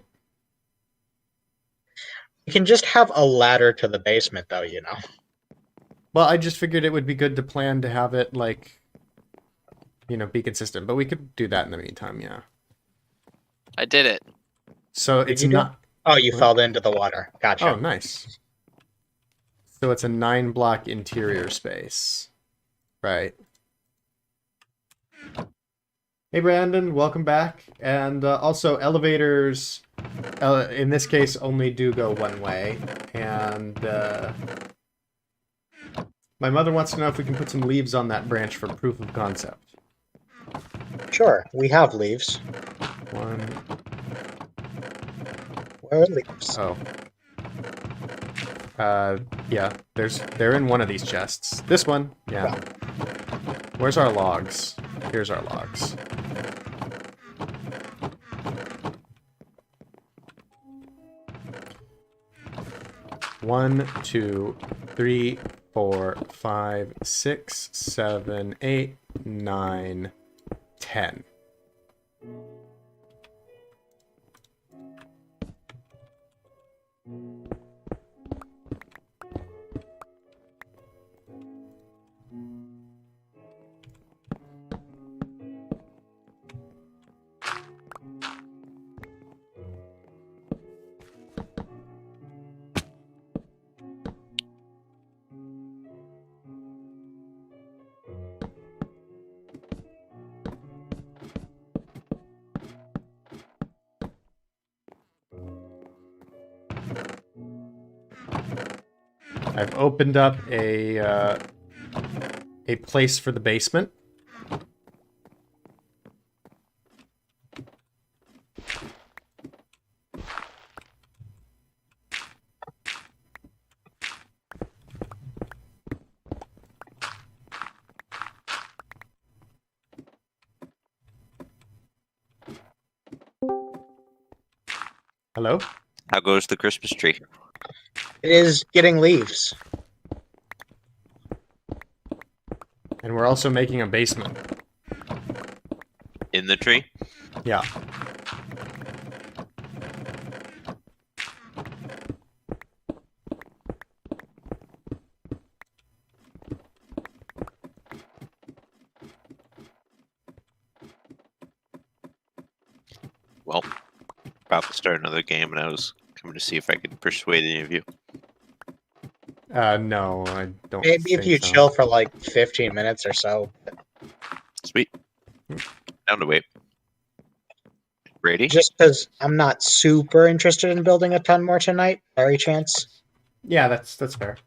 You can just have a ladder to the basement, though, you know. Well, I just figured it would be good to plan to have it, like, you know, be consistent. But we could do that in the meantime, yeah. I did it. So Did it's you do it? not... Oh, you fell into the water. Gotcha. Oh, nice. So it's a 9 block interior space. Right. Hey, Brandon, welcome back. And also, elevators, in this case, only do go one way. And my mother wants to know if we can put some leaves on that branch for proof of concept. Sure, we have leaves. 1... Where are leaves? Oh. Yeah, they're in one of these chests. This one, yeah. Where's our logs? Here's our logs. One, 2, 3, 4, 5, 6, 7, 8, 9, 10. I've opened up a place for the basement. Hello? How goes the Christmas tree? It is getting leaves. And we're also making a basement. In the tree? Yeah. Well, about to start another game, and I was coming to see if I could persuade any of you. No, I don't Maybe if think you so. chill for like 15 minutes or so. Sweet. Down to wait. Brady? Just because I'm not super interested in building a ton more tonight. Sorry, Chance. Yeah, that's fair.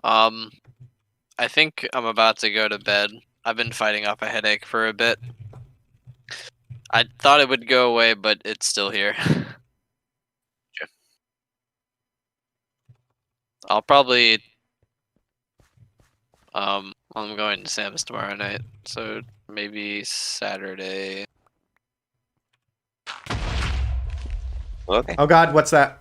I think I'm about to go to bed. I've been fighting off a headache for a bit. I thought it would go away, but it's still here. I'll probably I'm going to Sam's tomorrow night, so maybe Saturday. Okay. Oh God, what's that?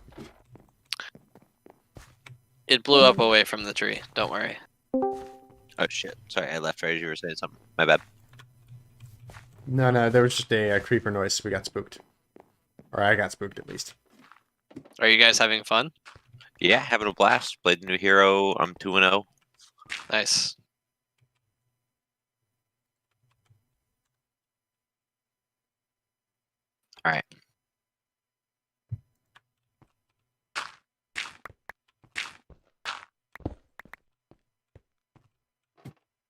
It blew up away from the tree. Don't worry. Oh shit. Sorry, I left right as you were saying something. My bad. No, there was just a creeper noise. We got spooked. Or I got spooked, at least. Are you guys having fun? Yeah, having a blast. Played the new hero. I'm 2-0. Nice. All right.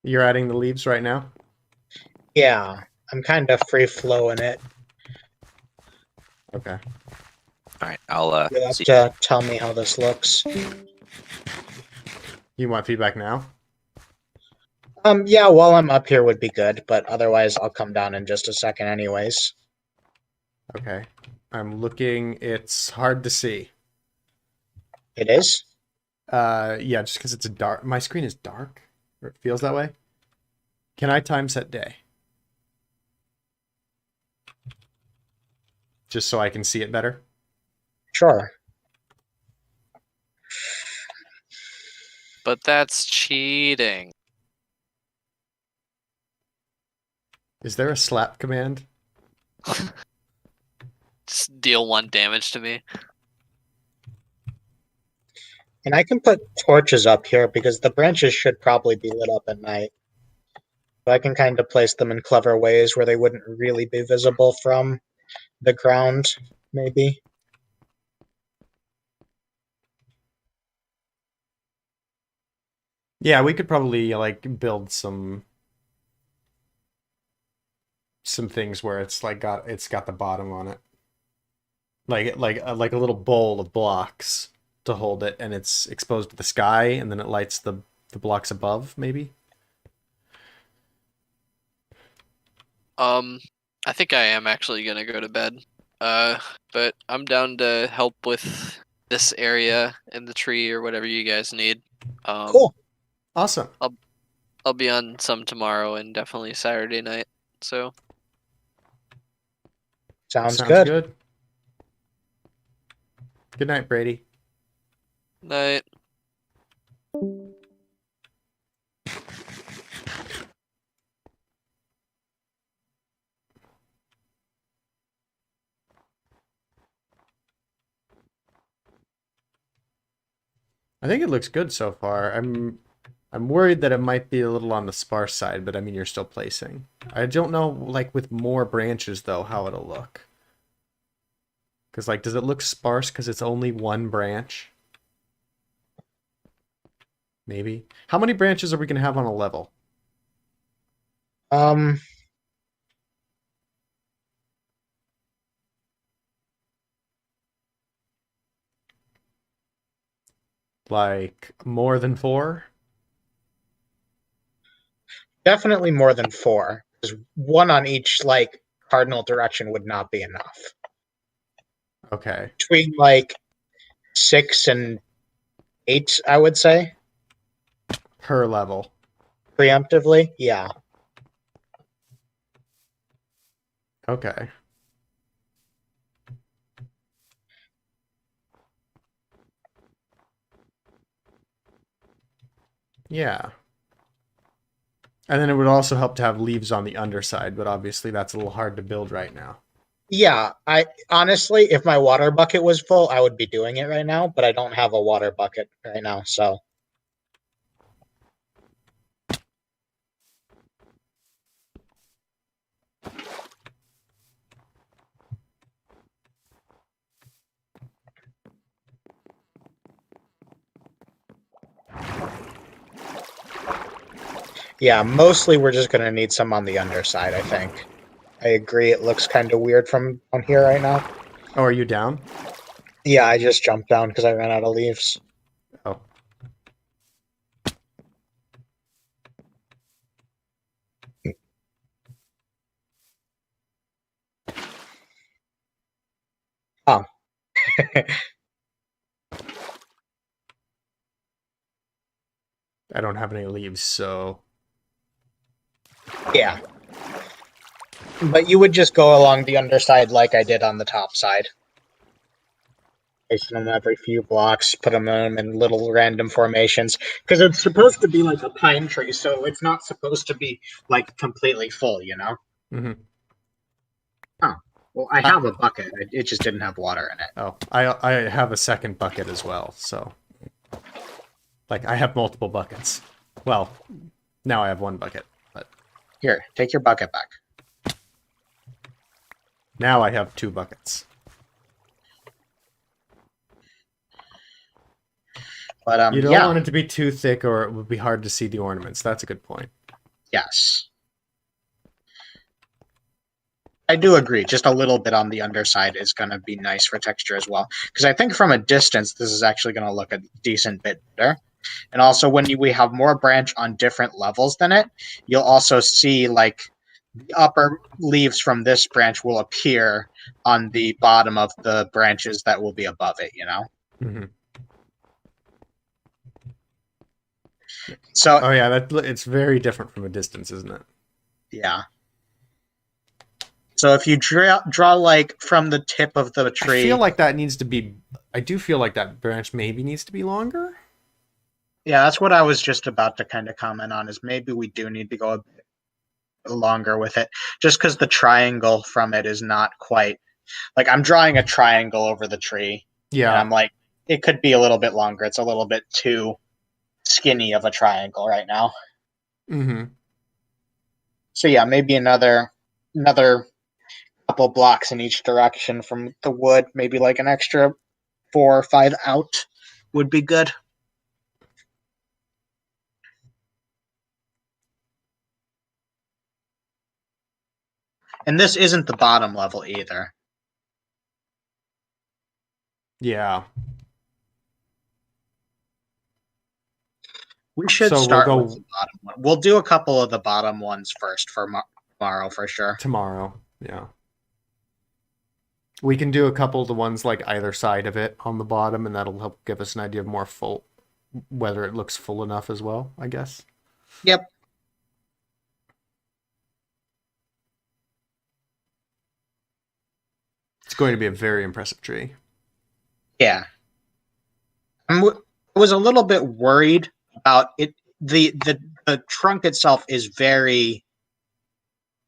You're adding the leaves right now? Yeah, I'm kind of free flowing it. Okay. All right. I'll You'll have see. to tell me how this looks. You want feedback now? Yeah, while I'm up here would be good, but otherwise I'll come down in just a second anyways. Okay. I'm looking. It's hard to see. It is? Yeah, just because it's a dark. My screen is dark, or it feels that way. Can I time set day? Just so I can see it better. Sure. But that's cheating. Is there a slap command? Just deal 1 damage to me. And I can put torches up here because the branches should probably be lit up at night. So I can kind of place them in clever ways where they wouldn't really be visible from the ground, maybe. Yeah, we could probably like build some things where it's like got the bottom on it. Like a little bowl of blocks to hold it, and it's exposed to the sky, and then it lights the blocks above, maybe. I think I am actually gonna go to bed. But I'm down to help with this area in the tree or whatever you guys need. Cool. Awesome. I'll be on some tomorrow and definitely Saturday night. So Sounds Sounds good. good. Good night, Brady. night. I think it looks good so far. I'm worried that it might be a little on the sparse side, but I mean you're still placing. I don't know, like with more branches though, how it'll look. Because like, does it look sparse because it's only one branch? Maybe. How many branches are we gonna have on a level? Um, Like more than 4? definitely more than 4. Because one on each like cardinal direction would not be enough. Okay. Between like 6 and 8, I would say. Per level. Preemptively, yeah. Okay. Yeah. And then it would also help to have leaves on the underside, but obviously that's a little hard to build right now. Yeah, I honestly, if my water bucket was full, I would be doing it right now, but I don't have a water bucket right now, so. Yeah, mostly we're just gonna need some on the underside, I think. I agree, it looks kind of weird from on here right now. Oh, are you down? Yeah, I just jumped down because I ran out of leaves. Oh. Oh. I don't have any leaves, so... Yeah. But you would just go along the underside like I did on the top side. Placing them every few blocks, put them in little random formations. Because it's supposed to be like a pine tree, so it's not supposed to be like completely full, you know? Mm-hmm. Oh. Well, I have a bucket. It just didn't have water in it. Oh, I have a second bucket as well, so... Like, I have multiple buckets. Well, now I have one bucket, but... Here, take your bucket back. Now I have 2 buckets. But, You don't yeah. want it to be too thick or it would be hard to see the ornaments. That's a good point. Yes. I do agree. Just a little bit on the underside is going to be nice for texture as well. Because I think from a distance, this is actually going to look a decent bit better. And also, when we have more branch on different levels than it, you'll also see, like, the upper leaves from this branch will appear on the bottom of the branches that will be above it, you know? Mm-hmm. So, Oh yeah, it's very different from a distance, isn't it? yeah. So if you draw like from the tip of the tree, I feel like that needs to be. I do feel like that branch maybe needs to be longer. Yeah, that's what I was just about to kind of comment on. Is maybe we do need to go a bit longer with it, just because the triangle from it is not quite like I'm drawing a triangle over the tree. Yeah, and I'm like, it could be a little bit longer. It's a little bit too skinny of a triangle right now. Mm-hmm. So yeah, maybe another couple blocks in each direction from the wood, maybe like an extra 4 or 5 out would be good. And this isn't the bottom level either. Yeah. We should So start we'll with go the bottom one. We'll do a couple of the bottom ones first for tomorrow for sure. tomorrow. Yeah. We can do a couple of the ones like either side of it on the bottom, and that'll help give us an idea of more full, whether it looks full enough as well, I guess. Yep. It's going to be a very impressive tree. Yeah. I was a little bit worried about it. The trunk itself is very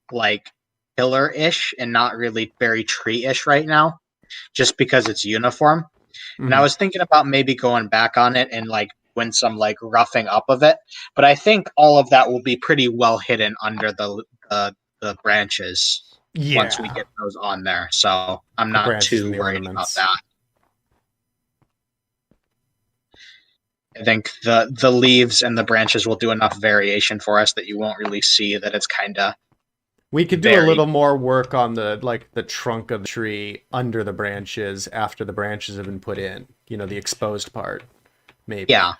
like pillar-ish and not really very tree-ish right now, just because it's uniform. And I was thinking about maybe going back on it and like doing some like roughing up of it, but I think all of that will be pretty well hidden under the branches once we Yeah. get those on there. So I'm The not branches too and the worried about ornaments. that. I think the leaves and the branches will do enough variation for us that you won't really see that it's kind of We could do a very little more work on the trunk of the tree under the branches after the branches have been put in. You know, the exposed part. Maybe. yeah.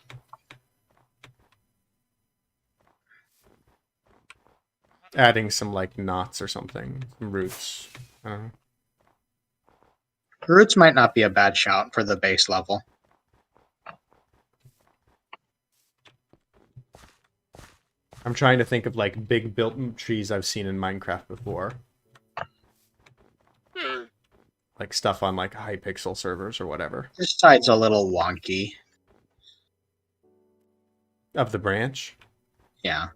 Adding some like knots or something. Some roots. I don't know. Roots might not be a bad shout for the base level. I'm trying to think of like big built trees I've seen in Minecraft before. Like stuff on like high pixel servers or whatever. This side's a little wonky. Of the branch. Yeah.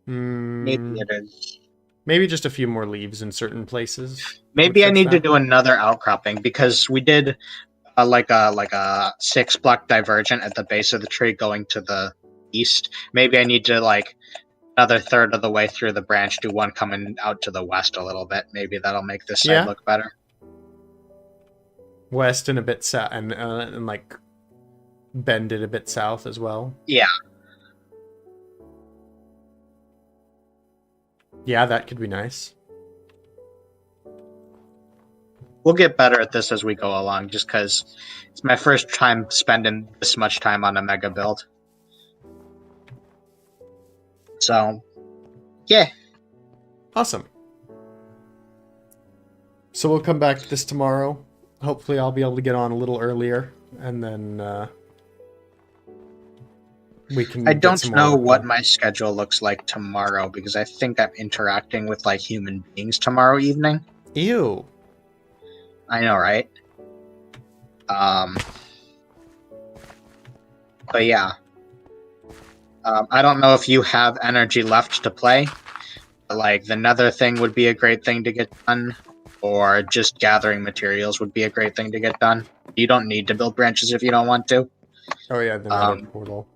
Maybe it is. Maybe just a few more leaves in certain places. Maybe I need to do another outcropping because we did like a 6 block divergent at the base of the tree going to the east. Maybe I need to like another third of the way through the branch, do one coming out to the west a little bit. Maybe that'll make this side look better. West and a bit south, and like bend it a bit south as well. Yeah. Yeah, that could be nice. We'll get better at this as we go along, just because it's my first time spending this much time on a mega build. So, yeah. Awesome. So we'll come back to this tomorrow. Hopefully I'll be able to get on a little earlier, and then we can. I don't know what my schedule looks like tomorrow, because I think I'm interacting with like human beings tomorrow evening. Ew. I know, right? But yeah. I don't know if you have energy left to play. But, like, the nether thing would be a great thing to get done. Or just gathering materials would be a great thing to get done. You don't need to build branches if you don't want to. Oh yeah, the nether portal.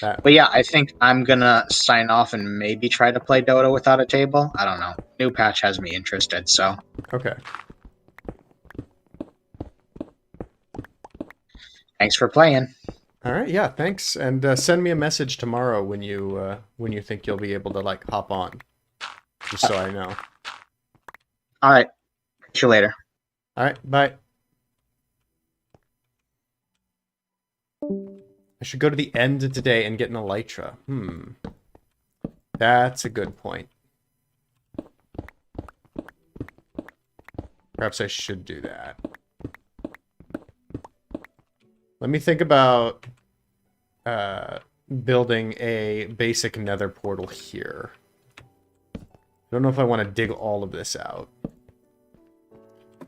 But yeah, I think I'm gonna sign off and maybe try to play Dota without a table. I don't know. New patch has me interested, so. Okay. Thanks for playing. All right, yeah, thanks, and send me a message tomorrow when you think you'll be able to like hop on, just so I know. All right, see you later. All right, bye. I should go to the end of today and get an elytra. That's a good point. Perhaps I should do that. Let me think about building a basic nether portal here. I don't know if I want to dig all of this out.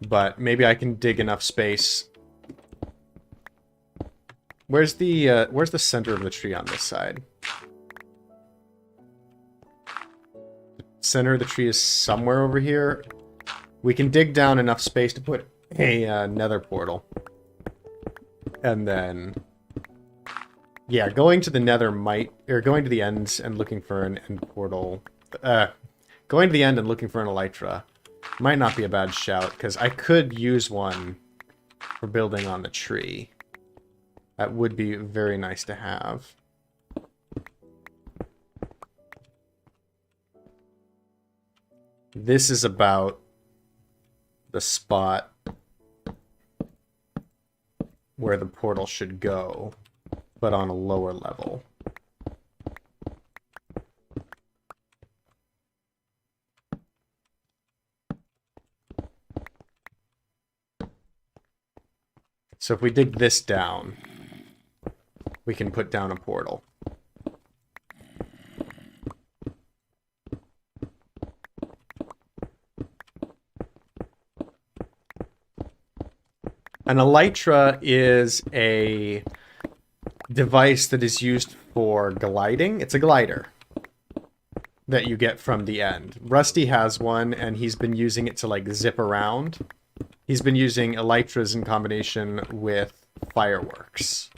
But maybe I can dig enough space. Where's the center of the tree on this side? The center of the tree is somewhere over here. We can dig down enough space to put a nether portal. And then, yeah, going to the nether going to the ends and looking for an end portal, going to the end and looking for an elytra might not be a bad shout, because I could use one for building on the tree. That would be very nice to have. This is about the spot where the portal should go, but on a lower level. So if we dig this down, we can put down a portal. An elytra is a device that is used for gliding. It's a glider that you get from the end. Rusty has one, and he's been using it to, like, zip around. He's been using elytras in combination with fireworks.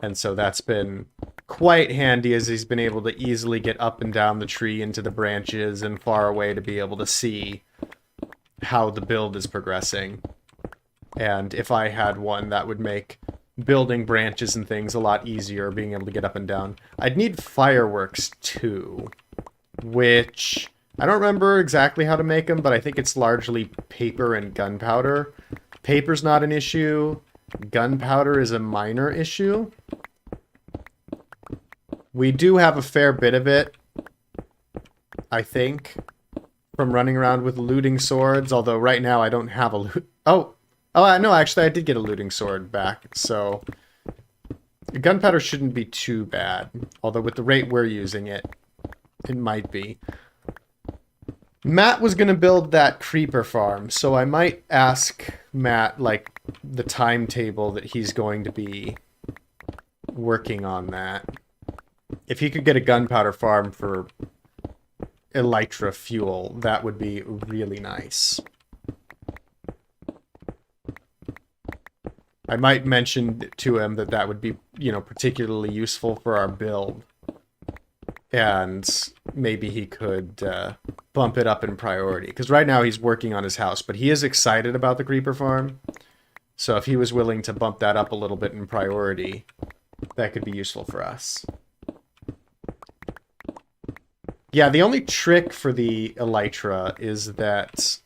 And so that's been quite handy, as he's been able to easily get up and down the tree into the branches and far away to be able to see how the build is progressing. And if I had one, that would make building branches and things a lot easier, being able to get up and down. I'd need fireworks too, which I don't remember exactly how to make them, but I think it's largely paper and gunpowder. Paper's not an issue. Gunpowder is a minor issue. We do have a fair bit of it, I think, from running around with looting swords, although right now I don't have a loot... Oh, no, actually I did get a looting sword back, so... Gunpowder shouldn't be too bad, although with the rate we're using it, it might be. Matt was going to build that creeper farm, so I might ask Matt, like, the timetable that he's going to be working on that. If he could get a gunpowder farm for elytra fuel, that would be really nice. I might mention to him that that would be, you know, particularly useful for our build. And maybe he could bump it up in priority. Because right now he's working on his house, but he is excited about the creeper farm. So if he was willing to bump that up a little bit in priority, that could be useful for us. Yeah, the only trick for the elytra is that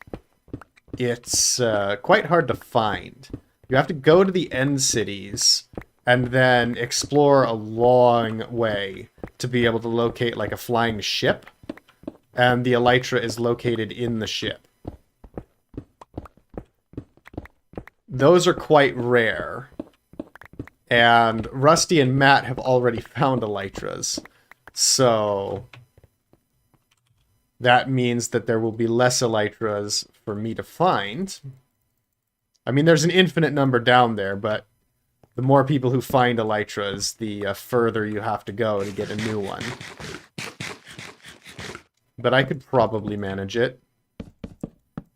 it's quite hard to find. You have to go to the end cities and then explore a long way to be able to locate like a flying ship. And the elytra is located in the ship. Those are quite rare. And Rusty and Matt have already found elytras. So that means that there will be less elytras for me to find. I mean, there's an infinite number down there, but the more people who find elytras, the further you have to go to get a new one. But I could probably manage it.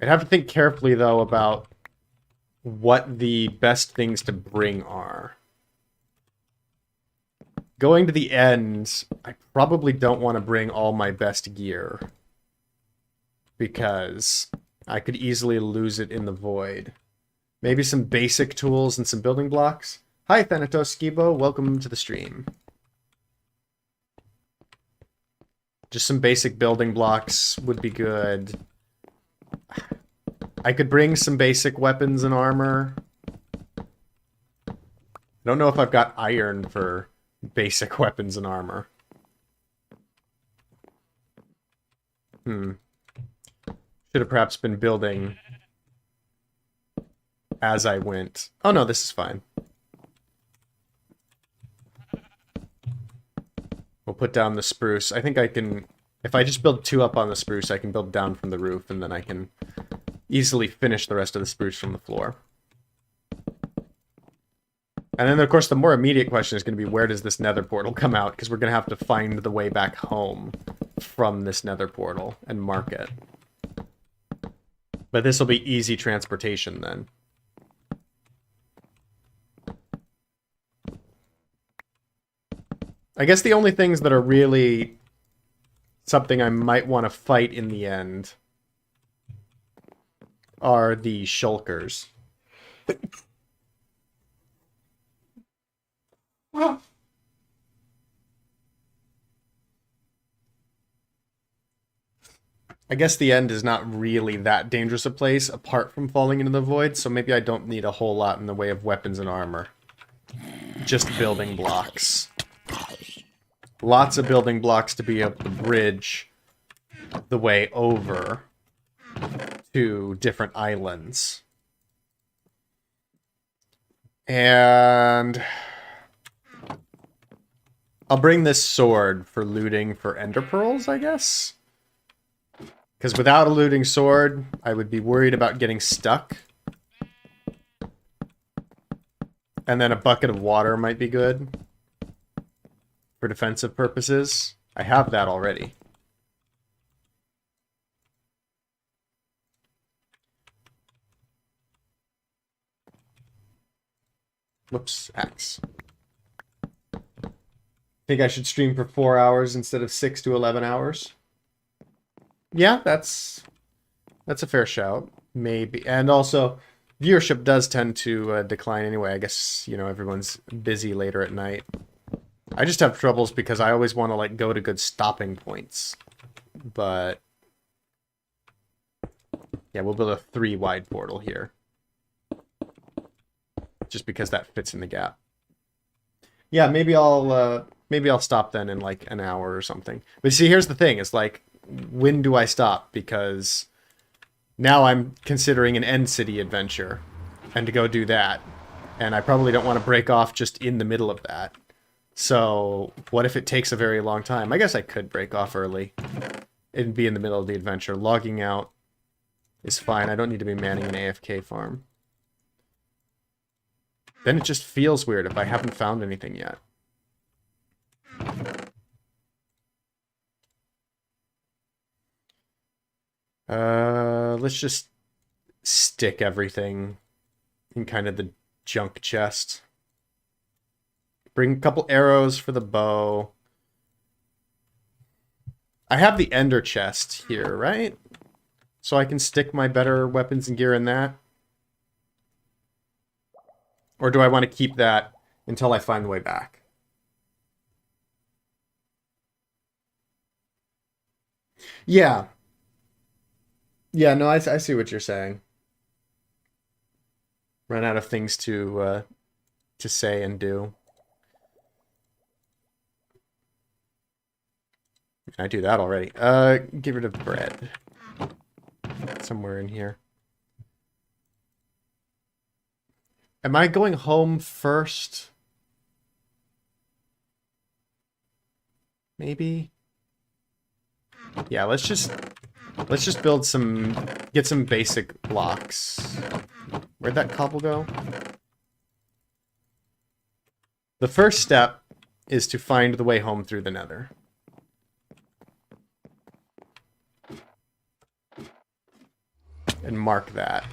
I'd have to think carefully, though, about what the best things to bring are. Going to the end, I probably don't want to bring all my best gear. Because I could easily lose it in the void. Maybe some basic tools and some building blocks. Hi, Thanatos Skibo. Welcome to the stream. Just some basic building blocks would be good. I could bring some basic weapons and armor. I don't know if I've got iron for basic weapons and armor. Should have perhaps been building as I went. Oh no, this is fine. We'll put down the spruce. I think I can... If I just build 2 up on the spruce, I can build down from the roof, and then I can easily finish the rest of the spruce from the floor. And then, of course, the more immediate question is going to be, where does this nether portal come out? Because we're going to have to find the way back home from this nether portal and mark it. But this will be easy transportation, then. I guess the only things that are really something I might want to fight in the end are the shulkers. I guess the end is not really that dangerous a place apart from falling into the void, so maybe I don't need a whole lot in the way of weapons and armor. Just building blocks. Lots of building blocks to be able to bridge the way over to different islands. And I'll bring this sword for looting for ender pearls, I guess. Because without a looting sword, I would be worried about getting stuck. And then a bucket of water might be good. For defensive purposes. I have that already. Whoops, axe. Think I should stream for 4 hours instead of 6 to 11 hours? Yeah, that's a fair shout. Maybe. And also, viewership does tend to decline anyway. I guess, you know, everyone's busy later at night. I just have troubles because I always want to, like, go to good stopping points. But yeah, we'll build a 3-wide portal here. Just because that fits in the gap. Yeah, maybe I'll stop then in, like, an hour or something. But see, here's the thing. It's like, when do I stop? Because now I'm considering an end city adventure. And to go do that. And I probably don't want to break off just in the middle of that. So, what if it takes a very long time? I guess I could break off early and be in the middle of the adventure. Logging out is fine. I don't need to be manning an AFK farm. Then it just feels weird if I haven't found anything yet. Let's just stick everything in kind of the junk chest. Bring a couple arrows for the bow. I have the ender chest here, right? So I can stick my better weapons and gear in that? Or do I want to keep that until I find the way back? Yeah. Yeah, no, I see what you're saying. Run out of things to say and do. I do that already. Get rid of bread. Somewhere in here. Am I going home first? Maybe? Yeah, let's just build get some basic blocks. Where'd that cobble go? The first step is to find the way home through the nether. And mark that.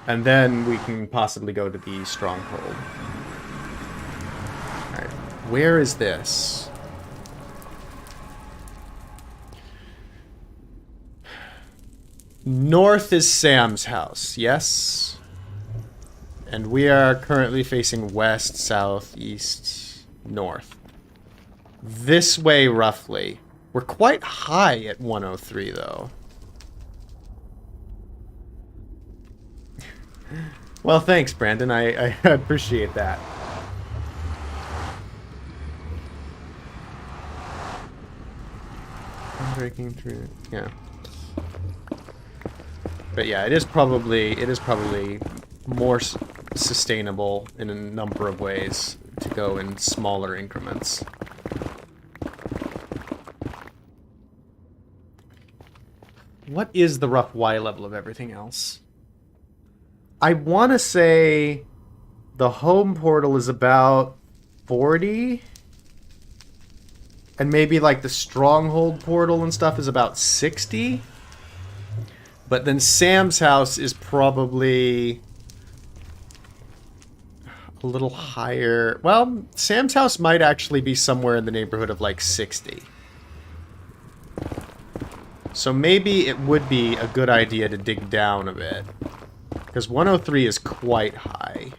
And then we can possibly go to the stronghold. Alright, where is this? North is Sam's house, yes? And we are currently facing west, south, east, north. This way, roughly. We're quite high at 103, though. Well, thanks, Brandon. I appreciate that. I'm breaking through. Yeah. But yeah, it is probably more sustainable in a number of ways to go in smaller increments. What is the rough Y level of everything else? I want to say the home portal is about 40. And maybe like the stronghold portal and stuff is about 60. But then Sam's house is probably a little higher. Well, Sam's house might actually be somewhere in the neighborhood of like 60. So maybe it would be a good idea to dig down a bit. Because 103 is quite high.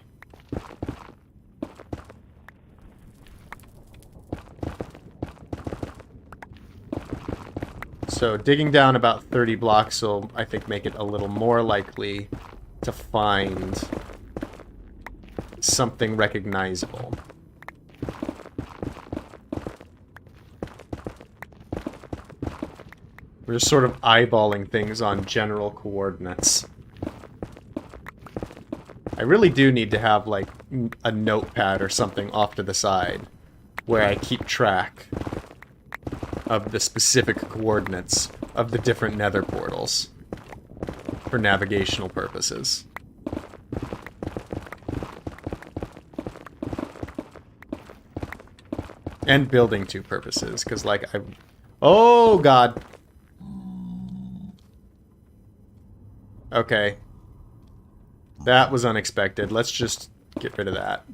So digging down about 30 blocks will, I think, make it a little more likely to find something recognizable. We're just sort of eyeballing things on general coordinates. I really do need to have, like, a notepad or something off to the side where I keep track of the specific coordinates of the different nether portals for navigational purposes. And building to purposes, because, like, oh, God! Okay. That was unexpected. Let's just get rid of that.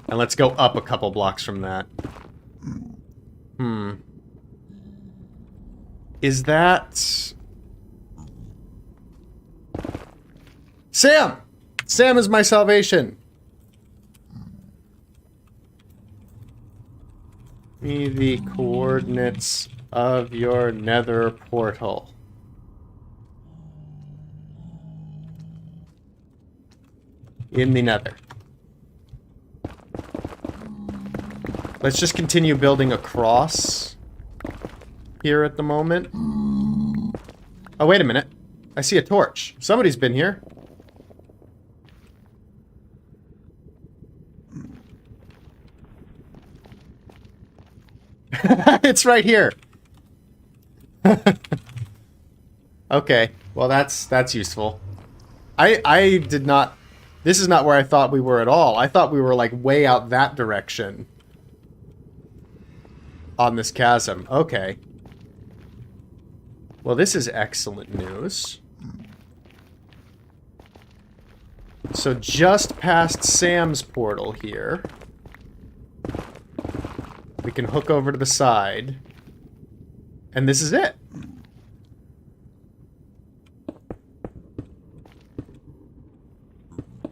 And let's go up a couple blocks from that. Is that... Sam! Sam is my salvation! Give me the coordinates of your nether portal. In the nether. Let's just continue building across here at the moment. Oh, wait a minute. I see a torch. Somebody's been here. It's right here. Okay. Well, that's useful. I did not... This is not where I thought we were at all. I thought we were, like, way out that direction. On this chasm. Okay. Well, this is excellent news. So just past Sam's portal here, we can hook over to the side, and this is it.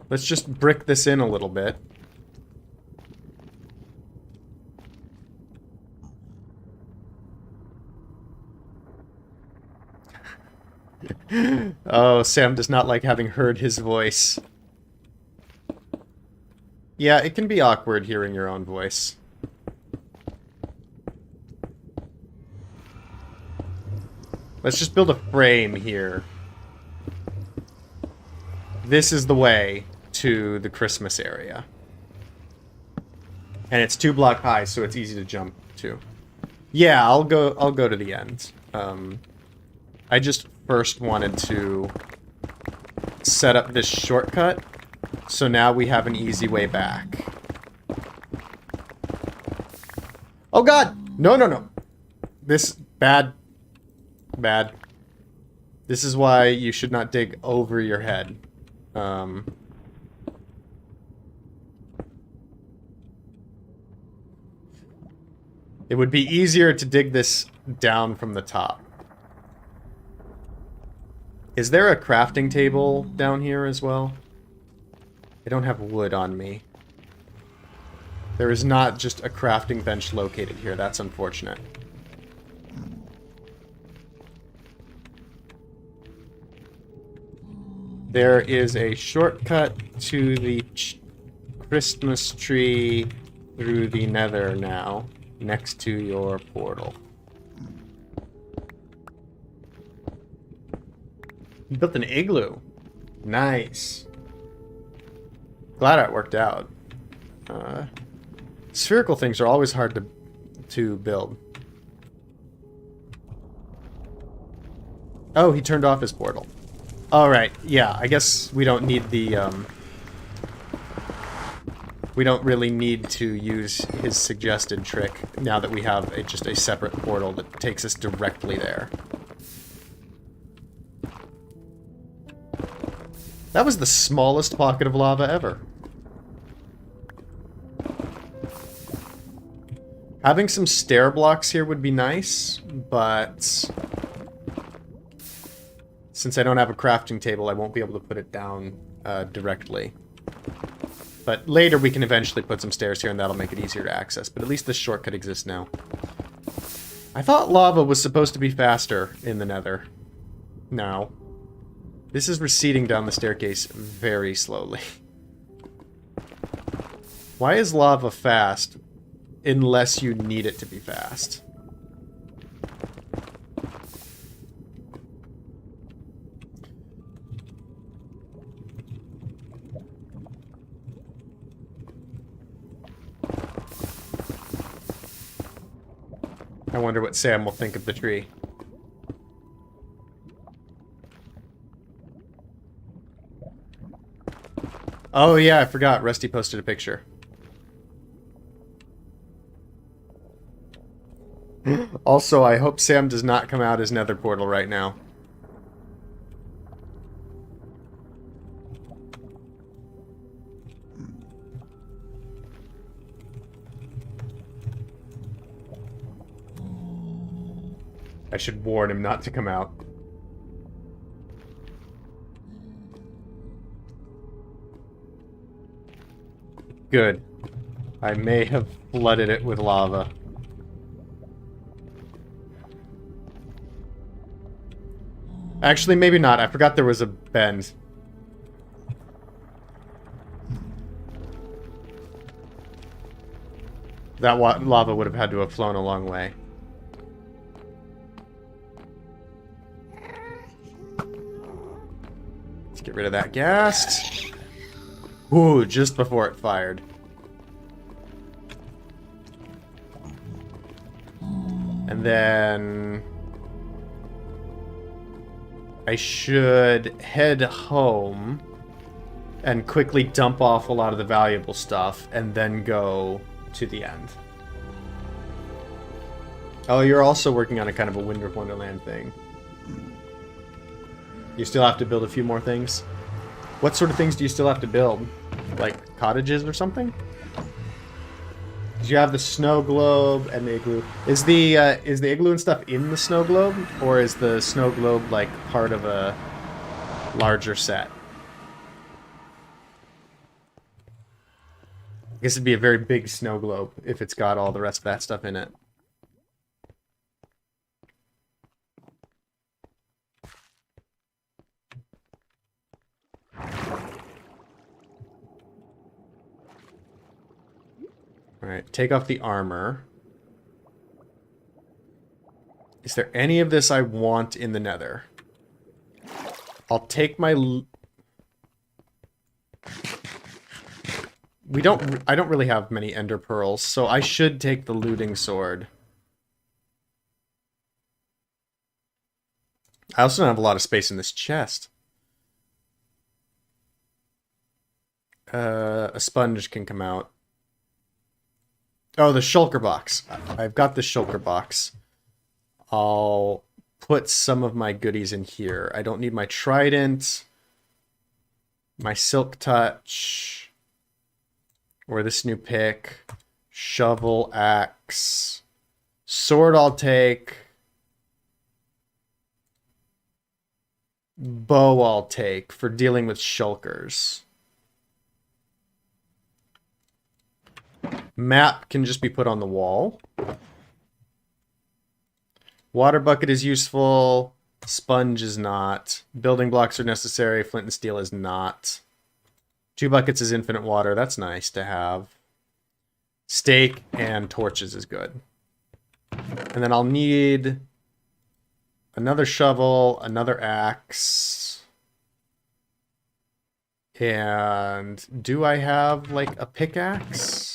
Let's just brick this in a little bit. Oh, Sam does not like having heard his voice. Yeah, it can be awkward hearing your own voice. Let's just build a frame here. This is the way to the Christmas area. And it's 2 block high, so it's easy to jump to. Yeah, I'll go to the end. I just first wanted to set up this shortcut, so now we have an easy way back. Oh god! No, no, no! This... bad. Bad. This is why you should not dig over your head. It would be easier to dig this down from the top. Is there a crafting table down here as well? I don't have wood on me. There is not just a crafting bench located here. That's unfortunate. There is a shortcut to the Christmas tree through the nether now, next to your portal. You built an igloo. Nice. Glad it worked out. Spherical things are always hard to build. Oh, he turned off his portal. Alright, yeah, I guess we don't need the, we don't really need to use his suggested trick now that we have just a separate portal that takes us directly there. That was the smallest pocket of lava ever. Having some stair blocks here would be nice, but since I don't have a crafting table, I won't be able to put it down directly. But later we can eventually put some stairs here and that'll make it easier to access, but at least this shortcut exists now. I thought lava was supposed to be faster in the nether. No. This is receding down the staircase very slowly. Why is lava fast unless you need it to be fast? I wonder what Sam will think of the tree. Oh yeah, I forgot. Rusty posted a picture. Also, I hope Sam does not come out his nether portal right now. I should warn him not to come out. Good. I may have flooded it with lava. Actually, maybe not. I forgot there was a bend. That lava would have had to have flown a long way. Let's get rid of that gas. Ooh, just before it fired. And then I should head home and quickly dump off a lot of the valuable stuff and then go to the end. Oh, you're also working on a kind of a Winter Wonderland thing. You still have to build a few more things? What sort of things do you still have to build? Like cottages or something? You have the snow globe and the igloo. Is the igloo and stuff in the snow globe, or is the snow globe like part of a larger set? I guess it'd be a very big snow globe if it's got all the rest of that stuff in it. Alright, take off the armor. Is there any of this I want in the nether? I'll take my... I don't really have many ender pearls, so I should take the looting sword. I also don't have a lot of space in this chest. A sponge can come out. Oh, the shulker box. I've got the shulker box. I'll put some of my goodies in here. I don't need my trident, my silk touch, or this new pick, shovel, axe, sword I'll take, bow I'll take for dealing with shulkers. Map can just be put on the wall. Water bucket is useful. Sponge is not. Building blocks are necessary. Flint and steel is not. 2 buckets is infinite water. That's nice to have. Steak and torches is good. And then I'll need another shovel, another axe. And do I have, like, a pickaxe?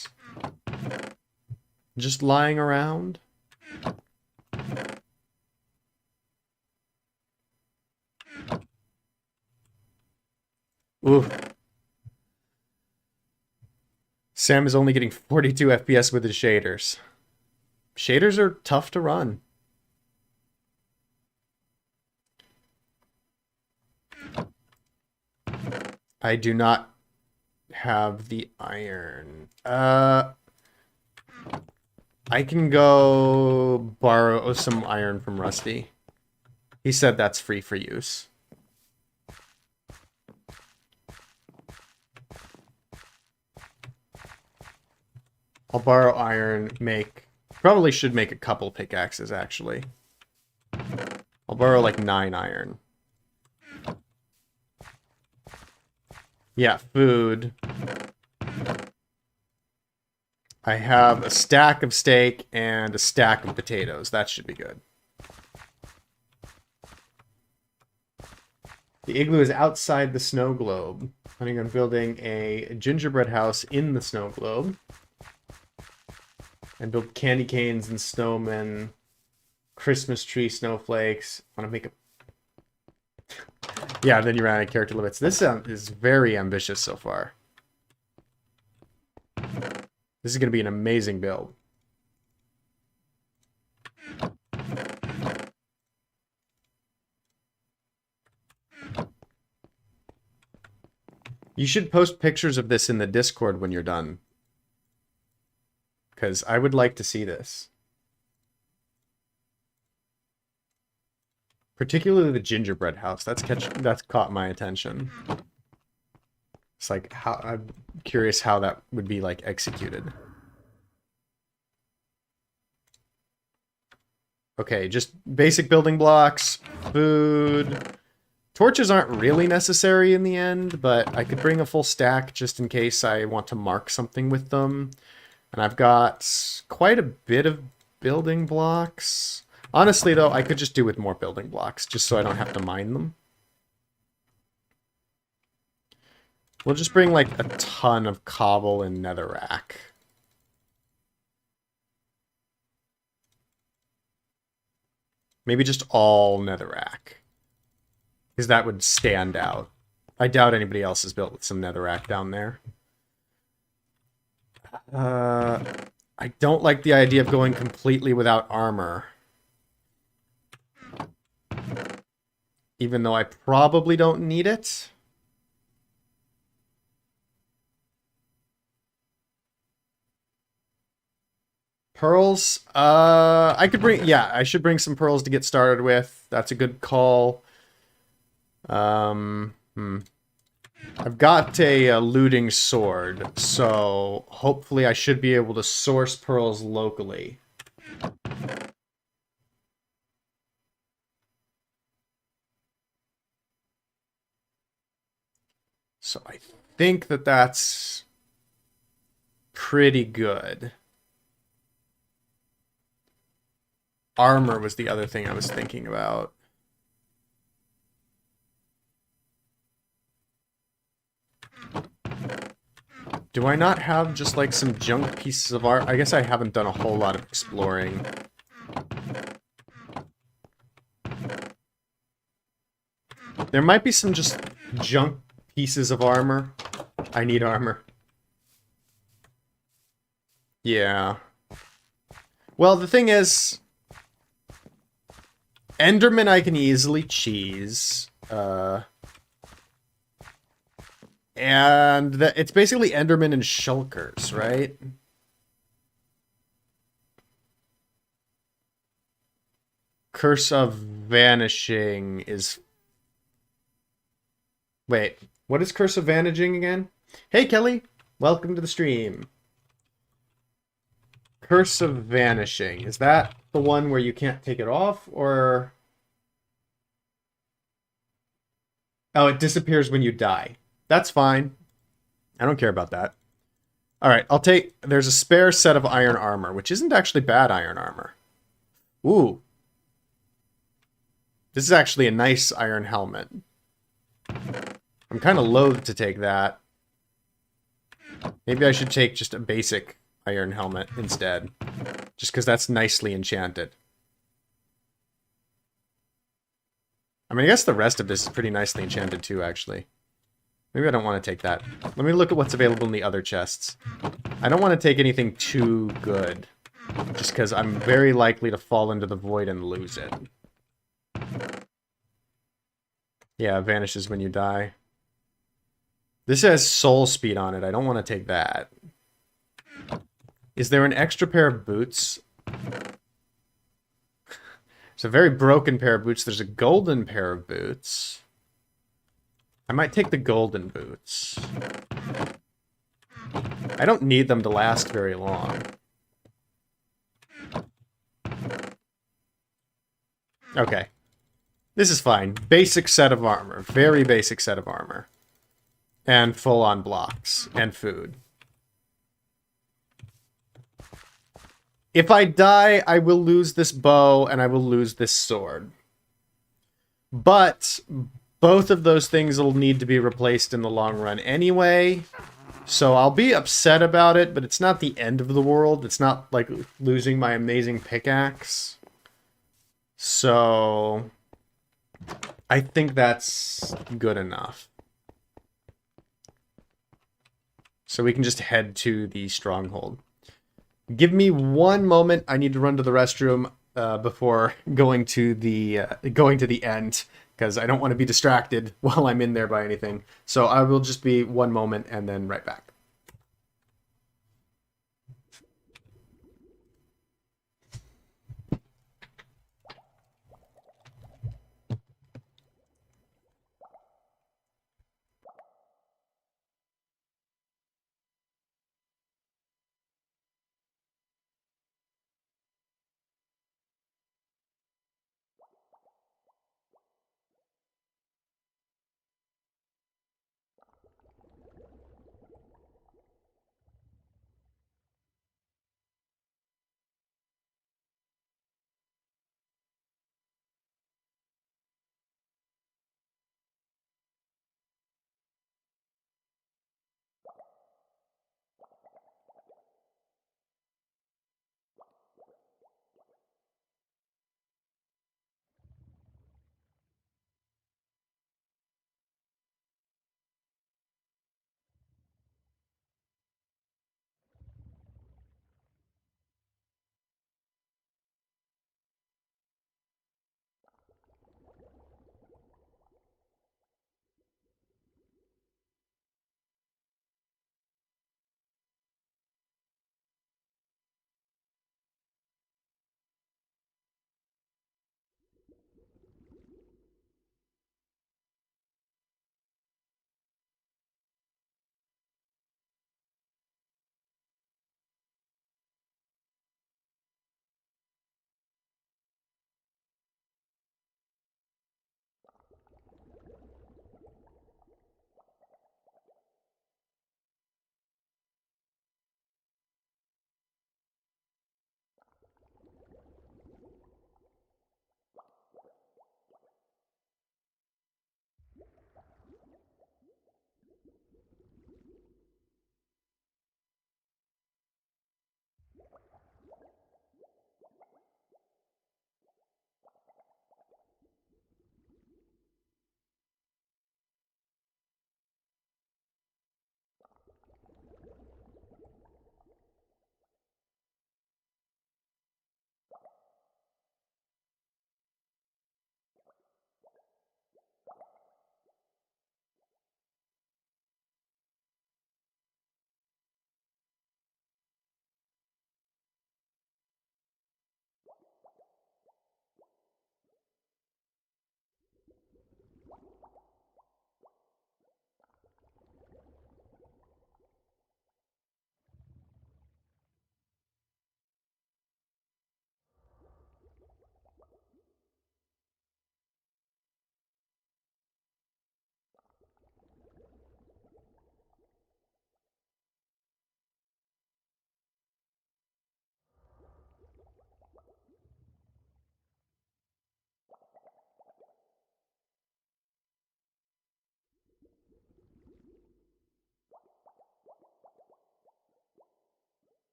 Just lying around? Ooh. Sam is only getting 42 FPS with his shaders. Shaders are tough to run. I do not have the iron. I can go borrow some iron from Rusty. He said that's free for use. I'll borrow iron, probably should make a couple pickaxes, actually. I'll borrow like 9 iron. Yeah, food. I have a stack of steak and a stack of potatoes. That should be good. The igloo is outside the snow globe. Planning on building a gingerbread house in the snow globe. And build candy canes and snowmen. Christmas tree snowflakes. I want to make a... Yeah, then you ran out of character limits. This is very ambitious so far. This is going to be an amazing build. You should post pictures of this in the Discord when you're done. Because I would like to see this. Particularly the gingerbread house. That's caught my attention. It's like, I'm curious how that would be like executed. Okay, just basic building blocks, food. Torches aren't really necessary in the end, but I could bring a full stack just in case I want to mark something with them. And I've got quite a bit of building blocks. Honestly, though, I could just do with more building blocks, just so I don't have to mine them. We'll just bring, like, a ton of cobble and netherrack. Maybe just all netherrack. Because that would stand out. I doubt anybody else has built with some netherrack down there. I don't like the idea of going completely without armor. Even though I probably don't need it. Pearls? I could bring... Yeah, I should bring some pearls to get started with. That's a good call. I've got a looting sword, so hopefully I should be able to source pearls locally. So I think that that's pretty good. Armor was the other thing I was thinking about. Do I not have just like some junk pieces of art? I guess I haven't done a whole lot of exploring. There might be some just junk pieces of armor. I need armor. Yeah. Well, the thing is, Enderman I can easily cheese. And it's basically Enderman and Shulkers, right? Curse of Vanishing is... Wait, what is Curse of Vanishing again? Hey, Kelly! Welcome to the stream. Curse of Vanishing. Is that the one where you can't take it off, or... Oh, it disappears when you die. That's fine. I don't care about that. Alright, I'll take... There's a spare set of iron armor, which isn't actually bad iron armor. Ooh. This is actually a nice iron helmet. I'm kind of loath to take that. Maybe I should take just a basic iron helmet instead. Just because that's nicely enchanted. I mean, I guess the rest of this is pretty nicely enchanted too, actually. Maybe I don't want to take that. Let me look at what's available in the other chests. I don't want to take anything too good. Just because I'm very likely to fall into the void and lose it. Yeah, it vanishes when you die. This has soul speed on it. I don't want to take that. Is there an extra pair of boots? It's a very broken pair of boots. There's a golden pair of boots. I might take the golden boots. I don't need them to last very long. Okay. This is fine. Basic set of armor. Very basic set of armor. And full-on blocks. And food. If I die, I will lose this bow and I will lose this sword. But both of those things will need to be replaced in the long run anyway. So I'll be upset about it, but it's not the end of the world. It's not like losing my amazing pickaxe. So I think that's good enough. So we can just head to the stronghold. Give me one moment. I need to run to the restroom before going to the end, because I don't want to be distracted while I'm in there by anything. So I will just be one moment and then right back.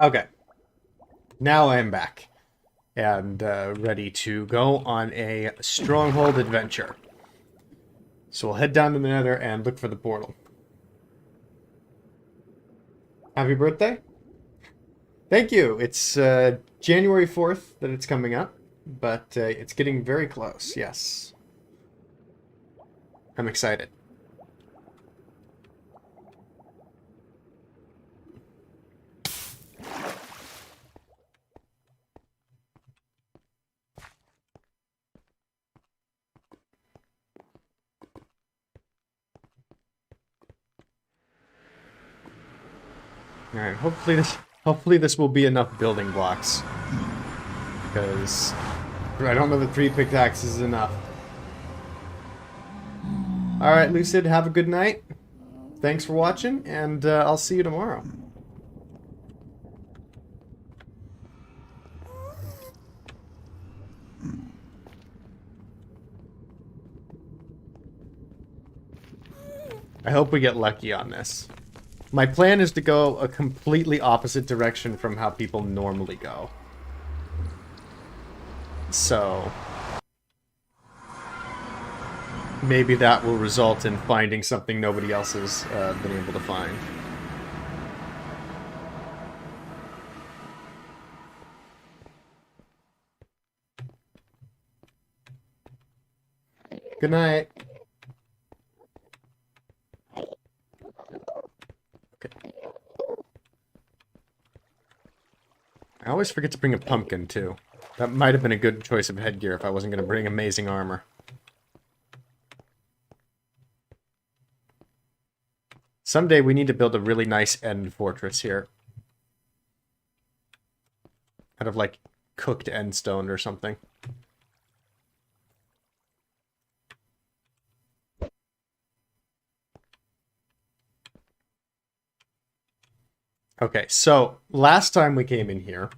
Okay. Now I am back. And ready to go on a stronghold adventure. So we'll head down to the nether and look for the portal. Happy birthday. Thank you. It's January 4th that it's coming up, but it's getting very close, yes. I'm excited. Alright, hopefully this will be enough building blocks. Because I don't know that 3 pickaxes is enough. Alright, Lucid, have a good night. Thanks for watching, and I'll see you tomorrow. I hope we get lucky on this. My plan is to go a completely opposite direction from how people normally go. So maybe that will result in finding something nobody else has been able to find. Good night. Okay. I always forget to bring a pumpkin, too. That might have been a good choice of headgear if I wasn't going to bring amazing armor. Someday we need to build a really nice end fortress here. Out of, like, cooked end stone or something. Okay, so last time we came in here,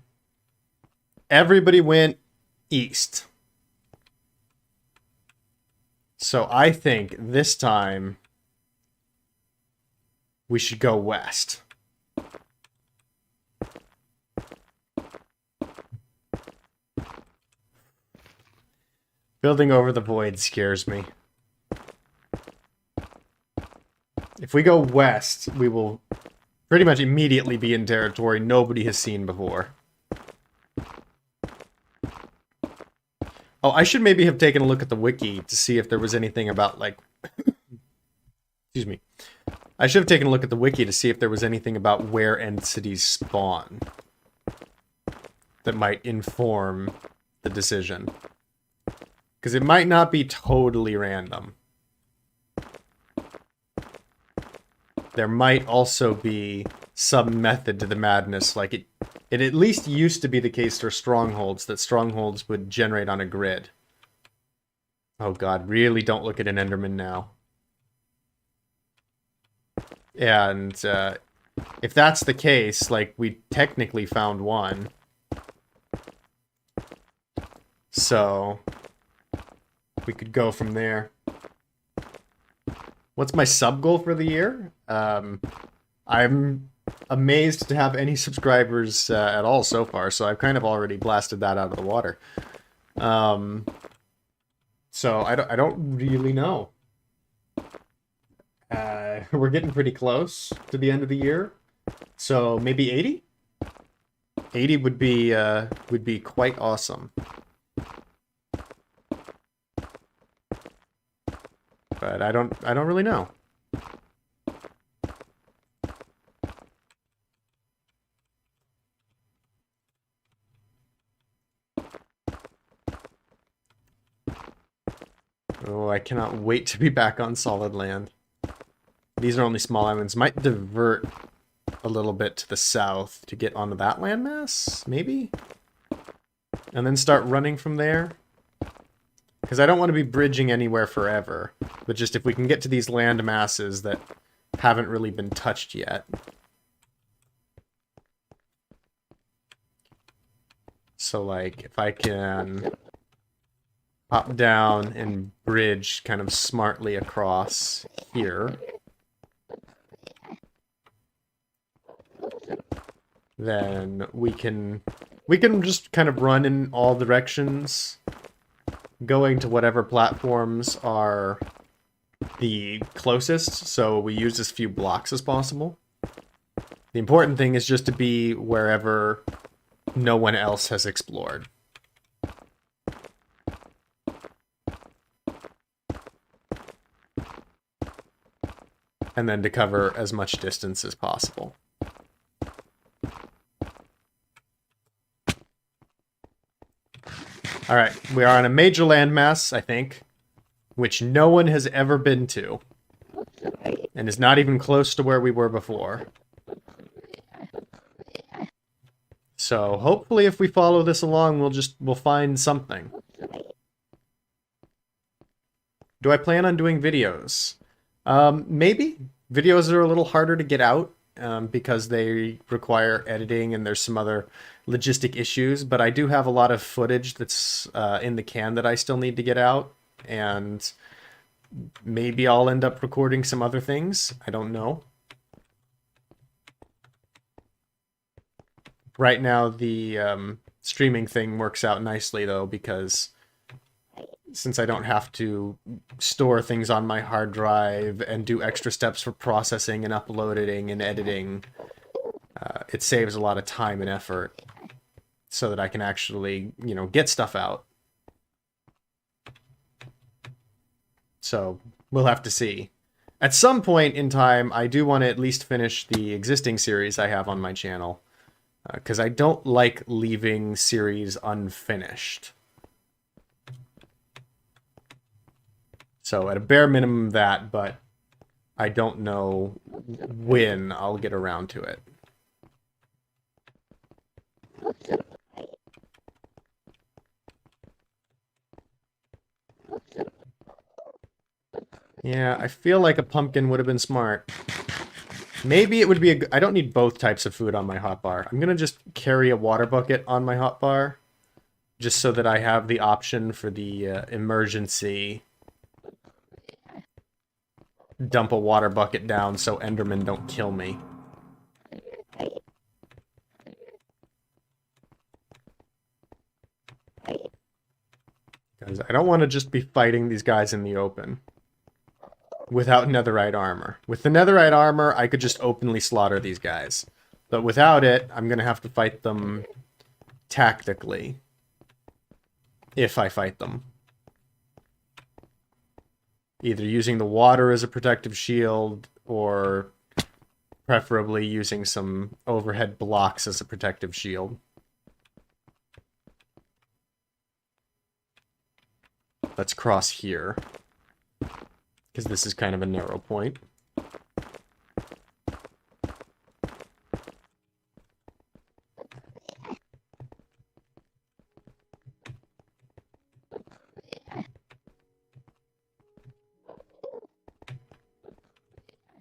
everybody went east. So I think this time we should go west. Building over the void scares me. If we go west, we will pretty much immediately be in territory nobody has seen before. Oh, I should maybe have taken a look at the wiki to see if there was anything about, like... Excuse me. I should have taken a look at the wiki to see if there was anything about where end cities spawn that might inform the decision. Because it might not be totally random. There might also be some method to the madness, like it at least used to be the case for strongholds, that strongholds would generate on a grid. Oh god, really don't look at an Enderman now. And if that's the case, like, we technically found one. So we could go from there. What's my sub goal for the year? I'm amazed to have any subscribers at all so far, so I've kind of already blasted that out of the water. So I don't really know. We're getting pretty close to the end of the year, so maybe 80? 80 would be quite awesome. But I don't really know. Oh, I cannot wait to be back on solid land. These are only small islands. Might divert a little bit to the south to get onto that landmass, maybe? And then start running from there. Because I don't want to be bridging anywhere forever. But just if we can get to these land masses that haven't really been touched yet. So, like, if I can hop down and bridge kind of smartly across here, then we can just kind of run in all directions, going to whatever platforms are the closest, so we use as few blocks as possible. The important thing is just to be wherever no one else has explored. And then to cover as much distance as possible. Alright, we are on a major landmass, I think, which no one has ever been to. And is not even close to where we were before. So hopefully if we follow this along, we'll find something. Do I plan on doing videos? Maybe. Videos are a little harder to get out because they require editing and there's some other logistic issues, but I do have a lot of footage that's in the can that I still need to get out, and maybe I'll end up recording some other things. I don't know. Right now, the streaming thing works out nicely, though, because since I don't have to store things on my hard drive and do extra steps for processing and uploading and editing, it saves a lot of time and effort so that I can actually, you know, get stuff out. So we'll have to see. At some point in time, I do want to at least finish the existing series I have on my channel, because I don't like leaving series unfinished. So at a bare minimum that, but I don't know when I'll get around to it. Yeah, I feel like a pumpkin would have been smart. Maybe it would be I don't need both types of food on my hotbar. I'm gonna just carry a water bucket on my hotbar, just so that I have the option for the emergency dump a water bucket down so Endermen don't kill me. Because I don't want to just be fighting these guys in the open without netherite armor. With the netherite armor, I could just openly slaughter these guys. But without it, I'm going to have to fight them tactically. If I fight them. Either using the water as a protective shield, or preferably using some overhead blocks as a protective shield. Let's cross here, because this is kind of a narrow point.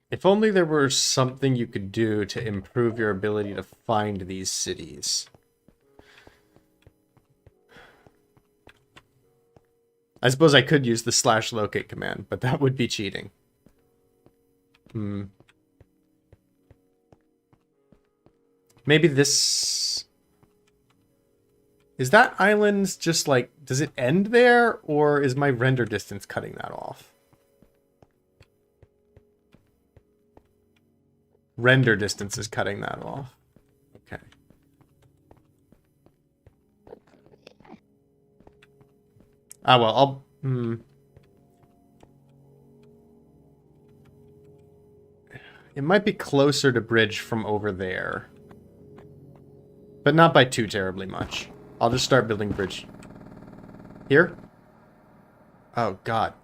If only there were something you could do to improve your ability to find these cities. I suppose I could use the /locate command, but that would be cheating. Maybe this... Is that island just like... Does it end there, or is my render distance cutting that off? Render distance is cutting that off. Okay. Ah, well, I'll... It might be closer to bridge from over there. But not by too terribly much. I'll just start building bridge. Here? Oh, God.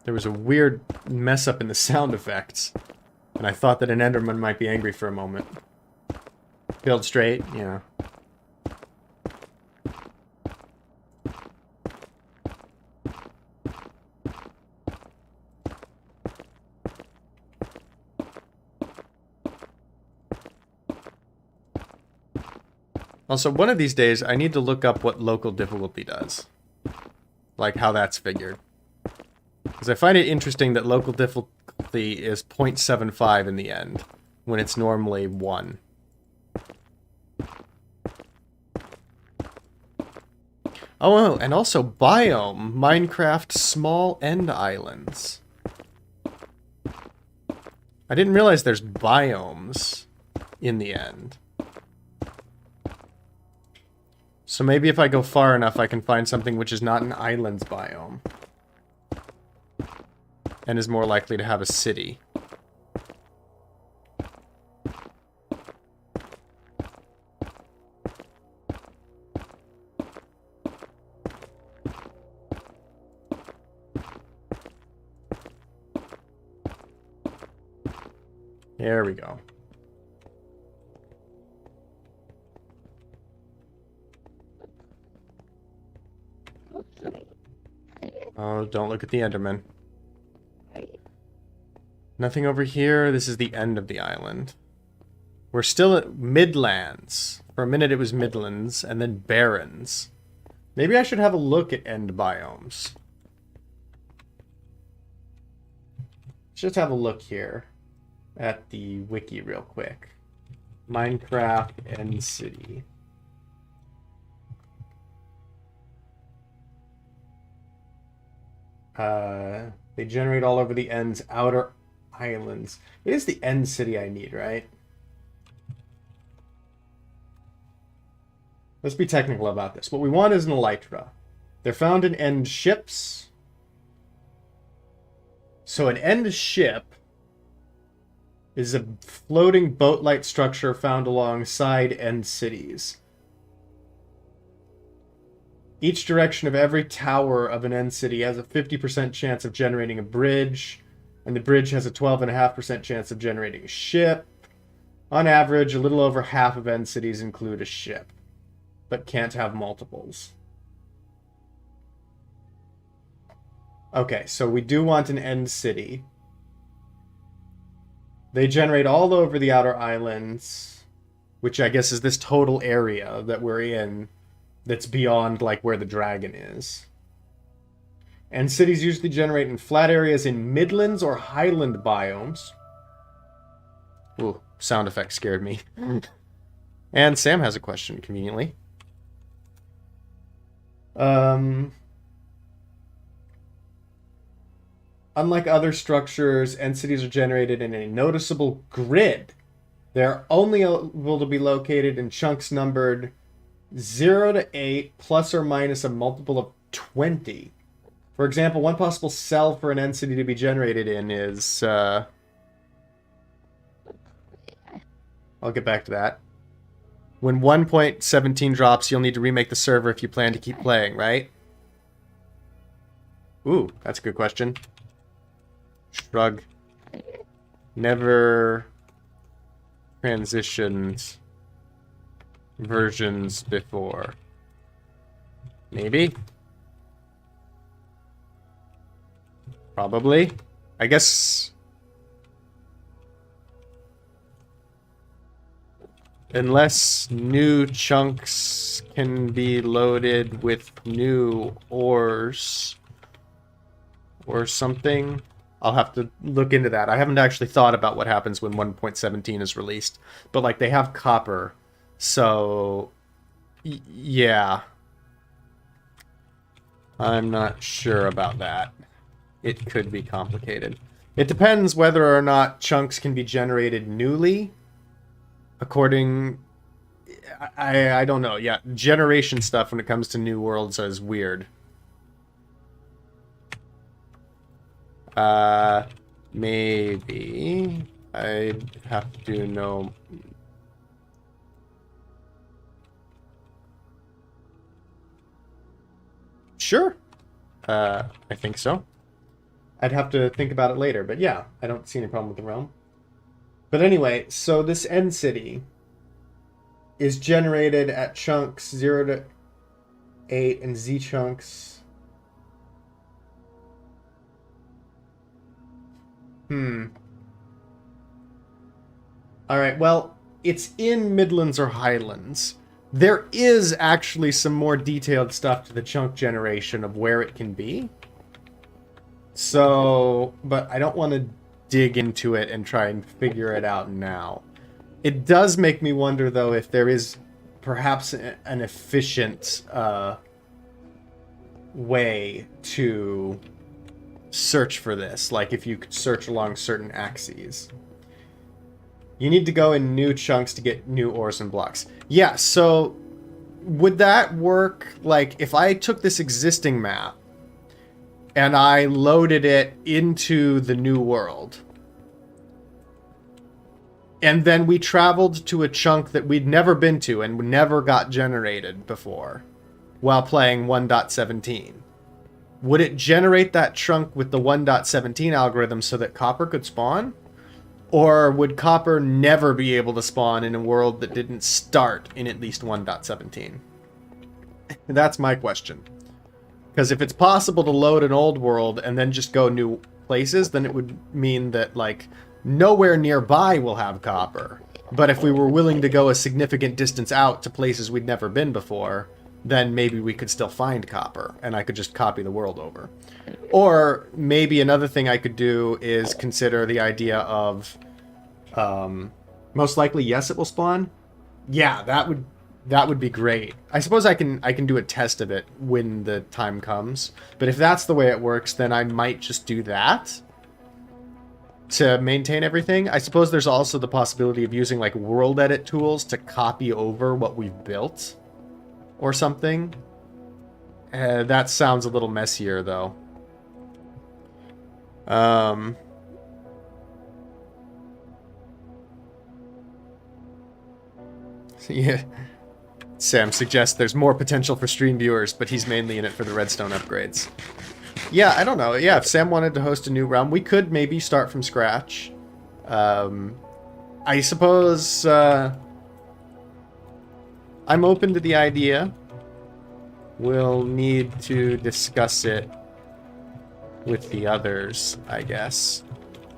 There was a weird mess up in the sound effects. And I thought that an Enderman might be angry for a moment. Build straight, yeah. Also, one of these days, I need to look up what local difficulty does. Like, how that's figured. Because I find it interesting that local difficulty is 0.75 in the end. when it's normally 1. Oh, and also biome. Minecraft small end islands. I didn't realize there's biomes in the end. So maybe if I go far enough, I can find something which is not an islands biome. And is more likely to have a city. There we go. Oh, don't look at the Enderman. Nothing over here. This is the end of the island. We're still at Midlands. For a minute it was Midlands, and then Barrens. Maybe I should have a look at end biomes. Let's just have a look here at the wiki real quick. Minecraft End City. They generate all over the end's outer islands. It is the end city I need, right? Let's be technical about this. What we want is an elytra. They're found in end ships. So an end ship is a floating boat-like structure found alongside end cities. Each direction of every tower of an end city has a 50% chance of generating a bridge, and the bridge has a 12.5% chance of generating a ship. On average, a little over half of end cities include a ship, but can't have multiples. Okay, so we do want an end city. They generate all over the outer islands, which I guess is this total area that we're in that's beyond, like, where the dragon is. And cities usually generate in flat areas in midlands or highland biomes. Ooh, sound effect scared me. And Sam has a question, conveniently. Unlike other structures, end cities are generated in a noticeable grid. They're only able to be located in chunks numbered 0 to 8, plus or minus a multiple of 20. For example, one possible cell for an end city to be generated in is... I'll get back to that. When 1.17 drops, you'll need to remake the server if you plan to keep playing, right? Ooh, that's a good question. Shrug. Never transitioned versions before. Maybe? Probably. I guess... Unless new chunks can be loaded with new ores or something. I'll have to look into that. I haven't actually thought about what happens when 1.17 is released. But, like, they have copper. So, yeah. I'm not sure about that. It could be complicated. It depends whether or not chunks can be generated newly. According... I don't know. Yeah, generation stuff when it comes to new worlds is weird. Maybe I'd have to know. Sure. I think so. I'd have to think about it later, but yeah, I don't see any problem with the realm. But anyway, so this end city is generated at chunks 0 to 8 and Z chunks. Alright, well, it's in Midlands or Highlands. There is actually some more detailed stuff to the chunk generation of where it can be. So, but I don't want to dig into it and try and figure it out now. It does make me wonder, though, if there is perhaps an efficient way to search for this. Like, if you could search along certain axes. You need to go in new chunks to get new ores and blocks. Yeah, so would that work? Like, if I took this existing map and I loaded it into the new world, and then we traveled to a chunk that we'd never been to and never got generated before while playing 1.17, would it generate that chunk with the 1.17 algorithm so that copper could spawn? Or would copper never be able to spawn in a world that didn't start in at least 1.17? That's my question. Because if it's possible to load an old world and then just go new places, then it would mean that, like, nowhere nearby will have copper. But if we were willing to go a significant distance out to places we'd never been before, then maybe we could still find copper, and I could just copy the world over. Or maybe another thing I could do is consider the idea of, most likely, yes, it will spawn. Yeah, that would be great. I suppose I can do a test of it when the time comes. But if that's the way it works, then I might just do that to maintain everything. I suppose there's also the possibility of using like world edit tools to copy over what we've built or something. That sounds a little messier, though. Yeah. Sam suggests there's more potential for stream viewers, but he's mainly in it for the redstone upgrades. Yeah, I don't know. Yeah, if Sam wanted to host a new realm, we could maybe start from scratch. I suppose I'm open to the idea. We'll need to discuss it with the others, I guess.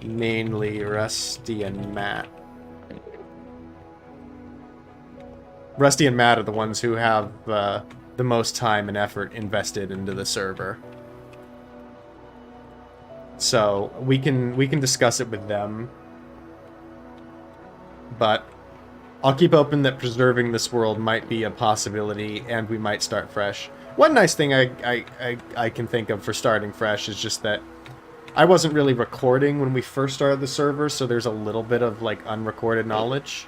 Mainly Rusty and Matt. Rusty and Matt are the ones who have the most time and effort invested into the server. So we can discuss it with them. But I'll keep open that preserving this world might be a possibility, and we might start fresh. One nice thing I can think of for starting fresh is just that I wasn't really recording when we first started the server, so there's a little bit of like unrecorded knowledge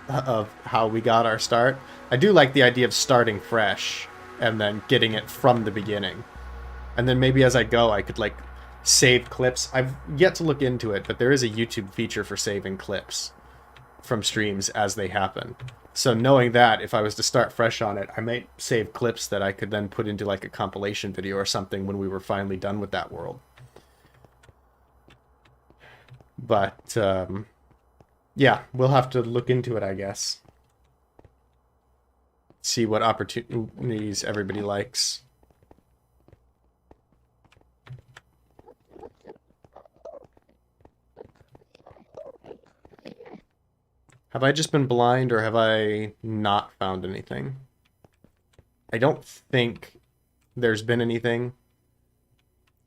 of how we got our start. I do like the idea of starting fresh and then getting it from the beginning. And then maybe as I go, I could like save clips. I've yet to look into it, but there is a YouTube feature for saving clips from streams as they happen. So knowing that, if I was to start fresh on it, I might save clips that I could then put into like a compilation video or something when we were finally done with that world. But, yeah, we'll have to look into it, I guess. See what opportunities everybody likes. Have I just been blind, or have I not found anything? I don't think there's been anything.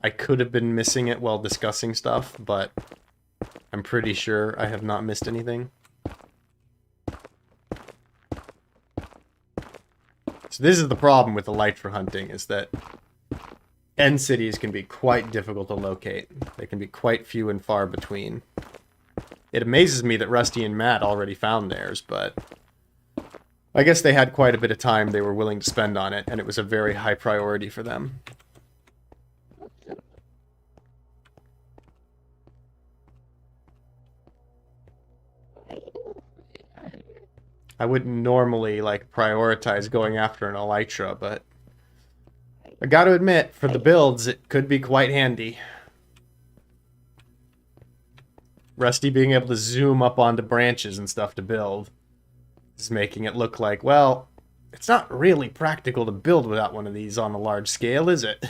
I could have been missing it while discussing stuff, but I'm pretty sure I have not missed anything. So this is the problem with elytra hunting, is that end cities can be quite difficult to locate. They can be quite few and far between. It amazes me that Rusty and Matt already found theirs, but I guess they had quite a bit of time they were willing to spend on it, and it was a very high priority for them. I wouldn't normally, like, prioritize going after an elytra, but I gotta admit, for the builds, it could be quite handy. Rusty being able to zoom up onto branches and stuff to build is making it look like, well, it's not really practical to build without one of these on a large scale, is it?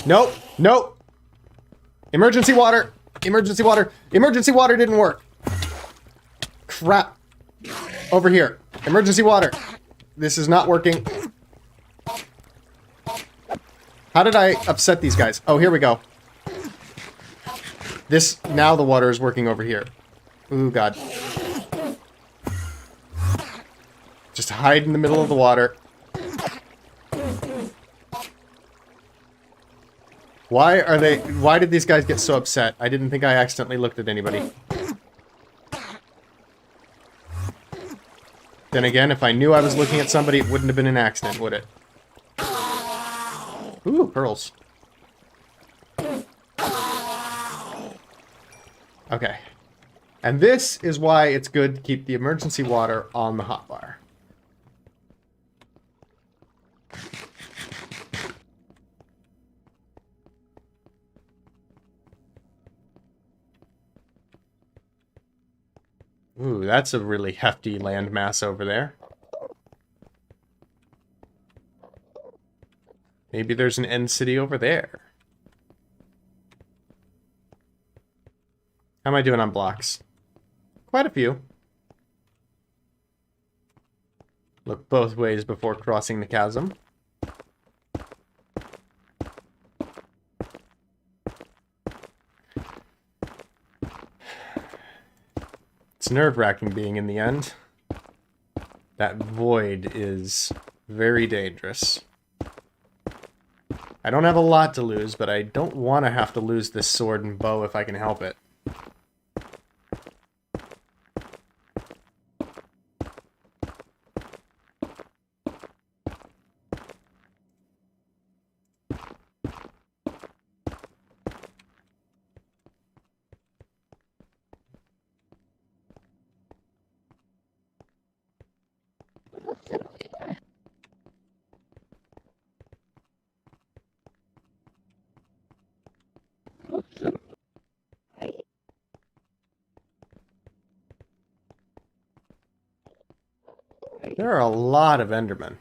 Nope, nope. Emergency water, emergency water, emergency water didn't work. Crap. Over here. Emergency water. This is not working. How did I upset these guys? Oh, here we go. This, now the water is working over here. Ooh, God. Just hide in the middle of the water. Why did these guys get so upset? I didn't think I accidentally looked at anybody. Then again, if I knew I was looking at somebody, it wouldn't have been an accident, would it? Ooh, pearls. Okay. And this is why it's good to keep the emergency water on the hotbar. Ooh, that's a really hefty landmass over there. Maybe there's an end city over there. How am I doing on blocks? Quite a few. Look both ways before crossing the chasm. It's nerve-wracking being in the end. That void is very dangerous. I don't have a lot to lose, but I don't want to have to lose this sword and bow if I can help it. There are a lot of Endermen.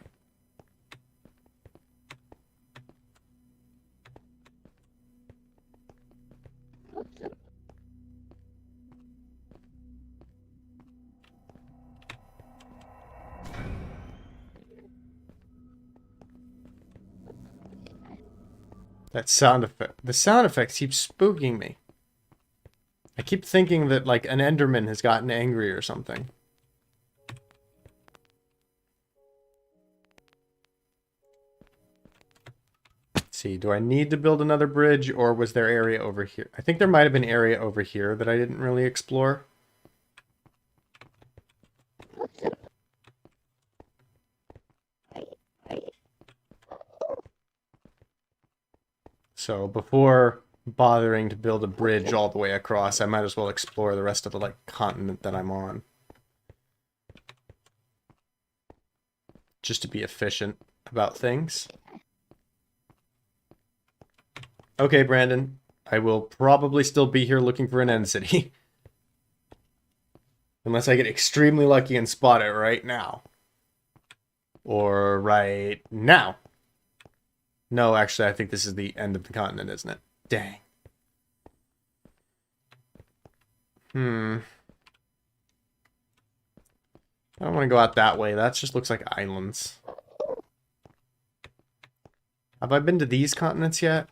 That sound effect. The sound effects keep spooking me. I keep thinking that, like, an Enderman has gotten angry or something. Let's see, do I need to build another bridge, or was there area over here? I think there might have been area over here that I didn't really explore. So before bothering to build a bridge all the way across, I might as well explore the rest of the, like, continent that I'm on. Just to be efficient about things. Okay, Brandon. I will probably still be here looking for an end city. Unless I get extremely lucky and spot it right now. Or right now. No, actually, I think this is the end of the continent, isn't it? Dang. I don't want to go out that way. That just looks like islands. Have I been to these continents yet?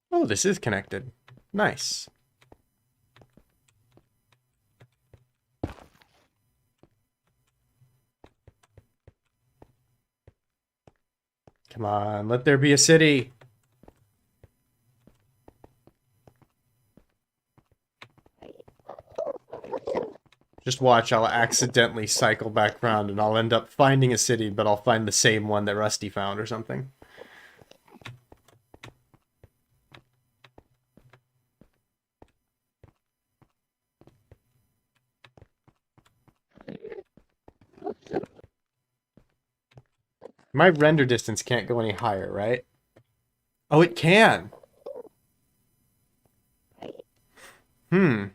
Oh, this is connected. Nice. Come on, let there be a city. Just watch, I'll accidentally cycle back around and I'll end up finding a city, but I'll find the same one that Rusty found or something. My render distance can't go any higher, right? Oh, it can! Hmm.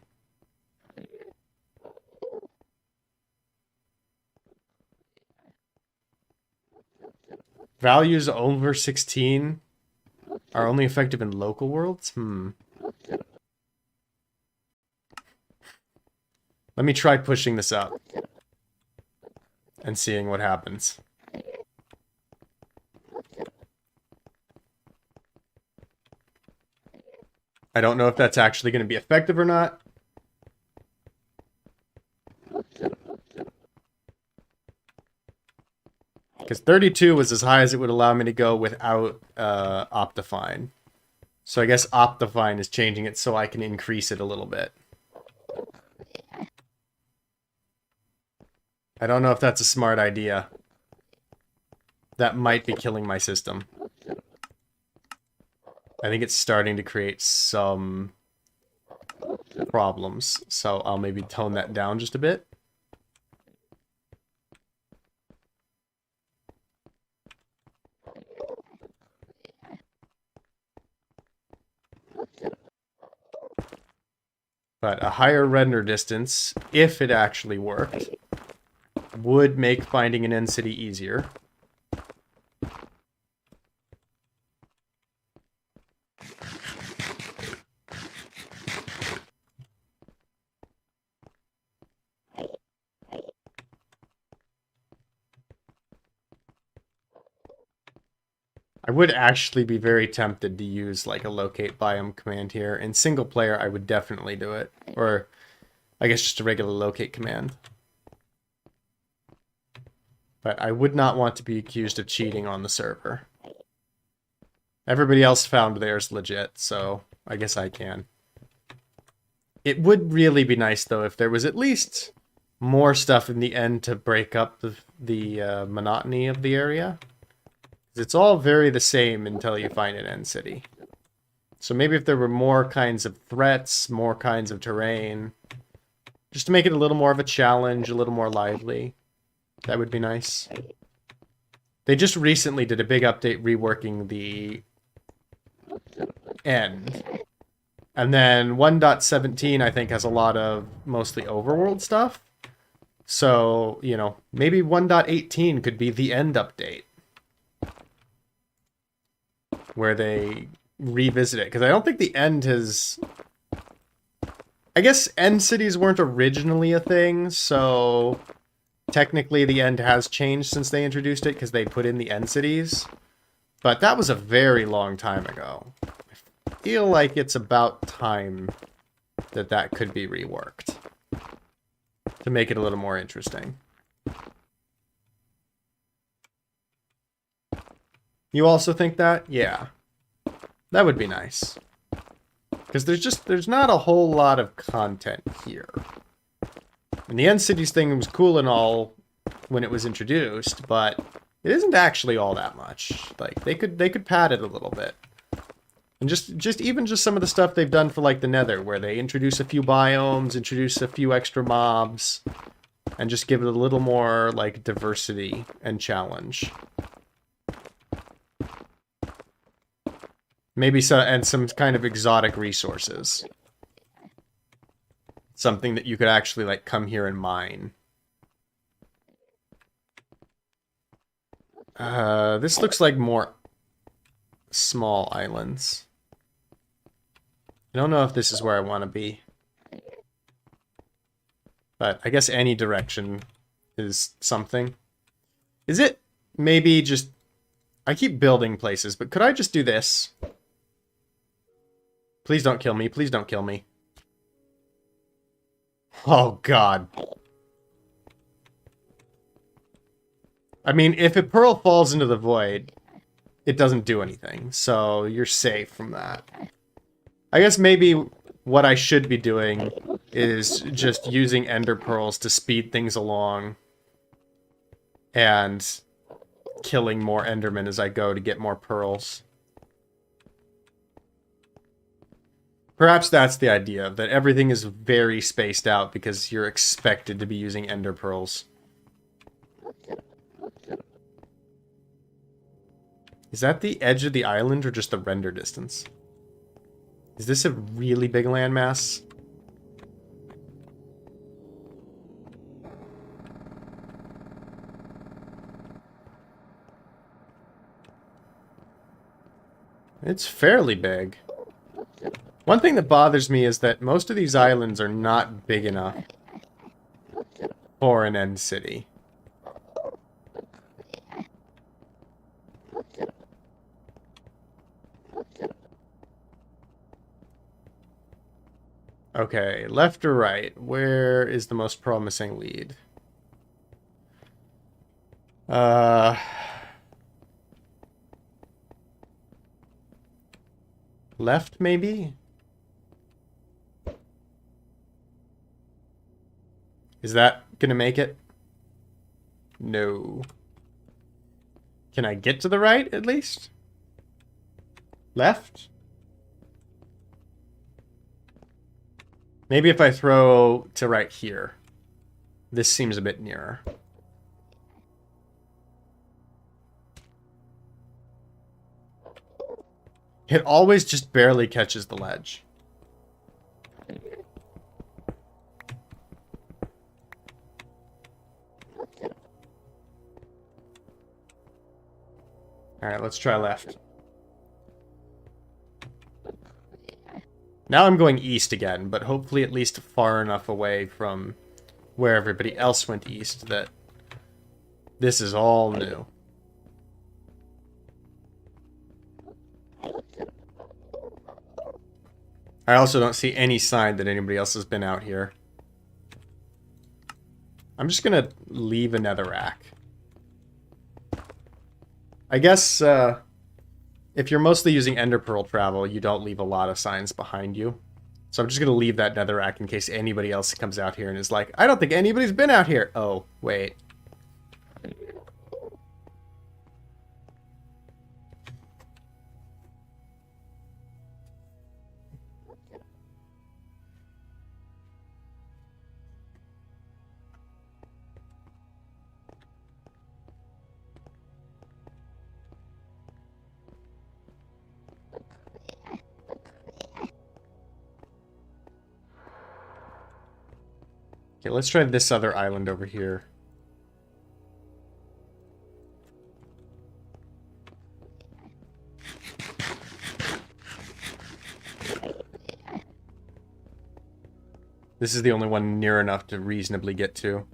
Values over 16 are only effective in local worlds? Hmm. Let me try pushing this up and seeing what happens. I don't know if that's actually going to be effective or not. Because 32 was as high as it would allow me to go without Optifine. So I guess Optifine is changing it so I can increase it a little bit. I don't know if that's a smart idea. That might be killing my system. I think it's starting to create some problems. So I'll maybe tone that down just a bit. But a higher render distance, if it actually worked, would make finding an end city easier. I would actually be very tempted to use like a locate biome command here. In single player, I would definitely do it. Or I guess just a regular locate command. But I would not want to be accused of cheating on the server. Everybody else found theirs legit, so I guess I can. It would really be nice, though, if there was at least more stuff in the end to break up the monotony of the area. It's all very the same until you find an end city. So maybe if there were more kinds of threats, more kinds of terrain, just to make it a little more of a challenge, a little more lively, that would be nice. They just recently did a big update reworking the end. And then 1.17, I think, has a lot of mostly overworld stuff. So, you know, maybe 1.18 could be the end update, where they revisit it. Because I don't think the end has... I guess end cities weren't originally a thing, so technically the end has changed since they introduced it, because they put in the end cities. But that was a very long time ago. I feel like it's about time that that could be reworked to make it a little more interesting. You also think that? Yeah. That would be nice. Because there's not a whole lot of content here. And the End Cities thing was cool and all when it was introduced, but it isn't actually all that much. Like, they could pad it a little bit. And even just some of the stuff they've done for, like, the Nether, where they introduce a few biomes, introduce a few extra mobs, and just give it a little more, like, diversity and challenge. Maybe and some kind of exotic resources. Something that you could actually, like, come here and mine. This looks like more small islands. I don't know if this is where I want to be. But I guess any direction is something. Is it maybe just... I keep building places, but could I just do this? Please don't kill me. Please don't kill me. Oh, God. I mean, if a pearl falls into the void, it doesn't do anything. So you're safe from that. I guess maybe what I should be doing is just using ender pearls to speed things along. And killing more endermen as I go to get more pearls. Perhaps that's the idea, that everything is very spaced out because you're expected to be using ender pearls. Is that the edge of the island or just the render distance? Is this a really big landmass? It's fairly big. One thing that bothers me is that most of these islands are not big enough for an end city. Okay, left or right? Where is the most promising lead? Left, maybe? Is that gonna make it? No. Can I get to the right, at least? Left? Maybe if I throw to right here. This seems a bit nearer. It always just barely catches the ledge. Alright, let's try left. Now I'm going east again, but hopefully at least far enough away from where everybody else went east that this is all new. I also don't see any sign that anybody else has been out here. I'm just gonna leave a netherrack. I guess, if you're mostly using Ender Pearl travel, you don't leave a lot of signs behind you. So I'm just gonna leave that netherrack in case anybody else comes out here and is like, I don't think anybody's been out here. Oh, wait. Okay, let's try this other island over here. This is the only one near enough to reasonably get to.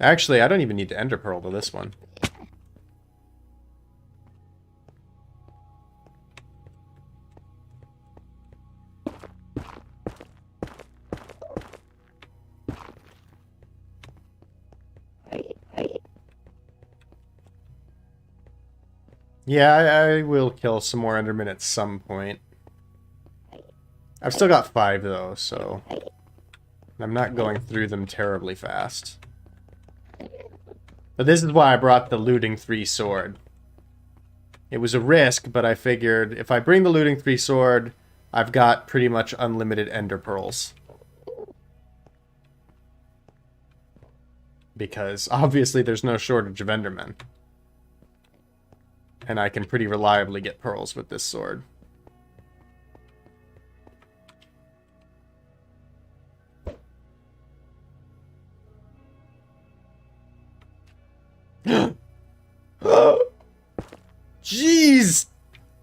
Actually, I don't even need to Ender Pearl to this one. Yeah, I will kill some more Endermen at some point. I've still got 5 though, so I'm not going through them terribly fast. But this is why I brought the Looting 3 sword. It was a risk, but I figured if I bring the Looting 3 sword, I've got pretty much unlimited Ender Pearls. Because obviously there's no shortage of Endermen. And I can pretty reliably get pearls with this sword. Jeez!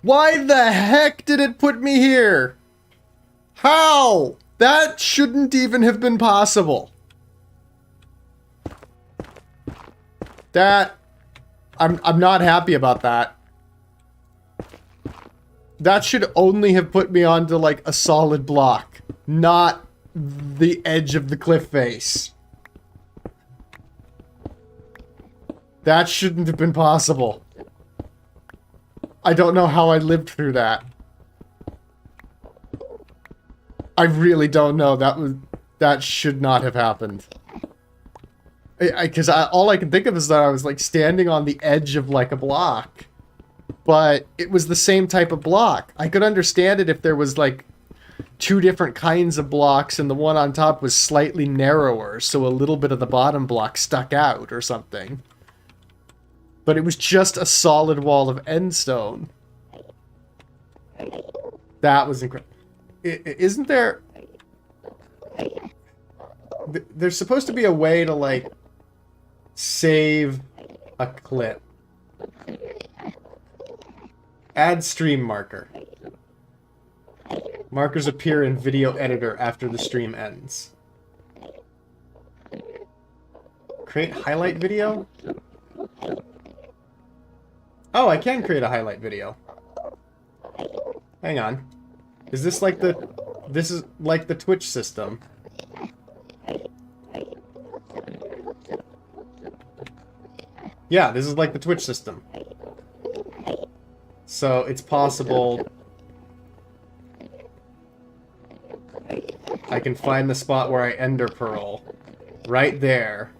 Why the heck did it put me here? How? That shouldn't even have been possible. That... I'm not happy about that. That should only have put me onto, like, a solid block, not the edge of the cliff face. That shouldn't have been possible. I don't know how I lived through that. I really don't know. That should not have happened. Because all I can think of is that I was, like, standing on the edge of, like, a block. But it was the same type of block. I could understand it if there was, like, 2 different kinds of blocks and the one on top was slightly narrower, so a little bit of the bottom block stuck out or something. But it was just a solid wall of endstone. That was incredible. Isn't there... There's supposed to be a way to, like... save a clip. Add stream marker. Markers appear in video editor after the stream ends. Create highlight video? Oh, I can create a highlight video. Hang on. Is this like the... This is like the Twitch system. Yeah, this is like the Twitch system. So it's possible I can find the spot where I ender pearl. Right there.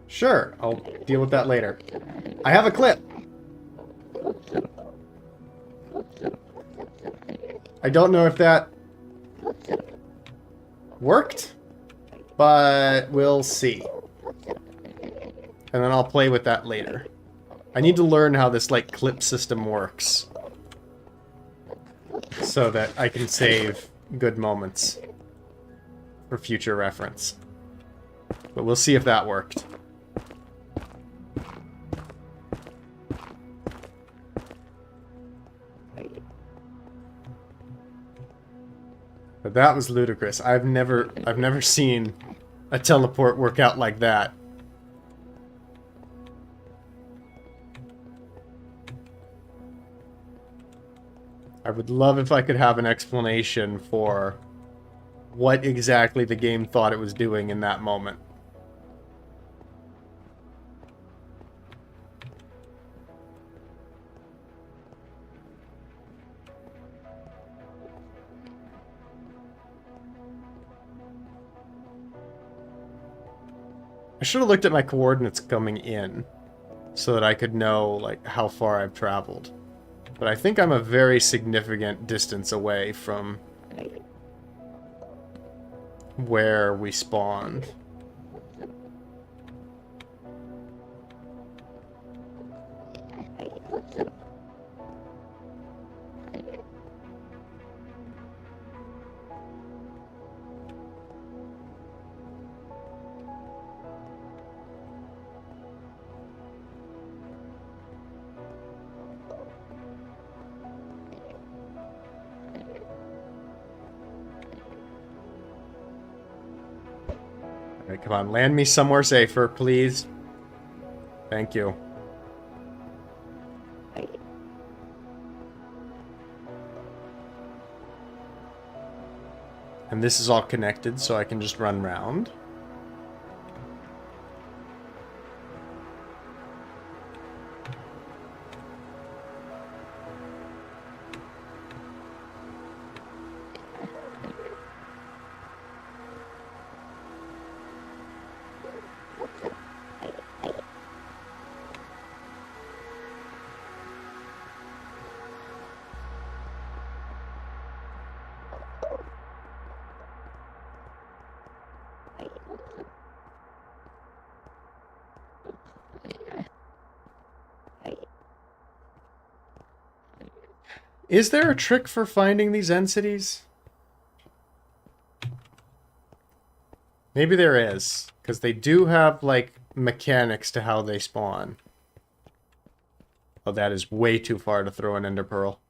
Sure, I'll deal with that later. I have a clip! I don't know if that worked, but we'll see. And then I'll play with that later. I need to learn how this, like, clip system works. So that I can save good moments for future reference. But we'll see if that worked. But that was ludicrous. I've never seen a teleport work out like that. I would love if I could have an explanation for what exactly the game thought it was doing in that moment. I should have looked at my coordinates coming in so that I could know, like, how far I've traveled. But I think I'm a very significant distance away from where we spawned. Alright, come on, land me somewhere safer, please. Thank you. And this is all connected, so I can just run round. Is there a trick for finding these entities? Maybe there is, because they do have, like, mechanics to how they spawn. Oh, that is way too far to throw an ender pearl.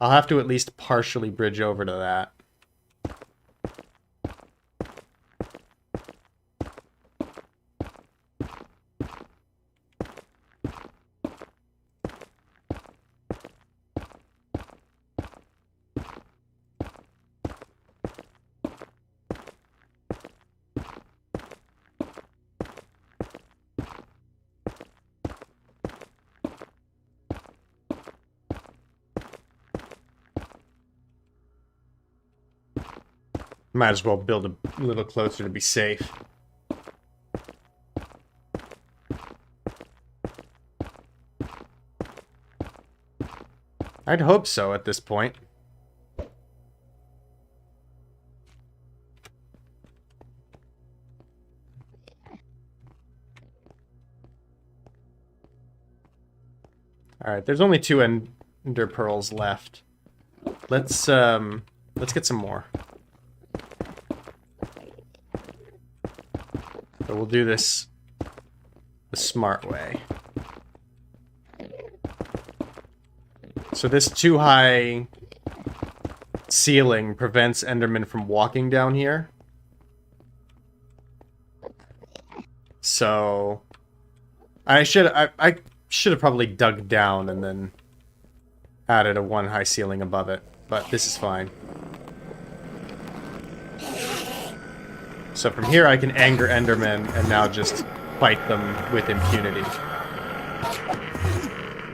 I'll have to at least partially bridge over to that. Might as well build a little closer to be safe. I'd hope so at this point. All right, there's only 2 ender pearls left. Let's get some more. But we'll do this the smart way. So this too high ceiling prevents Enderman from walking down here. So I should have probably dug down and then added a 1 high ceiling above it, but this is fine. So from here I can anger Endermen and now just fight them with impunity.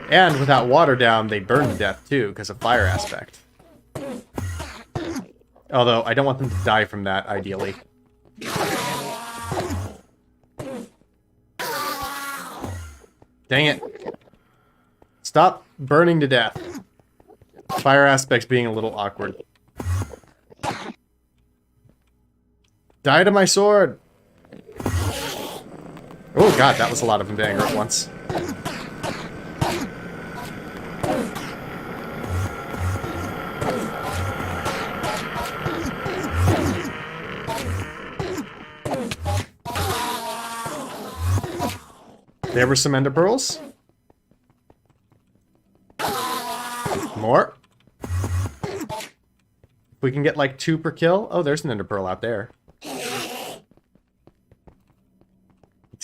And without water down, they burn to death too, because of fire aspect. Although, I don't want them to die from that, ideally. Dang it. Stop burning to death. Fire aspect's being a little awkward. Die to my sword! Oh god, that was a lot of them to anger at once. There were some ender pearls. More. If we can get like 2 per kill. Oh, there's an ender pearl out there. Let's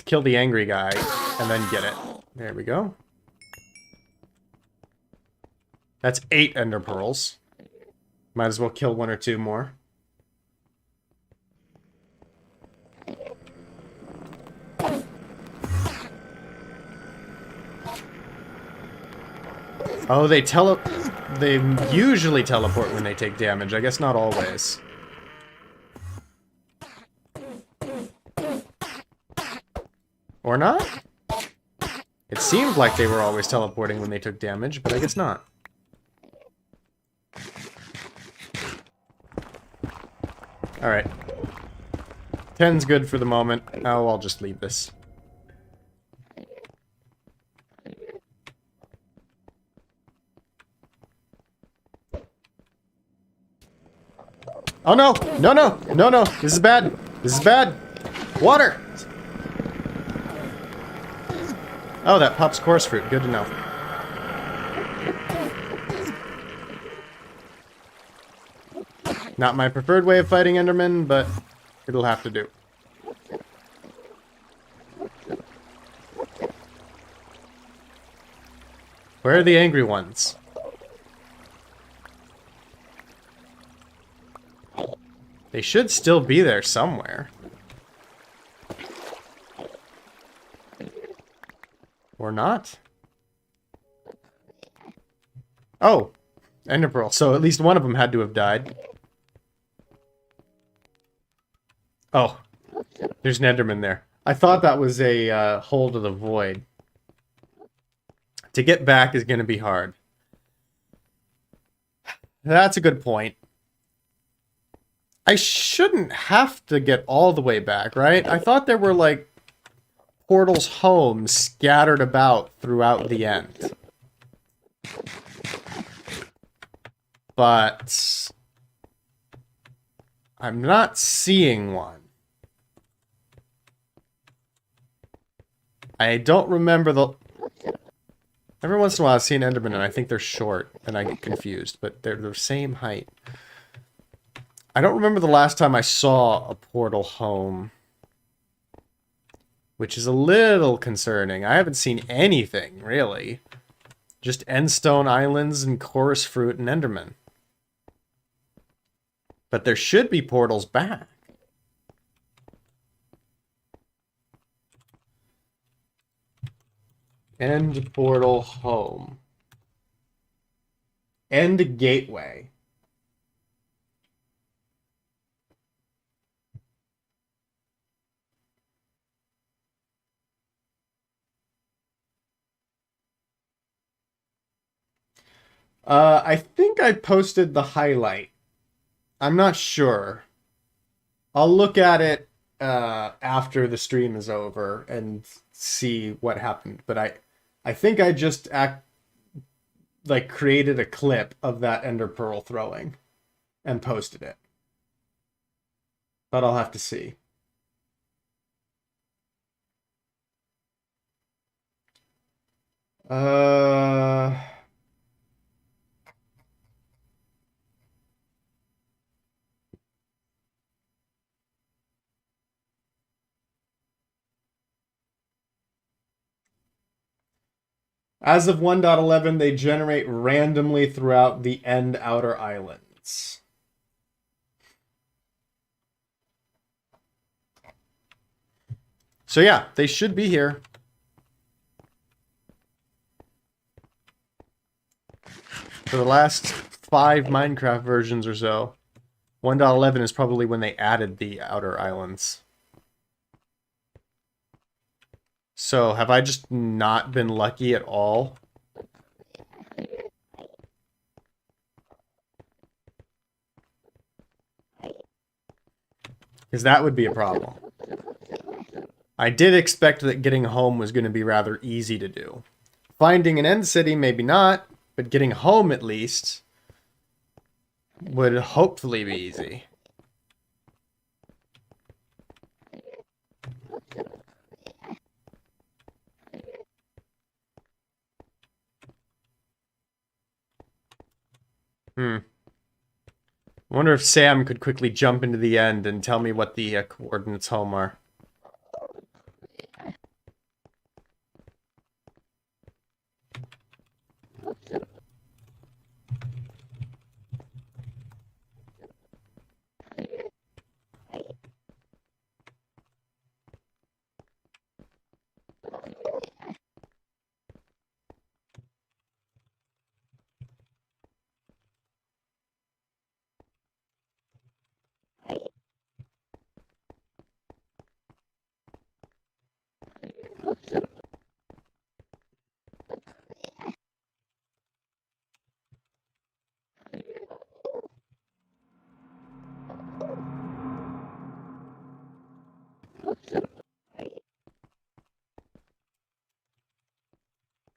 kill the angry guy and then get it. There we go. That's 8 ender pearls. Might as well kill 1 or 2 more. Oh, they usually teleport when they take damage. I guess not always. Or not? It seemed like they were always teleporting when they took damage, but I guess not. Alright. 10's good for the moment. Oh, I'll just leave this. Oh no! No, no! No, no! This is bad! This is bad! Water! Oh, that pops coarse fruit. Good to know. Not my preferred way of fighting Endermen, but it'll have to do. Where are the angry ones? They should still be there somewhere. Or not? Oh! Ender pearl. So at least one of them had to have died. Oh. There's an Enderman there. I thought that was a hole to the void. To get back is going to be hard. That's a good point. I shouldn't have to get all the way back, right? I thought there were, like, portals home scattered about throughout the end. But I'm not seeing one. I don't remember the... Every once in a while I see an Enderman and I think they're short, and I get confused, but they're the same height. I don't remember the last time I saw a portal home. Which is a little concerning. I haven't seen anything, really. Just endstone islands and chorus fruit and Enderman. But there should be portals back. End portal home. End gateway. I think I posted the highlight. I'm not sure. I'll look at it after the stream is over and see what happened. But I think I just like created a clip of that ender pearl throwing and posted it. But I'll have to see. As of 1.11, they generate randomly throughout the end outer islands. So yeah, they should be here. For the last 5 Minecraft versions or so. 1.11 is probably when they added the outer islands. So, have I just not been lucky at all? Because that would be a problem. I did expect that getting home was going to be rather easy to do. Finding an end city, maybe not, but getting home at least would hopefully be easy. I wonder if Sam could quickly jump into the end and tell me what the coordinates home are.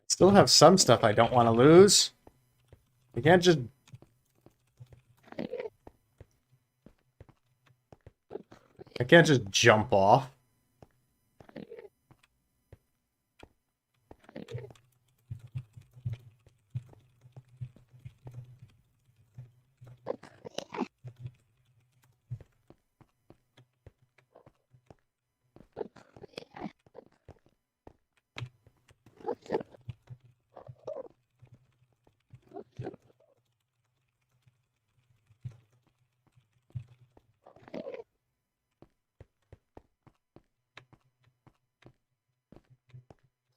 Still have some stuff I don't want to lose. I can't just... I can't just jump off.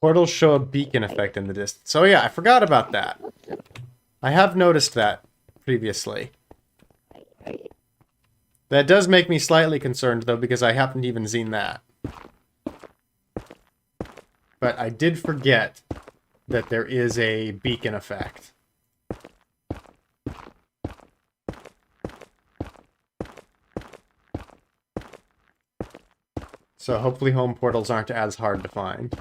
Portals show a beacon effect in the distance. So yeah, I forgot about that. I have noticed that previously. That does make me slightly concerned, though, because I haven't even seen that. But I did forget that there is a beacon effect. So hopefully home portals aren't as hard to find.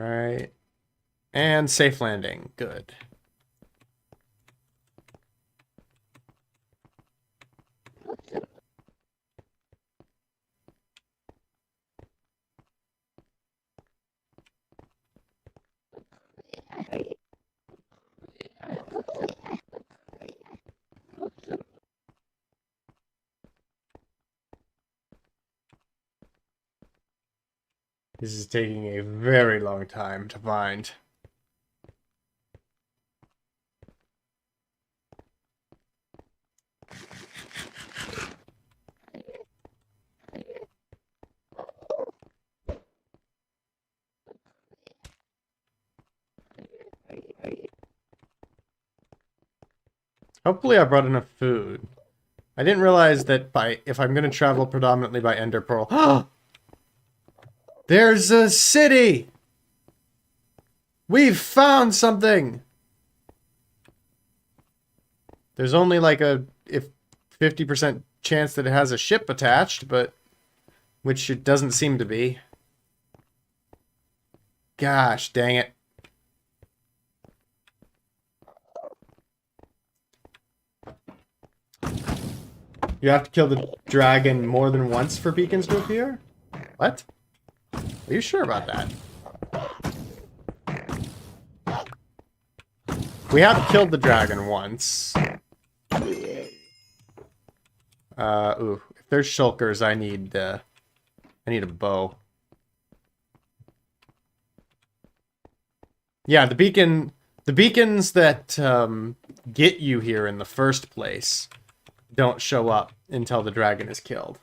Right. And safe landing. Good. This is taking a very long time to find. Hopefully I brought enough food. I didn't realize that if I'm going to travel predominantly by Ender Pearl... There's a city! We've found something! There's only like a 50% chance that it has a ship attached, but which it doesn't seem to be. Gosh, dang it. You have to kill the dragon more than once for beacons to appear? What? Are you sure about that? We have killed the dragon once. Ooh. If there's shulkers, I need a bow. Yeah, the beacons that get you here in the first place don't show up until the dragon is killed.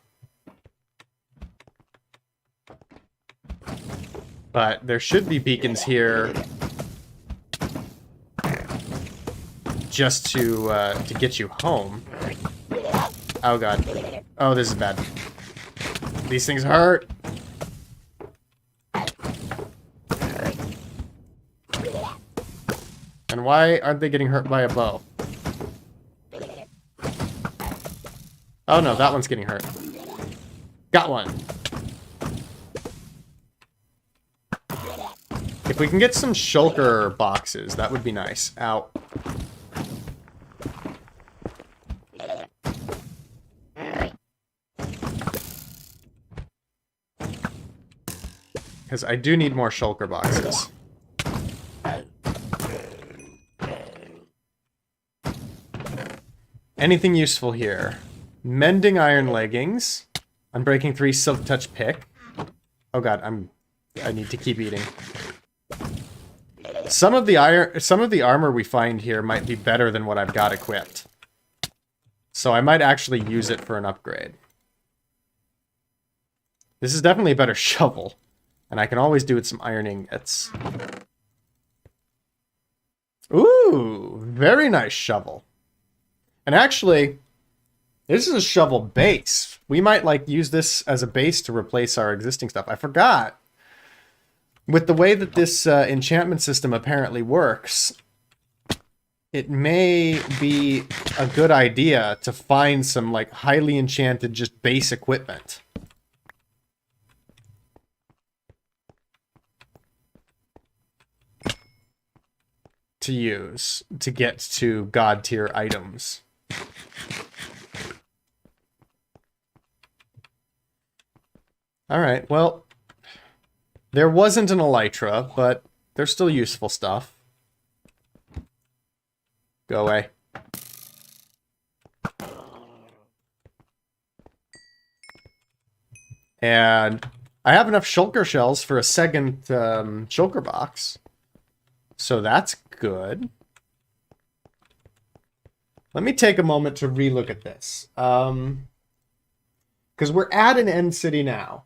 But there should be beacons here just to get you home. Oh god. Oh, this is bad. These things hurt. And why aren't they getting hurt by a bow? Oh no, that one's getting hurt. Got one. If we can get some shulker boxes, that would be nice. Ow. Because I do need more shulker boxes. Anything useful here? Mending iron leggings. Unbreaking 3 silk touch pick. Oh god, I need to keep eating. Some of the armor we find here might be better than what I've got equipped. So I might actually use it for an upgrade. This is definitely a better shovel. And I can always do with some iron ingots. Ooh, very nice shovel. And actually, this is a shovel base. We might, like, use this as a base to replace our existing stuff. I forgot. With the way that this enchantment system apparently works, it may be a good idea to find some, like, highly enchanted, just base equipment. To use to get to god tier items. Alright, well, there wasn't an elytra, but there's still useful stuff. Go away. And I have enough shulker shells for a second shulker box. So that's good. Let me take a moment to relook at this. Because we're at an end city now.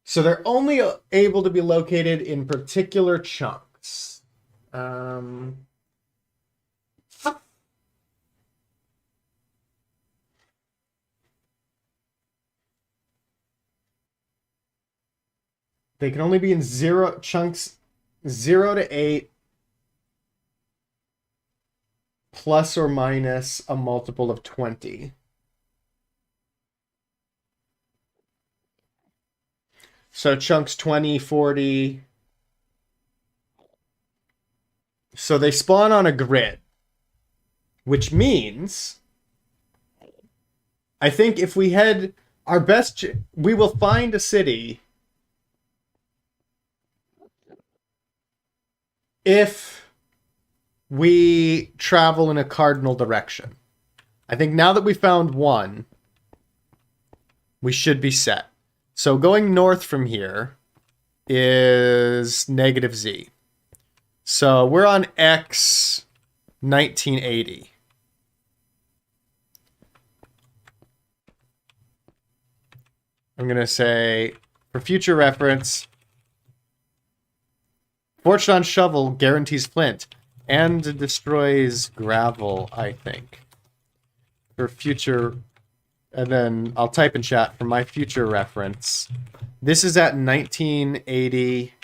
So they're only able to be located in particular chunks. They can only be in chunks 0 to 8 plus or minus a multiple of 20. So chunks 20, 40. So they spawn on a grid, which means I think if we head our best, we will find a city if we travel in a cardinal direction. I think now that we found one, we should be set. So going north from here is negative Z. So we're on X 1980. I'm going to say, for future reference, Fortune Shovel guarantees flint and destroys gravel, I think. For future and then I'll type in chat for my future reference. This is at 1980,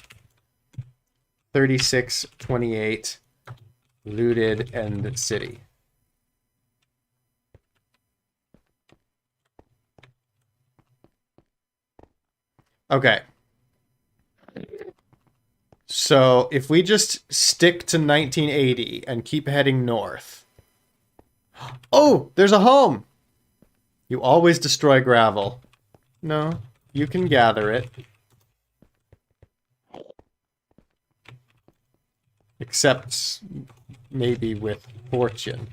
3628, looted End City. Okay. So if we just stick to 1980 and keep heading north. Oh, there's a home! You always destroy gravel. No, you can gather it. Except maybe with fortune.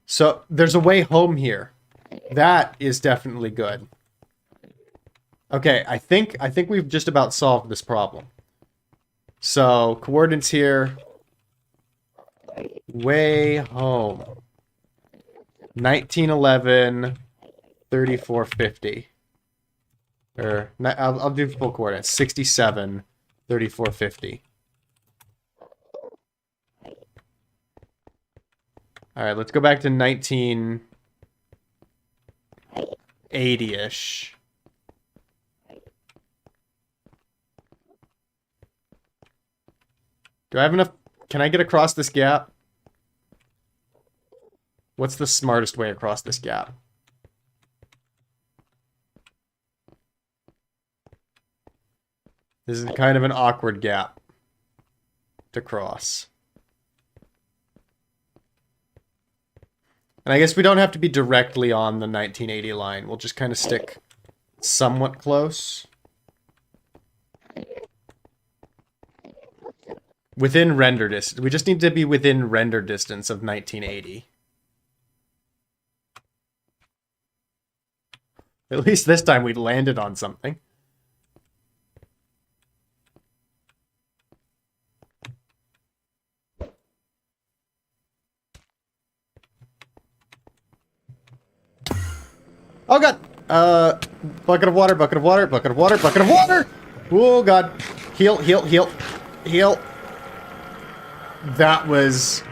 So there's a way home here. That is definitely good. Okay, I think we've just about solved this problem. So, coordinates here. Way home. 1911, 3450. Or, I'll do full coordinates. 67, 3450. Alright, let's go back to 1980-ish. Do I have enough? Can I get across this gap? What's the smartest way across this gap? This is kind of an awkward gap to cross. And I guess we don't have to be directly on the 1980 line. We'll just kind of stick somewhat close. Within render distance. We just need to be within render distance of 1980. At least this time we landed on something. Oh god! Bucket of water, bucket of water, bucket of water, bucket of water! Oh god. Heal, heal, heal, heal. That was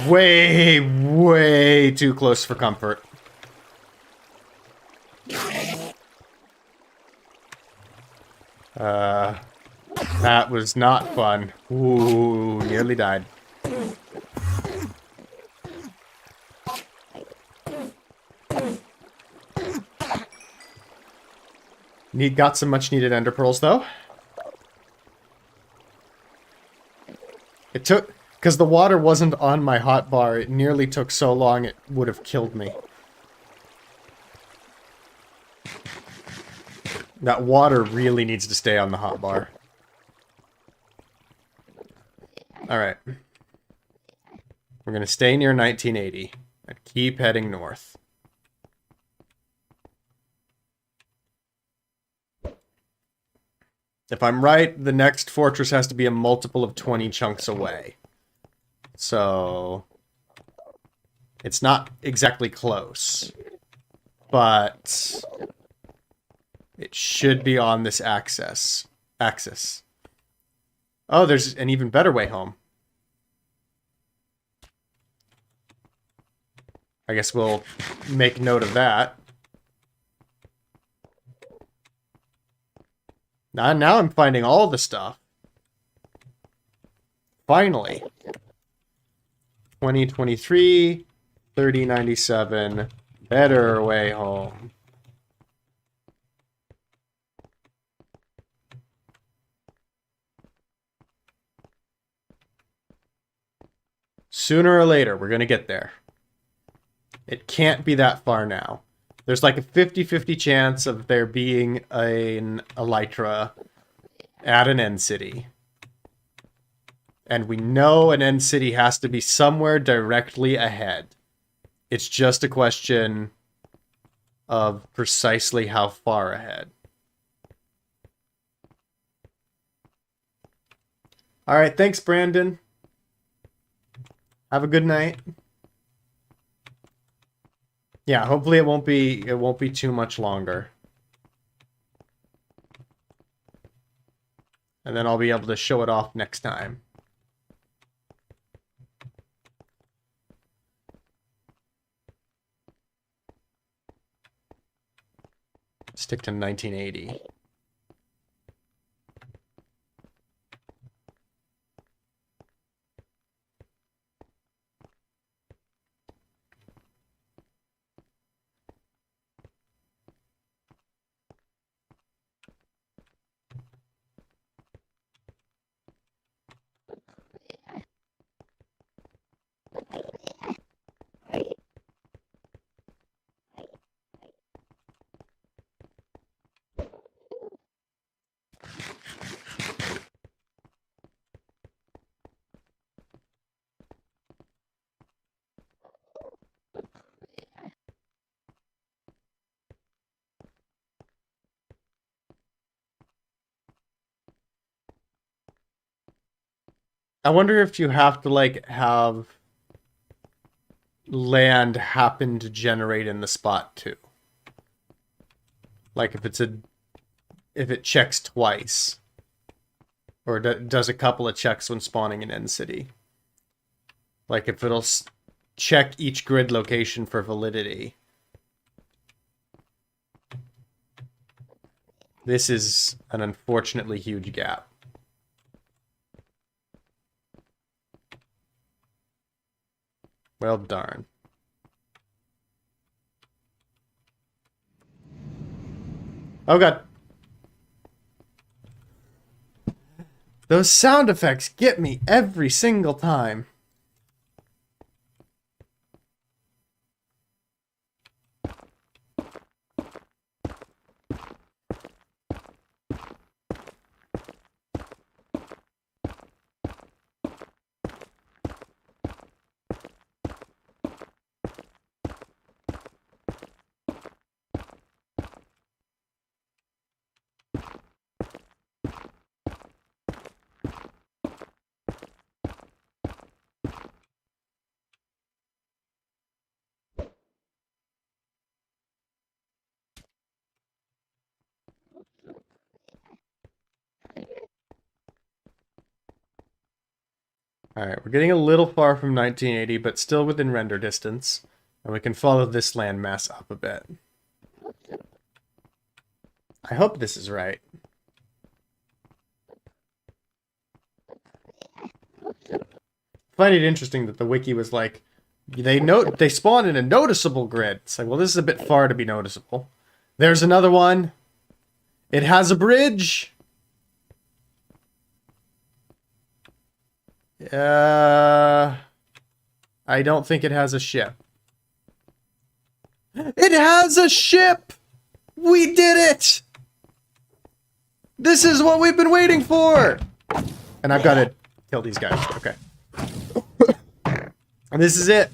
way, way too close for comfort. That was not fun. Ooh, nearly died. Got some much needed ender pearls though. It took, because the water wasn't on my hotbar, it nearly took so long it would have killed me. That water really needs to stay on the hotbar. Alright. We're gonna stay near 1980 and keep heading north. If I'm right, the next fortress has to be a multiple of 20 chunks away. So, it's not exactly close. But it should be on this axis. Oh, there's an even better way home. I guess we'll make note of that. Now I'm finding all the stuff. Finally. 2023, 3097, better way home. Sooner or later, we're going to get there. It can't be that far now. There's like a 50-50 chance of there being an elytra at an end city. And we know an end city has to be somewhere directly ahead. It's just a question of precisely how far ahead. Alright, thanks Brandon. Have a good night. Yeah, hopefully it won't be too much longer. And then I'll be able to show it off next time. Stick to 1980. I wonder if you have to, like, have land happen to generate in the spot, too. Like, if it checks twice. Or does a couple of checks when spawning in End City. Like, if it'll check each grid location for validity. This is an unfortunately huge gap. Well, darn. Oh, God. Those sound effects get me every single time. Alright, we're getting a little far from 1980, but still within render distance. And we can follow this landmass up a bit. I hope this is right. I find it interesting that the wiki was like, they spawn in a noticeable grid. It's like, well, this is a bit far to be noticeable. There's another one. It has a bridge. I don't think it has a ship. It has a ship! We did it! This is what we've been waiting for! And I've got to kill these guys. Okay. And this is it.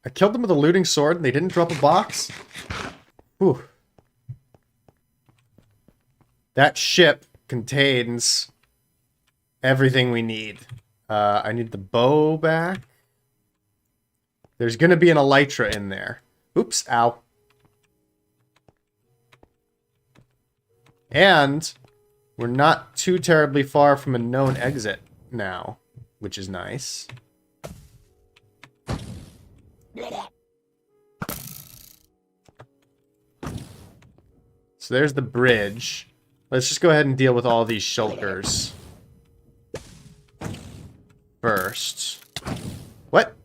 I killed them with a looting sword and they didn't drop a box? Whew. That ship contains everything we need. I need the bow back. There's going to be an elytra in there. Oops, ow. And we're not too terribly far from a known exit now, which is nice. So there's the bridge. Let's just go ahead and deal with all these shulkers first. What?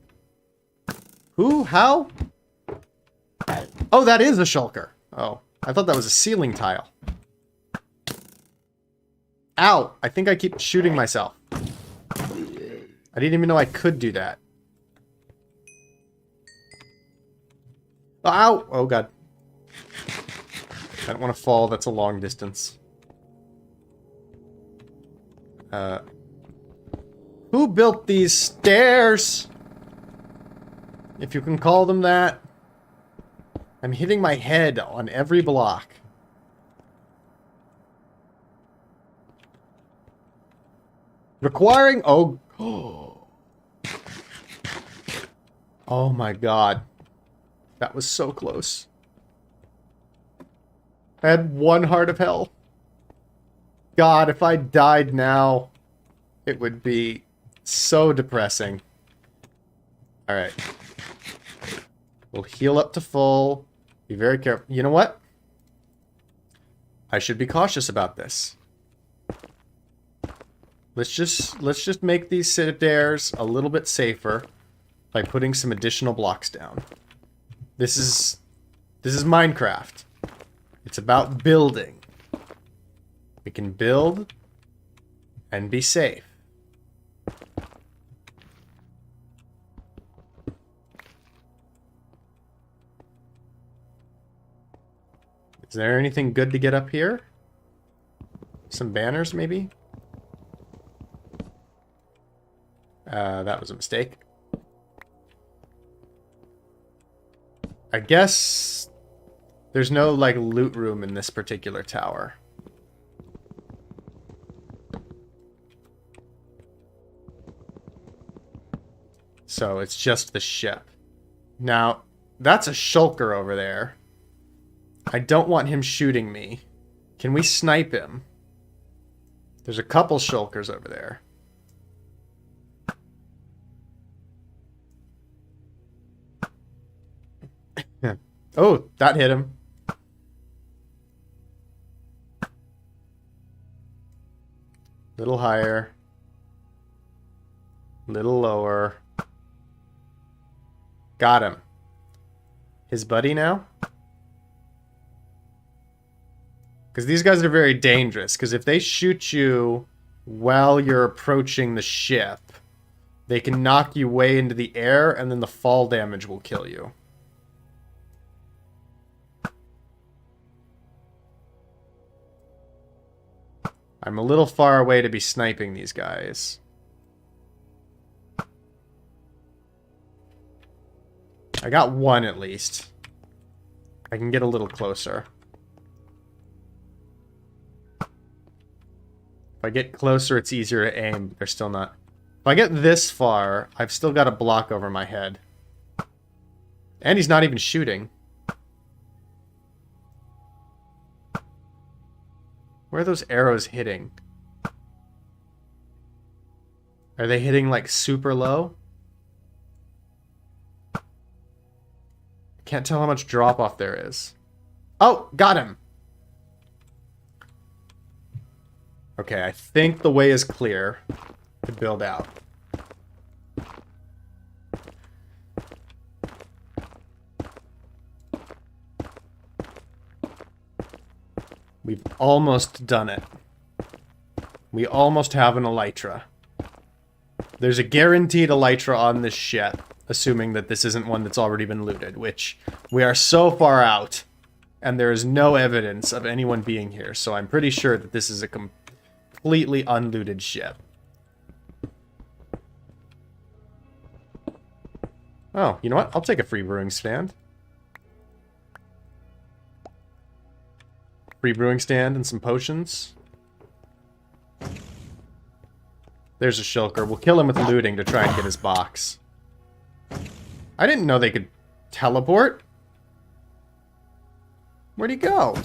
Who? How? Oh, that is a shulker. Oh, I thought that was a ceiling tile. Ow! I think I keep shooting myself. I didn't even know I could do that. Ow! Oh, God. I don't want to fall. That's a long distance. Who built these stairs? If you can call them that. I'm hitting my head on every block. Requiring... Oh. Oh my God. That was so close. I had one heart of hell. God, if I died now, it would be So depressing. Alright. We'll heal up to full. Be very careful. You know what? I should be cautious about this. Let's just make these stairs a little bit safer by putting some additional blocks down. This is Minecraft. It's about building. We can build and be safe. Is there anything good to get up here? Some banners, maybe? That was a mistake. I guess there's no, like, loot room in this particular tower. So it's just the ship. Now, that's a shulker over there. I don't want him shooting me. Can we snipe him? There's a couple shulkers over there. Oh, that hit him. Little higher. Little lower. Got him. His buddy now? Because these guys are very dangerous. Because if they shoot you while you're approaching the ship, they can knock you way into the air, and then the fall damage will kill you. I'm a little far away to be sniping these guys. I got one at least. I can get a little closer. If I get closer, it's easier to aim, but they're still not. If I get this far, I've still got a block over my head. And he's not even shooting. Where are those arrows hitting? Are they hitting, like, super low? Can't tell how much drop-off there is. Oh, got him! Okay, I think the way is clear to build out. We've almost done it. We almost have an elytra. There's a guaranteed elytra on this ship, assuming that this isn't one that's already been looted, which we are so far out, and there is no evidence of anyone being here, so I'm pretty sure that this is a completely unlooted ship. Oh, you know what? I'll take a free brewing stand. Free brewing stand and some potions. There's a shulker. We'll kill him with looting to try and get his box. I didn't know they could teleport. Where'd he go?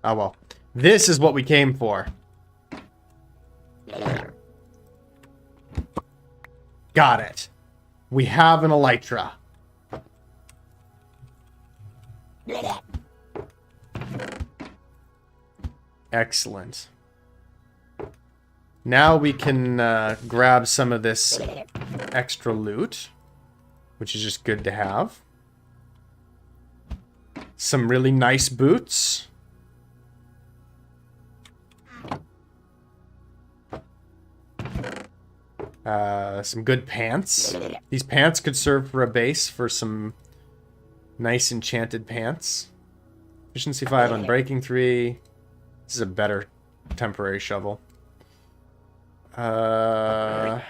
Oh well. This is what we came for. Got it. We have an elytra. Excellent. Now we can grab some of this extra loot, which is just good to have. Some really nice boots. Some good pants. These pants could serve for a base for some nice enchanted pants. Efficiency 5 on breaking 3. This is a better temporary shovel. Gold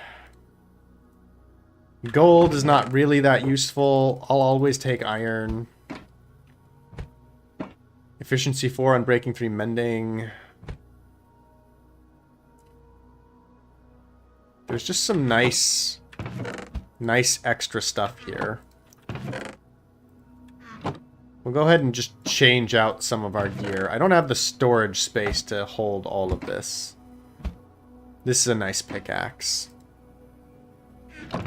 is not really that useful. I'll always take iron. Efficiency 4 on breaking 3 mending. There's just some nice extra stuff here. We'll go ahead and just change out some of our gear. I don't have the storage space to hold all of this. This is a nice pickaxe.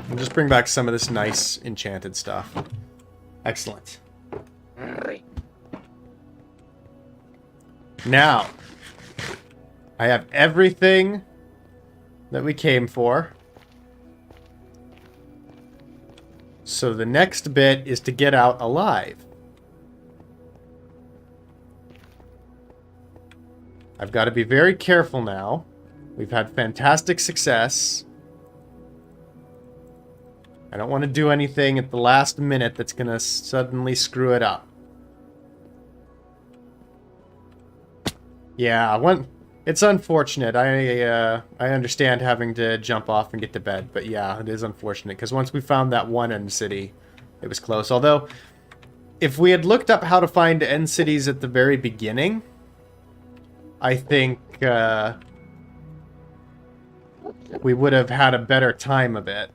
We'll just bring back some of this nice enchanted stuff. Excellent. Now, I have everything that we came for. So the next bit is to get out alive. I've got to be very careful now. We've had fantastic success. I don't want to do anything at the last minute that's going to suddenly screw it up. Yeah, it's unfortunate. I understand having to jump off and get to bed, but yeah, it is unfortunate because once we found that one end city, it was close. Although, if we had looked up how to find end cities at the very beginning, I think we would have had a better time of it.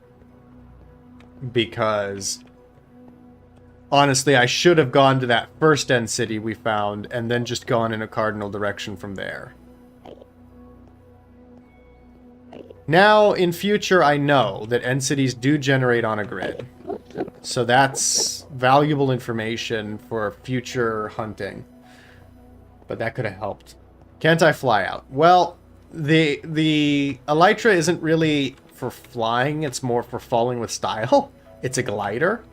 Because honestly, I should have gone to that first end city we found and then just gone in a cardinal direction from there. Now, in future, I know that end cities do generate on a grid. So that's valuable information for future hunting. But that could have helped. Can't I fly out? Well, the elytra isn't really for flying, it's more for falling with style. It's a glider.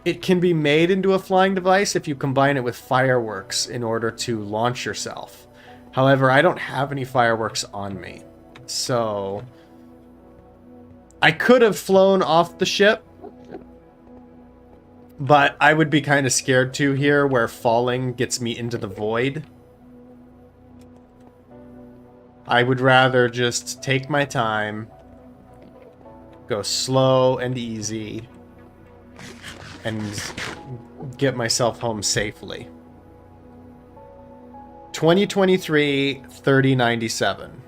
It can be made into a flying device if you combine it with fireworks in order to launch yourself. However, I don't have any fireworks on me. So I could have flown off the ship, but I would be kind of scared to here where falling gets me into the void. I would rather just take my time, go slow and easy, and get myself home safely. 2023 3097.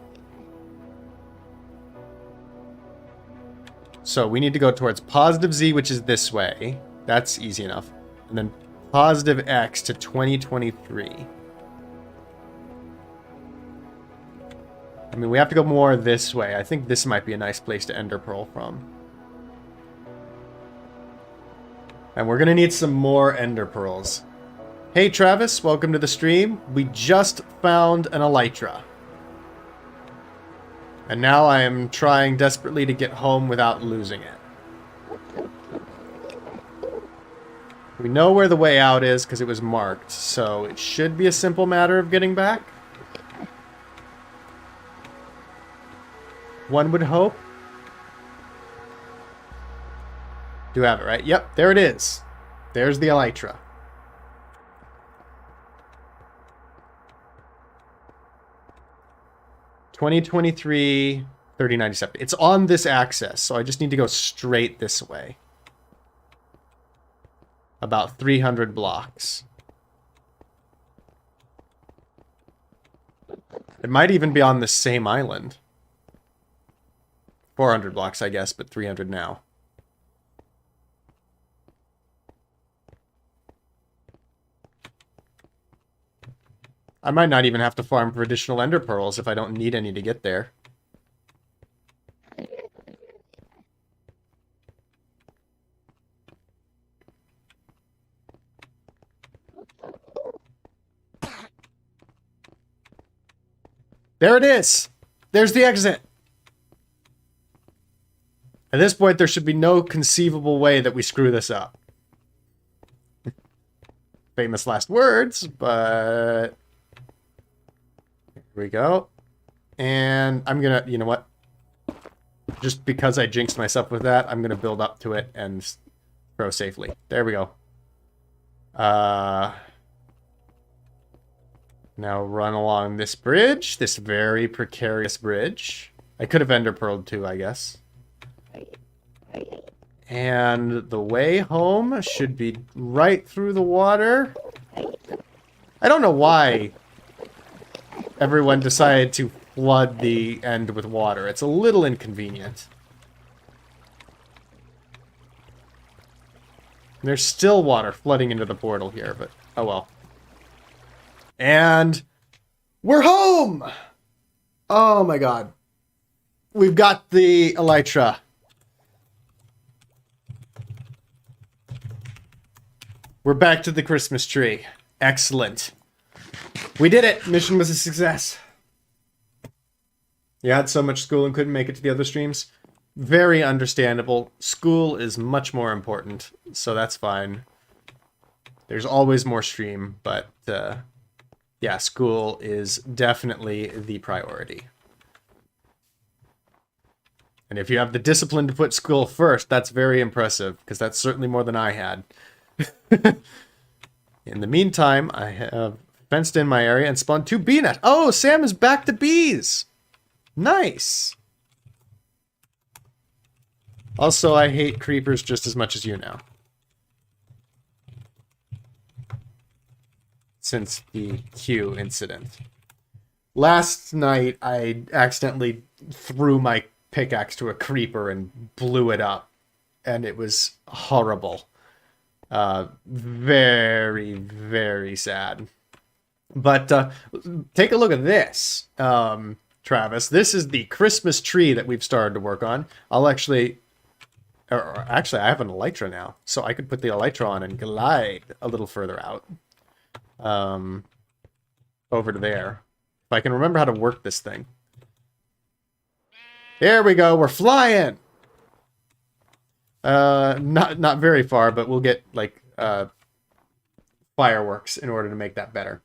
So we need to go towards positive Z, which is this way. That's easy enough. And then positive X to 2023. I mean, we have to go more this way. I think this might be a nice place to ender pearl from. And we're going to need some more ender pearls. Hey, Travis, welcome to the stream. We just found an elytra. And now I am trying desperately to get home without losing it. We know where the way out is because it was marked, so it should be a simple matter of getting back. One would hope. Do have it, right? Yep, there it is. There's the elytra. (2023 3097). It's on this axis, so I just need to go straight this way. About 300 blocks. It might even be on the same island. 400 blocks, I guess, but 300 now. I might not even have to farm for additional ender pearls if I don't need any to get there. There it is! There's the exit! At this point, there should be no conceivable way that we screw this up. Famous last words, but... Here we go. And I'm gonna, you know what? Just because I jinxed myself with that, I'm gonna build up to it and throw safely. There we go. Now run along this bridge, this very precarious bridge. I could have ender pearled too, I guess. And the way home should be right through the water. I don't know why everyone decided to flood the end with water. It's a little inconvenient. There's still water flooding into the portal here, but Oh well. And we're home! Oh my god. We've got the elytra. We're back to the Christmas tree. Excellent. We did it! Mission was a success. You had so much school and couldn't make it to the other streams? Very understandable. School is much more important, so that's fine. There's always more stream, but yeah, school is definitely the priority. And if you have the discipline to put school first, that's very impressive, because that's certainly more than I had. In the meantime, I have fenced in my area and spawned 2 bee nests. Oh, Sam is back to bees! Nice! Also, I hate creepers just as much as you now. Since the Q incident. Last night, I accidentally threw my pickaxe to a creeper and blew it up. And it was horrible. Very, very sad. But take a look at this, Travis. This is the Christmas tree that we've started to work on. I'll actually... Or actually, I have an elytra now. So I could put the elytra on and glide a little further out. Over to there. If I can remember how to work this thing. There we go. We're flying! Not very far, but we'll get, like, fireworks in order to make that better.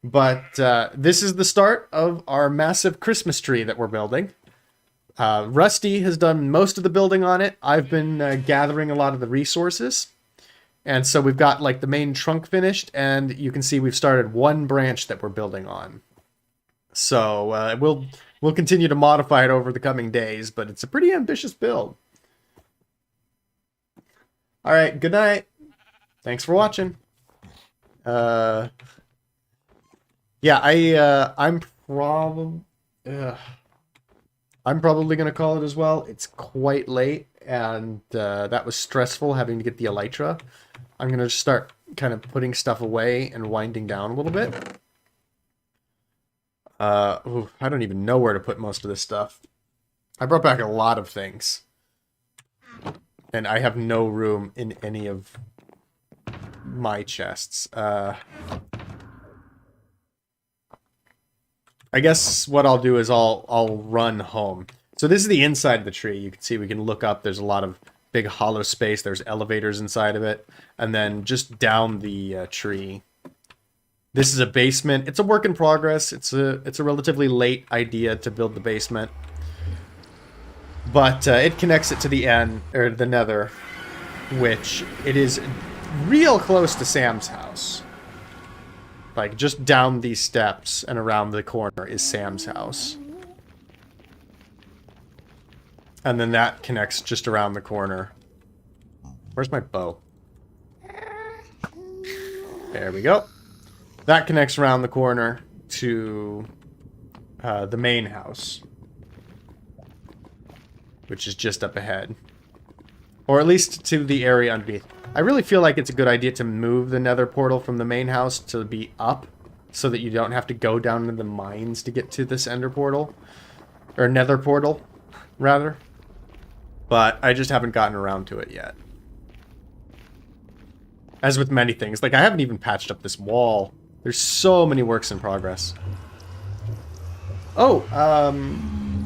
But this is the start of our massive Christmas tree that we're building. Rusty has done most of the building on it. I've been gathering a lot of the resources. And so we've got, like, the main trunk finished, and you can see we've started one branch that we're building on. So we'll continue to modify it over the coming days, but it's a pretty ambitious build. All right, good night. Thanks for watching. Yeah, I'm probably gonna call it as well. It's quite late, and that was stressful having to get the elytra. I'm gonna just start kind of putting stuff away and winding down a little bit. Ooh, I don't even know where to put most of this stuff. I brought back a lot of things. And I have no room in any of my chests. I guess what I'll do is I'll run home. So this is the inside of the tree. You can see we can look up. There's a lot of big hollow space. There's elevators inside of it. And then just down the tree. This is a basement. It's a work in progress. It's a relatively late idea to build the basement. But it connects it to the end, or the nether, which it is real close to Sam's house. Like, just down these steps and around the corner is Sam's house. And then that connects just around the corner. Where's my bow? There we go. That connects around the corner to the main house, which is just up ahead. Or at least to the area underneath. I really feel like it's a good idea to move the nether portal from the main house to be up, so that you don't have to go down into the mines to get to this ender portal. Or nether portal, rather. But I just haven't gotten around to it yet. As with many things. Like, I haven't even patched up this wall. There's so many works in progress. Oh,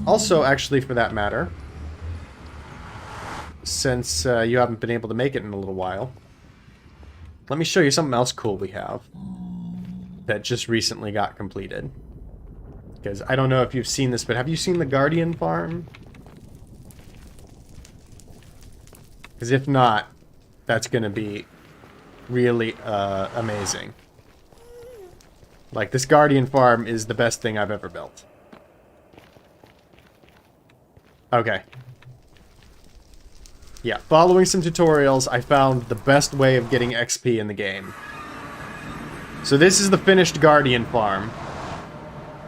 also, actually, for that matter, since you haven't been able to make it in a little while, let me show you something else cool we have that just recently got completed. Because I don't know if you've seen this, but have you seen the Guardian farm? Because if not, that's going to be really amazing. Like, this Guardian farm is the best thing I've ever built. Okay. Yeah, following some tutorials, I found the best way of getting XP in the game. So this is the finished Guardian farm.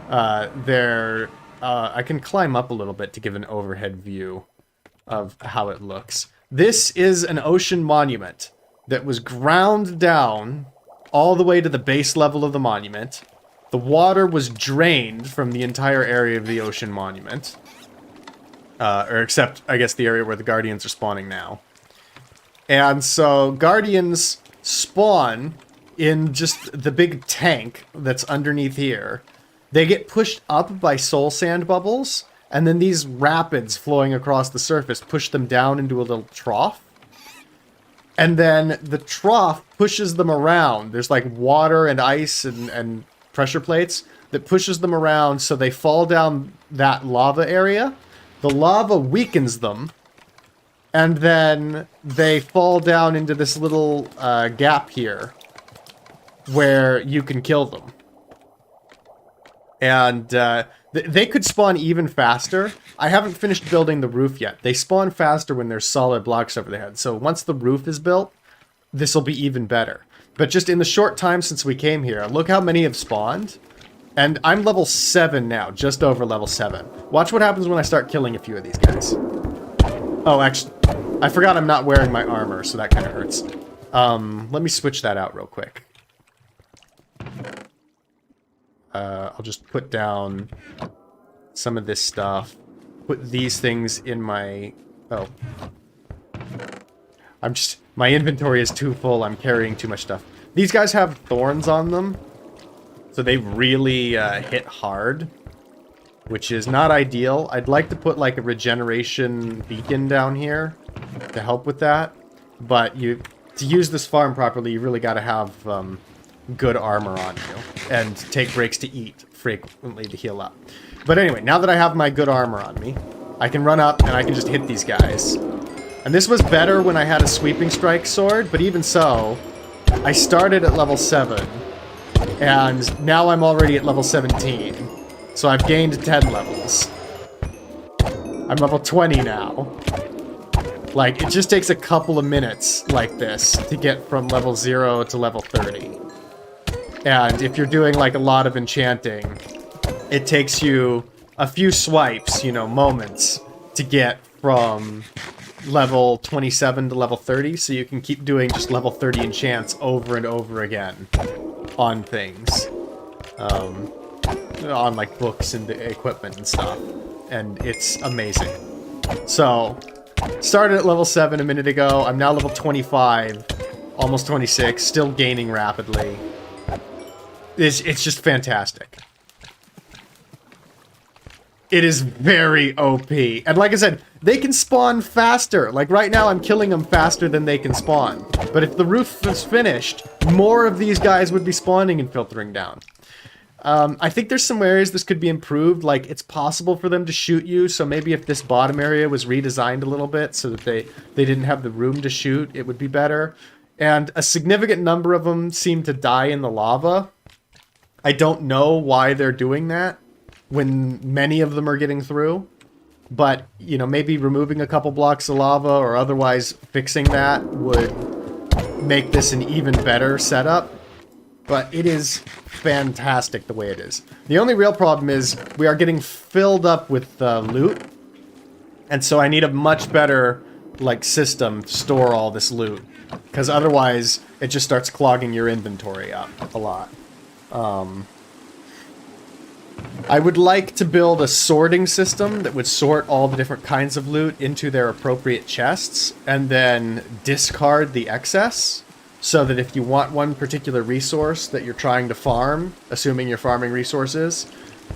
I can climb up a little bit to give an overhead view of how it looks. This is an ocean monument that was ground down all the way to the base level of the monument. The water was drained from the entire area of the ocean monument. Or except, I guess, the area where the Guardians are spawning now. And so, Guardians spawn in just the big tank that's underneath here. They get pushed up by soul sand bubbles, and then these rapids flowing across the surface push them down into a little trough. And then the trough pushes them around. There's like water and ice and pressure plates that pushes them around so they fall down that lava area. The lava weakens them, and then they fall down into this little gap here where you can kill them. And they could spawn even faster. I haven't finished building the roof yet. They spawn faster when there's solid blocks over their head. So once the roof is built, this will be even better. But just in the short time since we came here, look how many have spawned. And I'm level 7 now, just over level 7. Watch what happens when I start killing a few of these guys. Oh, actually, I forgot I'm not wearing my armor, so that kind of hurts. Let me switch that out real quick. I'll just put down some of this stuff. Put these things in my... Oh. My inventory is too full. I'm carrying too much stuff. These guys have thorns on them. So they really hit hard. Which is not ideal. I'd like to put like a regeneration beacon down here to help with that. But to use this farm properly, you really got to have good armor on you. And take breaks to eat frequently to heal up. But anyway, now that I have my good armor on me, I can run up and I can just hit these guys. And this was better when I had a sweeping strike sword, but even so, I started at level 7, and now I'm already at level 17. So I've gained 10 levels. I'm level 20 now. Like, it just takes a couple of minutes like this to get from level 0 to level 30. And if you're doing, like, a lot of enchanting, it takes you a few swipes, you know, moments, to get from level 27 to level 30, so you can keep doing just level 30 enchants over and over again on things. On, like, books and equipment and stuff. And it's amazing. So, started at level 7 a minute ago. I'm now level 25, almost 26, still gaining rapidly. It's just fantastic. It is very OP. And like I said, they can spawn faster. Like right now, I'm killing them faster than they can spawn. But if the roof was finished, more of these guys would be spawning and filtering down. I think there's some areas this could be improved. Like, it's possible for them to shoot you. So maybe if this bottom area was redesigned a little bit so that they didn't have the room to shoot, it would be better. And a significant number of them seem to die in the lava. I don't know why they're doing that when many of them are getting through. But, you know, maybe removing a couple blocks of lava or otherwise fixing that would make this an even better setup. But it is fantastic the way it is. The only real problem is we are getting filled up with loot. And so I need a much better, like, system to store all this loot. Because otherwise, it just starts clogging your inventory up a lot. I would like to build a sorting system that would sort all the different kinds of loot into their appropriate chests, and then discard the excess, so that if you want one particular resource that you're trying to farm, assuming you're farming resources,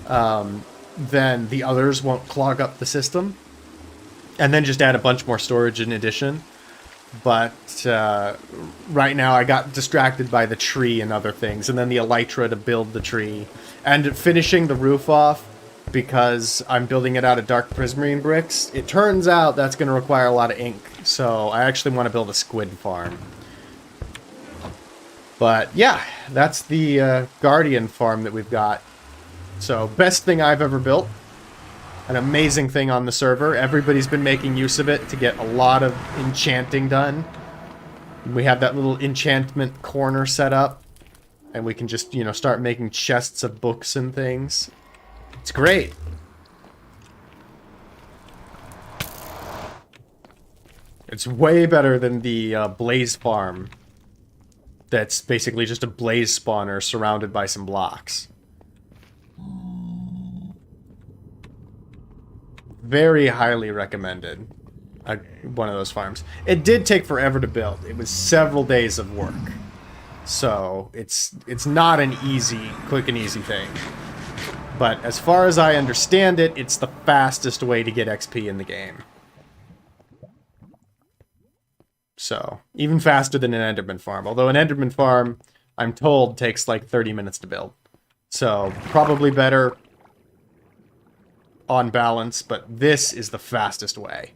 then the others won't clog up the system. And then just add a bunch more storage in addition. But right now I got distracted by the tree and other things, and then the elytra to build the tree. And finishing the roof off, because I'm building it out of dark prismarine bricks, it turns out that's going to require a lot of ink. So I actually want to build a squid farm. But yeah, that's the Guardian farm that we've got. So best thing I've ever built. An amazing thing on the server. Everybody's been making use of it to get a lot of enchanting done. We have that little enchantment corner set up. And we can just, you know, start making chests of books and things. It's great. It's way better than the Blaze farm that's basically just a blaze spawner surrounded by some blocks. Very highly recommended. One of those farms. It did take forever to build. It was several days of work. So it's not an easy, quick and easy thing. But as far as I understand it, it's the fastest way to get XP in the game. So, even faster than an Enderman farm. Although an Enderman farm, I'm told, takes like 30 minutes to build. So, probably better on balance, but this is the fastest way.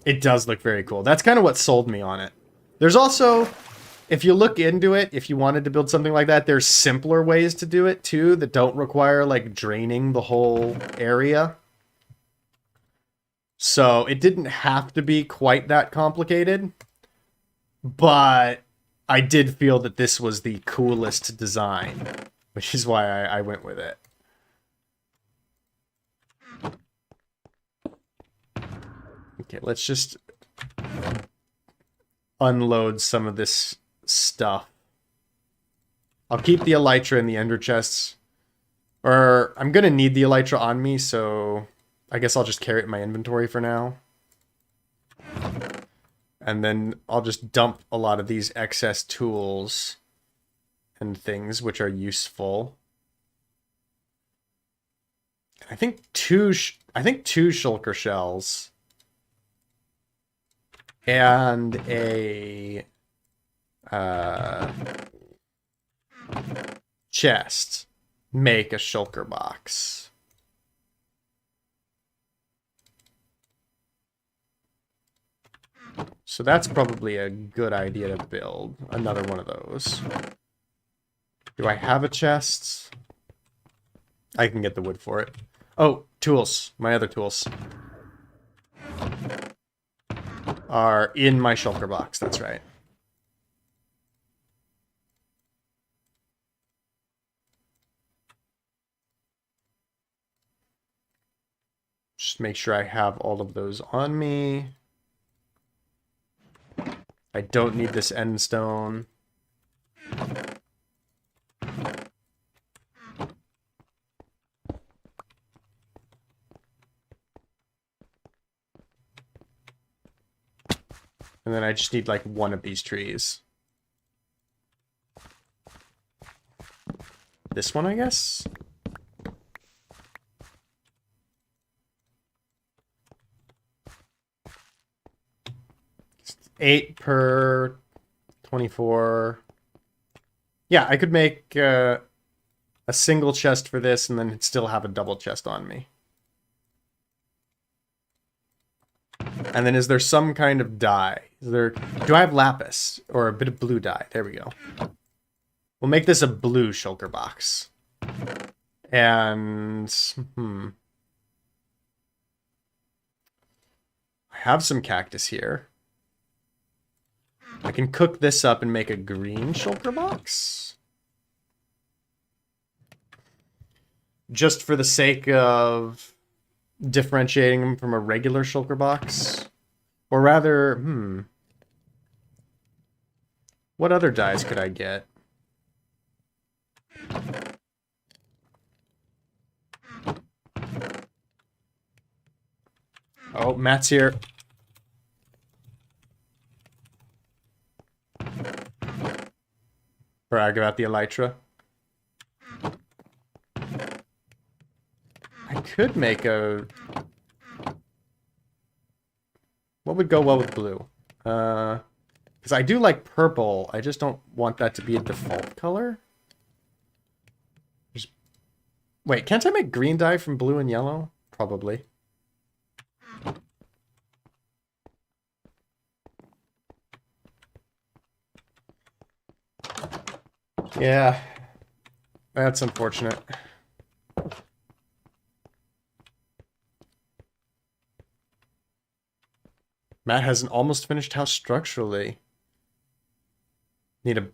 It does look very cool. That's kind of what sold me on it. There's also, if you look into it, if you wanted to build something like that, there's simpler ways to do it too that don't require like draining the whole area. So it didn't have to be quite that complicated, but I did feel that this was the coolest design, which is why I went with it. Okay, let's just unload some of this stuff. I'll keep the elytra in the ender chests. Or, I'm gonna need the elytra on me, so I guess I'll just carry it in my inventory for now. And then I'll just dump a lot of these excess tools and things which are useful. I think two shulker shells and a chest make a shulker box. So that's probably a good idea to build another one of those. Do I have a chest? I can get the wood for it. Oh, tools. My other tools are in my shulker box. That's right. Just make sure I have all of those on me. I don't need this end stone. And then I just need like one of these trees. This one, I guess? It's 8 per 24. Yeah, I could make a single chest for this and then still have a double chest on me. And then is there some kind of dye? Do I have lapis? Or a bit of blue dye? There we go. We'll make this a blue shulker box. And... I have some cactus here. I can cook this up and make a green shulker box. Just for the sake of differentiating them from a regular shulker box. Or rather, what other dyes could I get? Oh, Matt's here. Brag about the elytra. I could make a... What would go well with blue? Because I do like purple. I just don't want that to be a default color. Wait, can't I make green dye from blue and yellow? Probably. Yeah. That's unfortunate. Matt has an almost finished house structurally. Need a...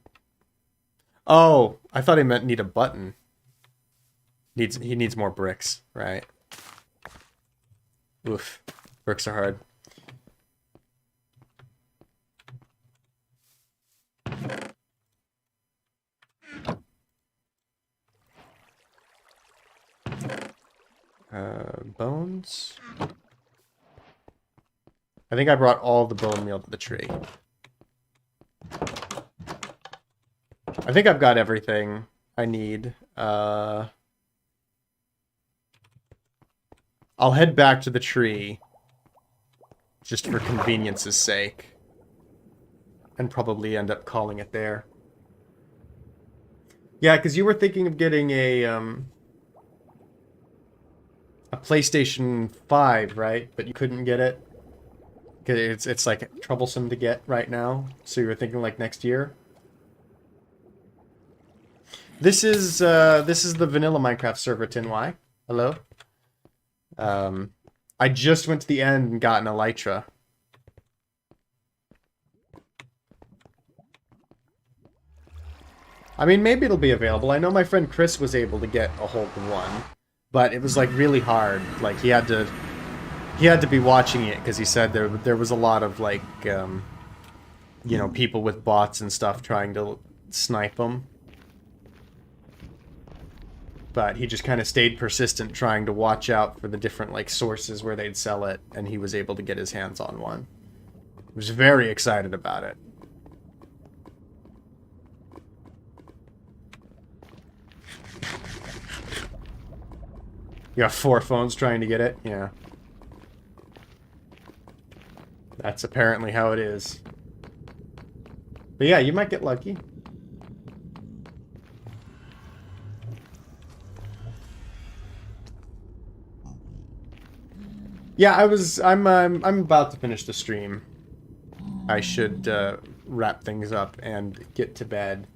Oh, I thought he meant need a button. He needs more bricks, right? Oof. Bricks are hard. bones? I think I brought all the bone meal to the tree. I think I've got everything I need. I'll head back to the tree, just for convenience's sake, and probably end up calling it there. Yeah, because you were thinking of getting a PlayStation 5, right? But you couldn't get it because it's like troublesome to get right now. So you were thinking like next year. This is the vanilla Minecraft server, TinY. Hello. I just went to the end and got an elytra. I mean, maybe it'll be available. I know my friend Chris was able to get a hold of one, but it was like really hard. Like he had to be watching it because he said there was a lot of like you know, people with bots and stuff trying to snipe him. But he just kind of stayed persistent, trying to watch out for the different like sources where they'd sell it, and he was able to get his hands on one. He was very excited about it. You got 4 phones trying to get it? Yeah. That's apparently how it is. But yeah, you might get lucky. Yeah, I'm about to finish the stream. I should wrap things up and get to bed.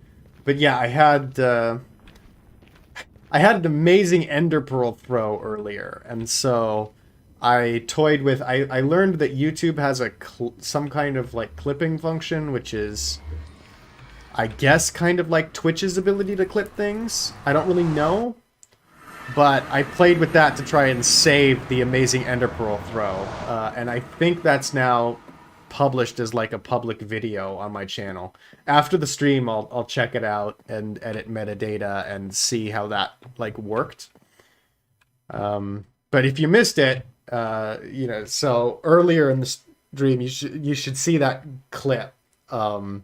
But yeah, I had an amazing ender pearl throw earlier, and so I toyed with. I learned that YouTube has some kind of like clipping function, which is, I guess, kind of like Twitch's ability to clip things. I don't really know, but I played with that to try and save the amazing ender pearl throw, and I think that's now published as like a public video on my channel. After the stream, I'll check it out and edit metadata and see how that like worked. But if you missed it, you know, so earlier in the stream, you should see that clip, because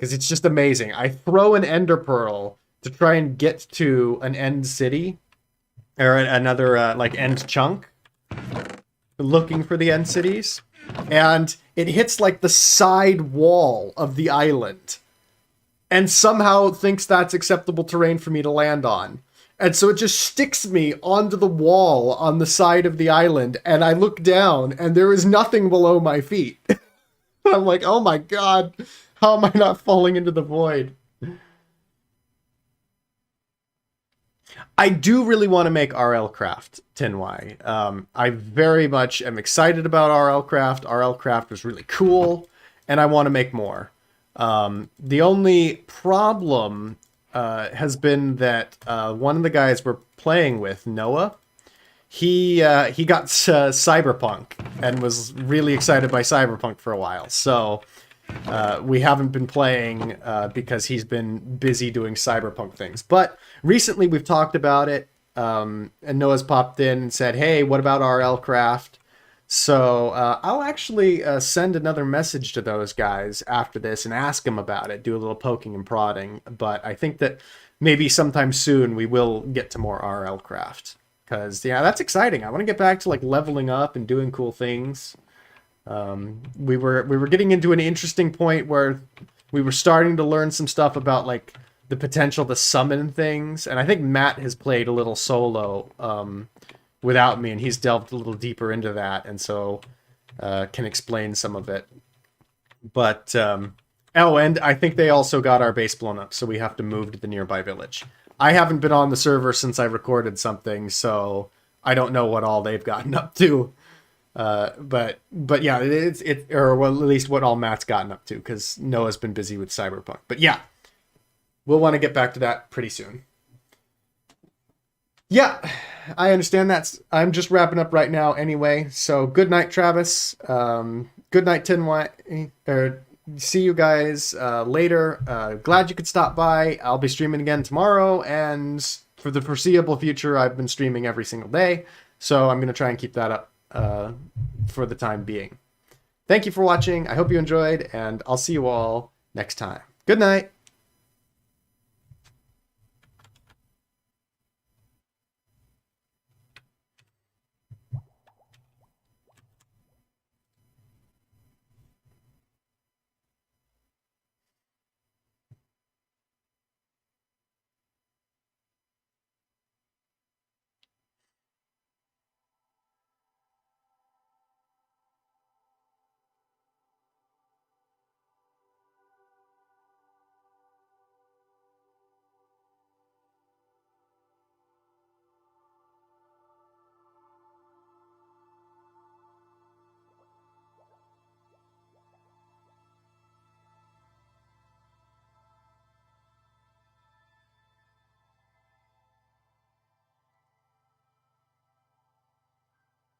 it's just amazing. I throw an ender pearl to try and get to an end city, or another like end chunk, looking for the end cities, and it hits like the side wall of the island, and somehow thinks that's acceptable terrain for me to land on. And so it just sticks me onto the wall on the side of the island, and I look down, and there is nothing below my feet. I'm like, oh my god, how am I not falling into the void? I do really want to make RL Craft, TinY. I very much am excited about RL Craft. RL Craft was really cool, and I want to make more. The only problem has been that one of the guys we're playing with, Noah, he got Cyberpunk and was really excited by Cyberpunk for a while. So we haven't been playing because he's been busy doing Cyberpunk things. But recently we've talked about it, and Noah's popped in and said, hey, what about RL Craft? So I'll actually send another message to those guys after this and ask them about it, do a little poking and prodding. But I think that maybe sometime soon we will get to more RL Craft. Because, yeah, that's exciting. I want to get back to like leveling up and doing cool things. We were getting into an interesting point where we were starting to learn some stuff about like the potential to summon things, and I think Matt has played a little solo without me, and he's delved a little deeper into that, and so can explain some of it. But oh, and I think they also got our base blown up, so we have to move to the nearby village. I haven't been on the server since I recorded something, so I don't know what all they've gotten up to. But yeah, or well, at least what all Matt's gotten up to, because Noah's been busy with Cyberpunk. But yeah, we'll want to get back to that pretty soon. Yeah, I understand that. I'm just wrapping up right now anyway. So good night, Travis. Good night, TinY. See you guys later. Glad you could stop by. I'll be streaming again tomorrow, and for the foreseeable future, I've been streaming every single day. So I'm going to try and keep that up for the time being. Thank you for watching. I hope you enjoyed, and I'll see you all next time. Good night.